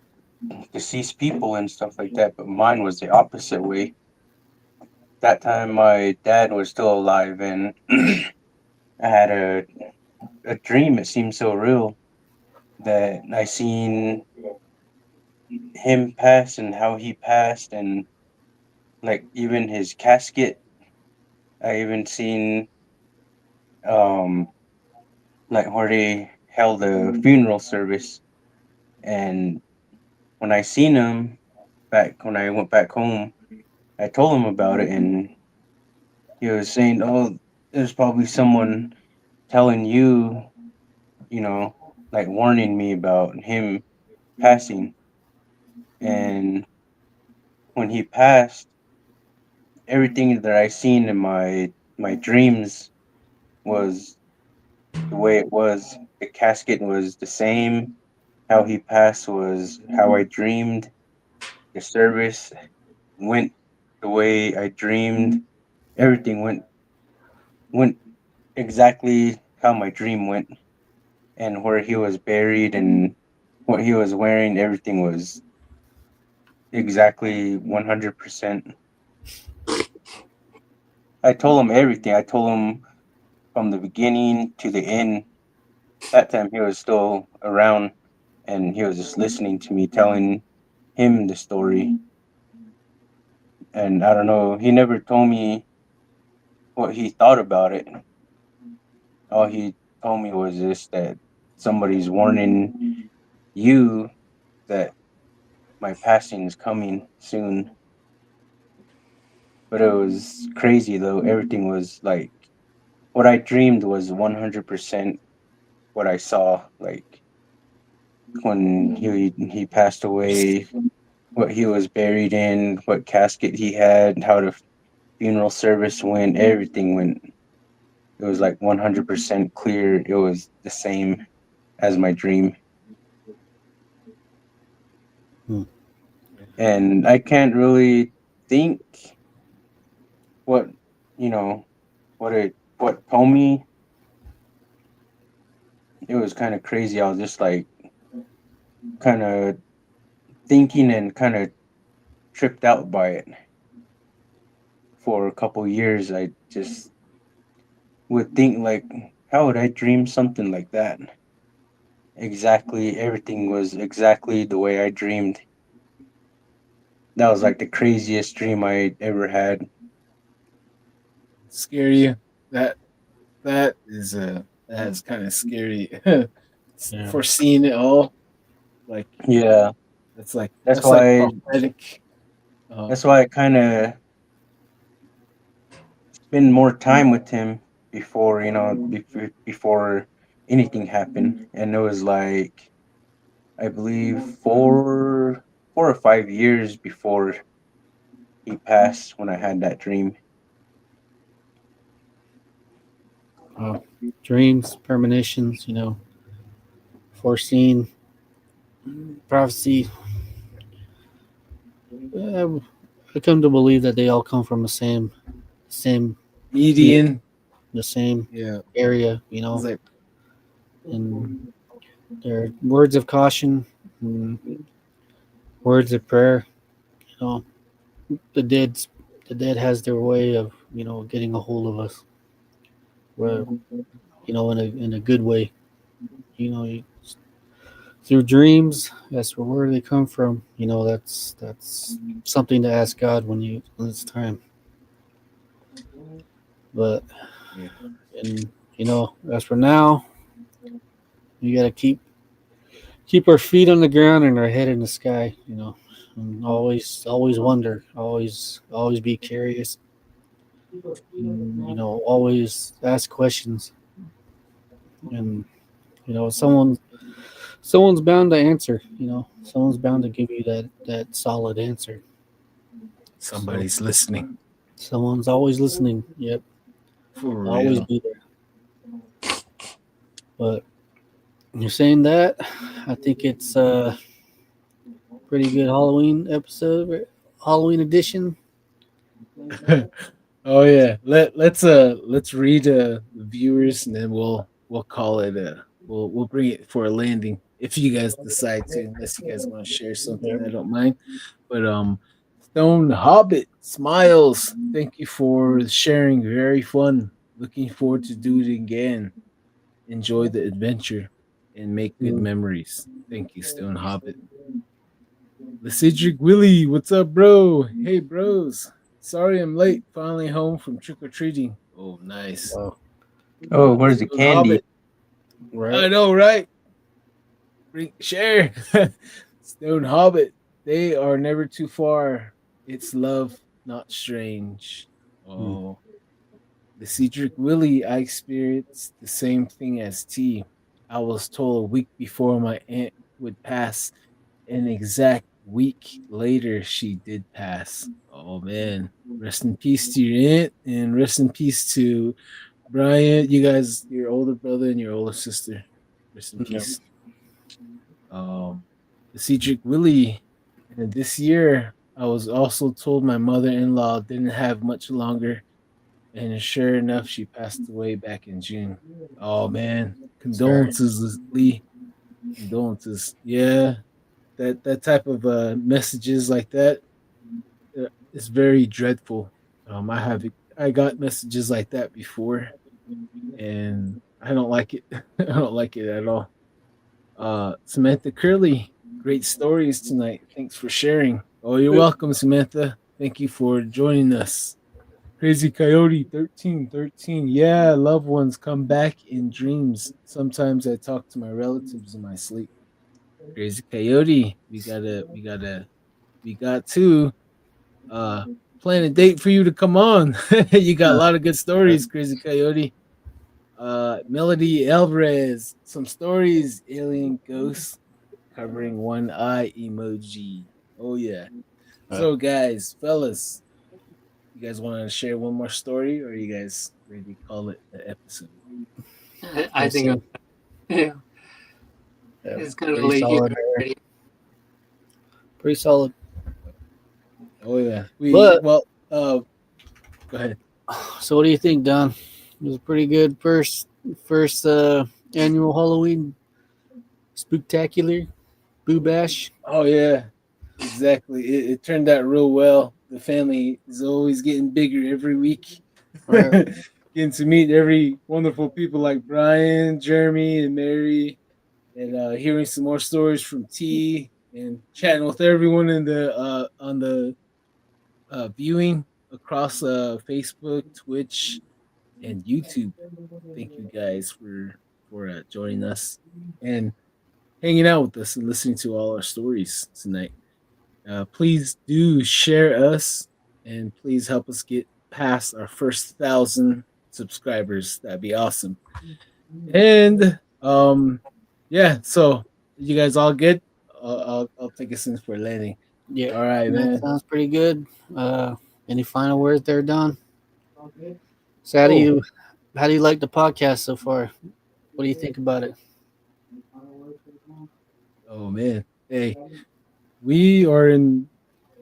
deceased people and stuff like that, but mine was the opposite way. That time my dad was still alive, and I had a dream. It seemed so real that I seen him pass and how he passed, and like even his casket. I even seen um like where they held a funeral service, and when I seen him back when I went back home, I told him about it, and he was saying, "Oh, there's probably someone telling you, you know, like warning me about him passing." And when he passed, everything that I seen in my dreams was the way it was. The casket was the same. How he passed was how I dreamed. The service went the way I dreamed. Everything went exactly how my dream went, and where he was buried and what he was wearing, everything was exactly 100%. I told him everything. I told him from the beginning to the end. That time he was still around, and he was just listening to me telling him the story. And I don't know, he never told me what he thought about it. All he told me was just that somebody's warning you that my passing is coming soon. But it was crazy though. Everything was like what I dreamed was 100% what I saw. Like when he passed away, what he was buried in, what casket he had, how the funeral service went, everything went. It was like 100% clear. It was the same as my dream. hmm, And I can't really think what, you know, what told me. It was kind of crazy. I was just like kind of thinking and kind of tripped out by it for a couple years. I just would think like, how would I dream something like that? Exactly, everything was exactly the way I dreamed. That was like the craziest dream I ever had. Scare you? That that's kind of scary. yeah, Foreseeing it all, like Yeah, that's that's like why prophetic. Uh, that's why I kind of spend more time with him before before anything happened, and it was like I believe 4 or 5 years before he passed when I had that dream. dreams, premonitions. foreseen, prophecy. I come to believe that they all come from same, Median. the same Yeah. area, It's like and they're words of caution, and words of prayer. You know, the dead, the dead has their way of getting a hold of us, where in a good way. You know, you, through dreams. That's where they come from. That's something to ask God when it's time. But yeah. and as for now, you gotta keep our feet on the ground and our head in the sky. And always wonder, always be curious. And, always ask questions, and someone's bound to answer. Someone's bound to give you that solid answer. So Somebody's listening. someone's always listening. Yep, For they'll always real. be there. But you're saying that, I think it's a pretty good Halloween episode, Halloween edition. Oh yeah. Let's read the viewers and then we'll call it we'll bring it for a landing if you guys decide to, unless you guys want to share something, Yep. I don't mind. But Stone Hobbit Smiles, thank you for sharing. Very fun. Looking forward to do it again. Enjoy the adventure and make good memories. Thank you, Stone Hobbit. Cedric Willie, what's up, bro? Hey, bros. Sorry I'm late. Finally home from trick or treating. Oh, nice. Oh, Oh, where's the Stone Hobbit. candy? I right. know, right? Share. Stone Hobbit. They are never too far. It's love, not strange. Hmm. Oh, the Cedric Willie, I experienced the same thing as T. I was told a week before my aunt would pass. An exact week later, she did pass. Oh man. Rest in peace to your aunt and rest in peace to Brian. You guys, your older brother and your older sister. Rest in Yep. peace. The Cedric Willie. And this year, I was also told my mother in law didn't have much longer. And sure enough, she passed away back in June. Oh man. Sorry. Condolences, Lee. Condolences. Yeah. That type of messages like that is very dreadful. I got messages like that before, and I don't like it. I don't like it at all. Samantha Curley, great stories tonight. Thanks for sharing. Oh, you're welcome, Samantha. Thank you for joining us. Crazy Coyote 1313. Yeah, loved ones come back in dreams. Sometimes I talk to my relatives in my sleep. Crazy Coyote, we got to uh plan a date for you to come on. You got a lot of good Right. stories, Crazy Coyote. Melody Alvarez, some stories, alien ghosts covering one eye emoji. Oh yeah. Uh, So guys, fellas, you guys want to share one more story, or you guys ready to call it the episode? I yes, think sir. yeah, Yeah, it's kind of pretty late here solid there. already. Pretty solid. Oh yeah. But Go ahead. so, what do you think, Don? It was a pretty good first annual Halloween spooktacular boo bash. Oh yeah. Exactly. It turned out real well. The family is always getting bigger every week. Right. Getting to meet every wonderful people like Brian, Jeremy, and Mary, and hearing some more stories from T, and chatting with everyone in the on the viewing across Facebook, Twitch, and YouTube. Thank you guys for joining us and hanging out with us and listening to all our stories tonight. Please do share us and please help us get past our first 1,000 subscribers. That'd be awesome. And yeah, so you guys all good? I'll take us in for a landing. Yeah, All right, that man. sounds pretty good. Uh, any final words there, Don? So, Oh, how do you like the podcast so far? What do you think about it? Oh man. Hey, we are in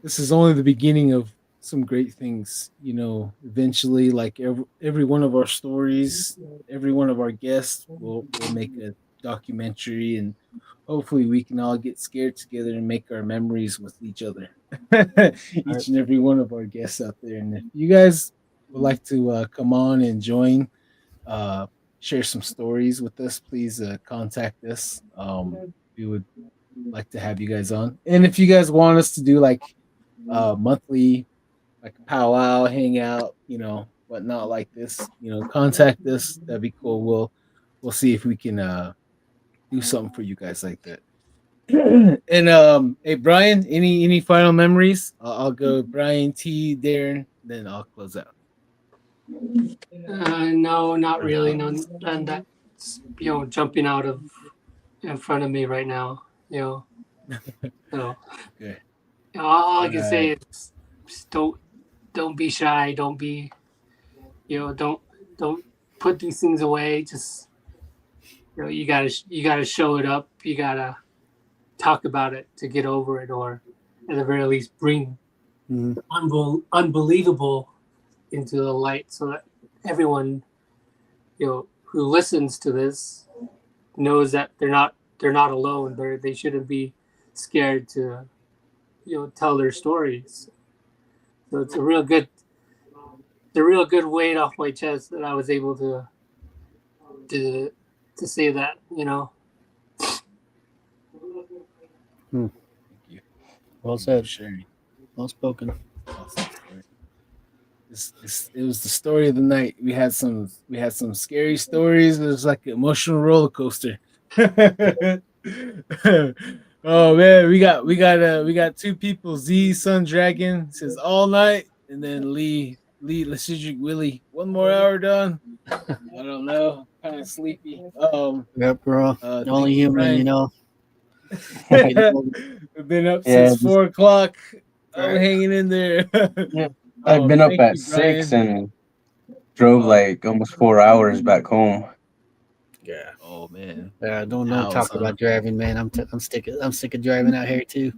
this is only the beginning of some great things. Eventually, like every one of our stories, every one of our guests will make a documentary, and hopefully we can all get scared together and make our memories with each other. All right. Each and every one of our guests out there. And if you guys would like to come on and join, uh, share some stories with us, please contact us. We would like to have you guys on. And if you guys want us to do like monthly, like a powwow, hangout, whatnot like this, contact us. That'd be cool. We'll see if we can do something for you guys like that. And hey Brian, any final memories? I'll go Brian, T, Darren, then I'll close out. No, not really. No, none that's jumping out of in front of me right now. So Okay. all I All can say right. is just don't be shy. Don't be don't put these things away. Just you gotta show it up. You gotta talk about it to get over it, or at the very least bring Mhm. unbelievable into the light, so that everyone who listens to this knows that they're not alone. They shouldn't be scared to tell their stories. So it's a real good weight off my chest that I was able to to say that. Thank you. Well Thank you for said. sharing. Well spoken. Awesome story. It was the story of the night. We had some scary stories. It was like an emotional roller coaster. Oh man, we got two people. Z Sun Dragon says all night, and then Lee Lasigic Willie 1 more hour done. I don't know, kind of sleepy. Yep, bro. Thank Only you, human, Brian. We know. We've been up Yeah, since just 4 o'clock. I'm right. hanging in there. Yeah. I've been up Thank at you, 6 Brian. and drove Oh, like almost 4 hours back home. Yeah. oh man, Don't house, talk huh? about driving, man. I'm sick of driving out here too.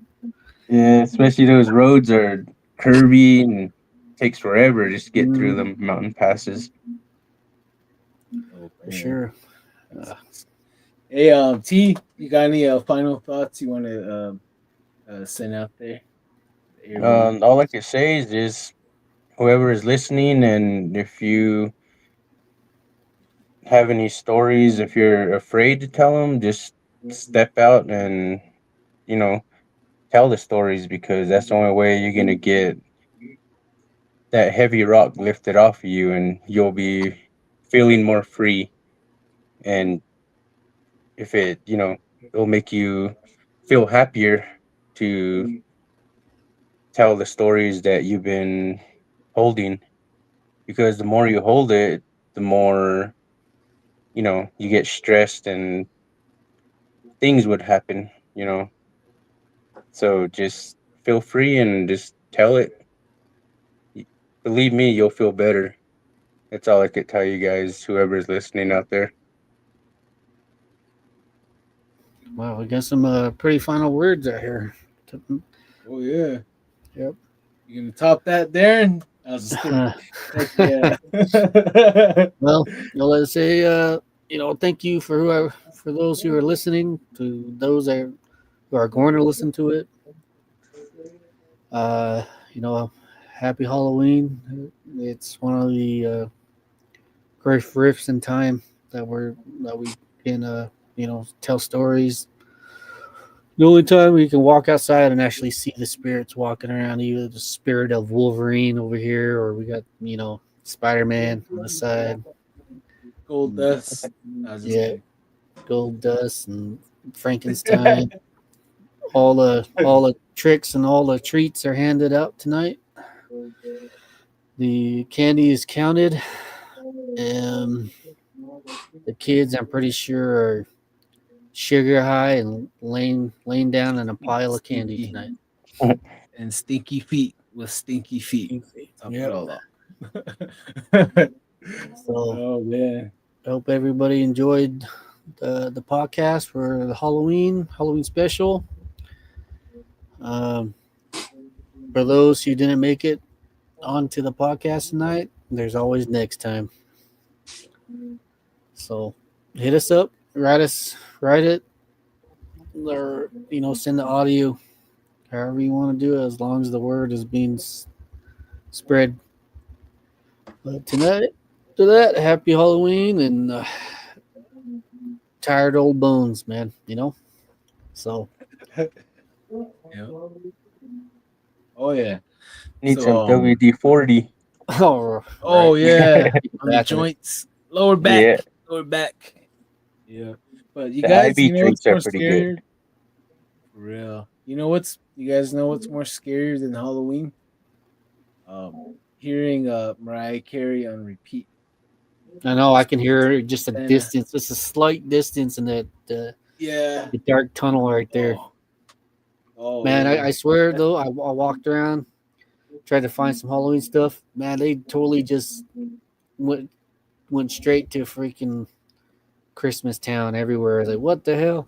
Yeah, especially those roads are curvy and takes forever just to get through Mm, them mountain passes. Oh for man, sure. that's awesome. Hey, T, you got any final thoughts you want to send out there? The airwaves. All I can say is just whoever is listening, and if you have any stories, if you're afraid to tell them, just step out and you know tell the stories, because that's the only way you're gonna get that heavy rock lifted off of you, and you'll be feeling more free. And if it'll make you feel happier to tell the stories that you've been holding, because the more you hold it, the more you get stressed and things would happen. So just feel free and just tell it. Believe me, you'll feel better. That's all I could tell you guys, whoever's listening out there. Wow, we got some pretty final words out here. Oh yeah, Yep. you gonna top that, Darren? I was just kidding. Heck yeah. Well, let's say thank you for those who are listening, to those who are going to listen to it. Uh, you know, happy Halloween. It's one of the great riffs in time that we can tell stories. The only time we can walk outside and actually see the spirits walking around, either the spirit of Wolverine over here, or we got Spider Man on the side. Gold dust. I was just Yeah, kidding. Gold Dust and Frankenstein. All the tricks and all the treats are handed out tonight. The candy is counted. Um, the kids, I'm pretty sure, are sugar high and laying down in a pile of candy Stinky tonight. and stinky feet with stinky feet. Top it Yep. all off. So Oh man. I hope everybody enjoyed the podcast for the Halloween special. Um, for those who didn't make it onto the podcast tonight, there's always next time. So hit us up, write it, or send the audio, however you want to do it, as long as the word is being spread. But tonight, to that, happy Halloween and tired old bones, man. So Yeah. Oh yeah. Need So, some WD-40. oh, Oh right. yeah, on the Back in it. joints, lower back, Yeah, lower back. Yeah, but you the guys, IV you know what's drinks are more pretty good. scarier? For real. You guys know what's more scarier than Halloween? Hearing Mariah Carey on repeat. I know I can hear just a Santa. distance, just a slight distance in that Yeah. the dark tunnel right there. Oh. Oh Man, yeah. I swear though, I walked around, tried to find some Halloween stuff. Man, they totally just went straight to freaking Christmas Town everywhere. Like, what the hell?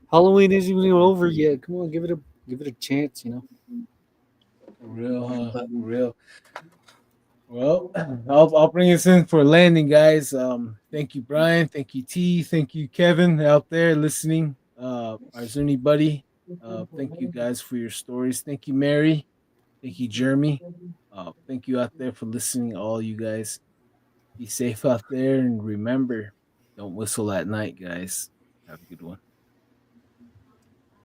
Halloween isn't even over yet. Come on, give it a chance. For real, huh? But For real. Well, I'll bring us in for a landing, guys. Thank you, Brian. Thank you, T. Thank you, Kevin, out there listening. Our Zuni buddy. Thank you guys for your stories. Thank you, Mary. Thank you, Jeremy. Thank you out there for listening, all you guys. Be safe out there, and remember, don't whistle at night, guys. Have a good one.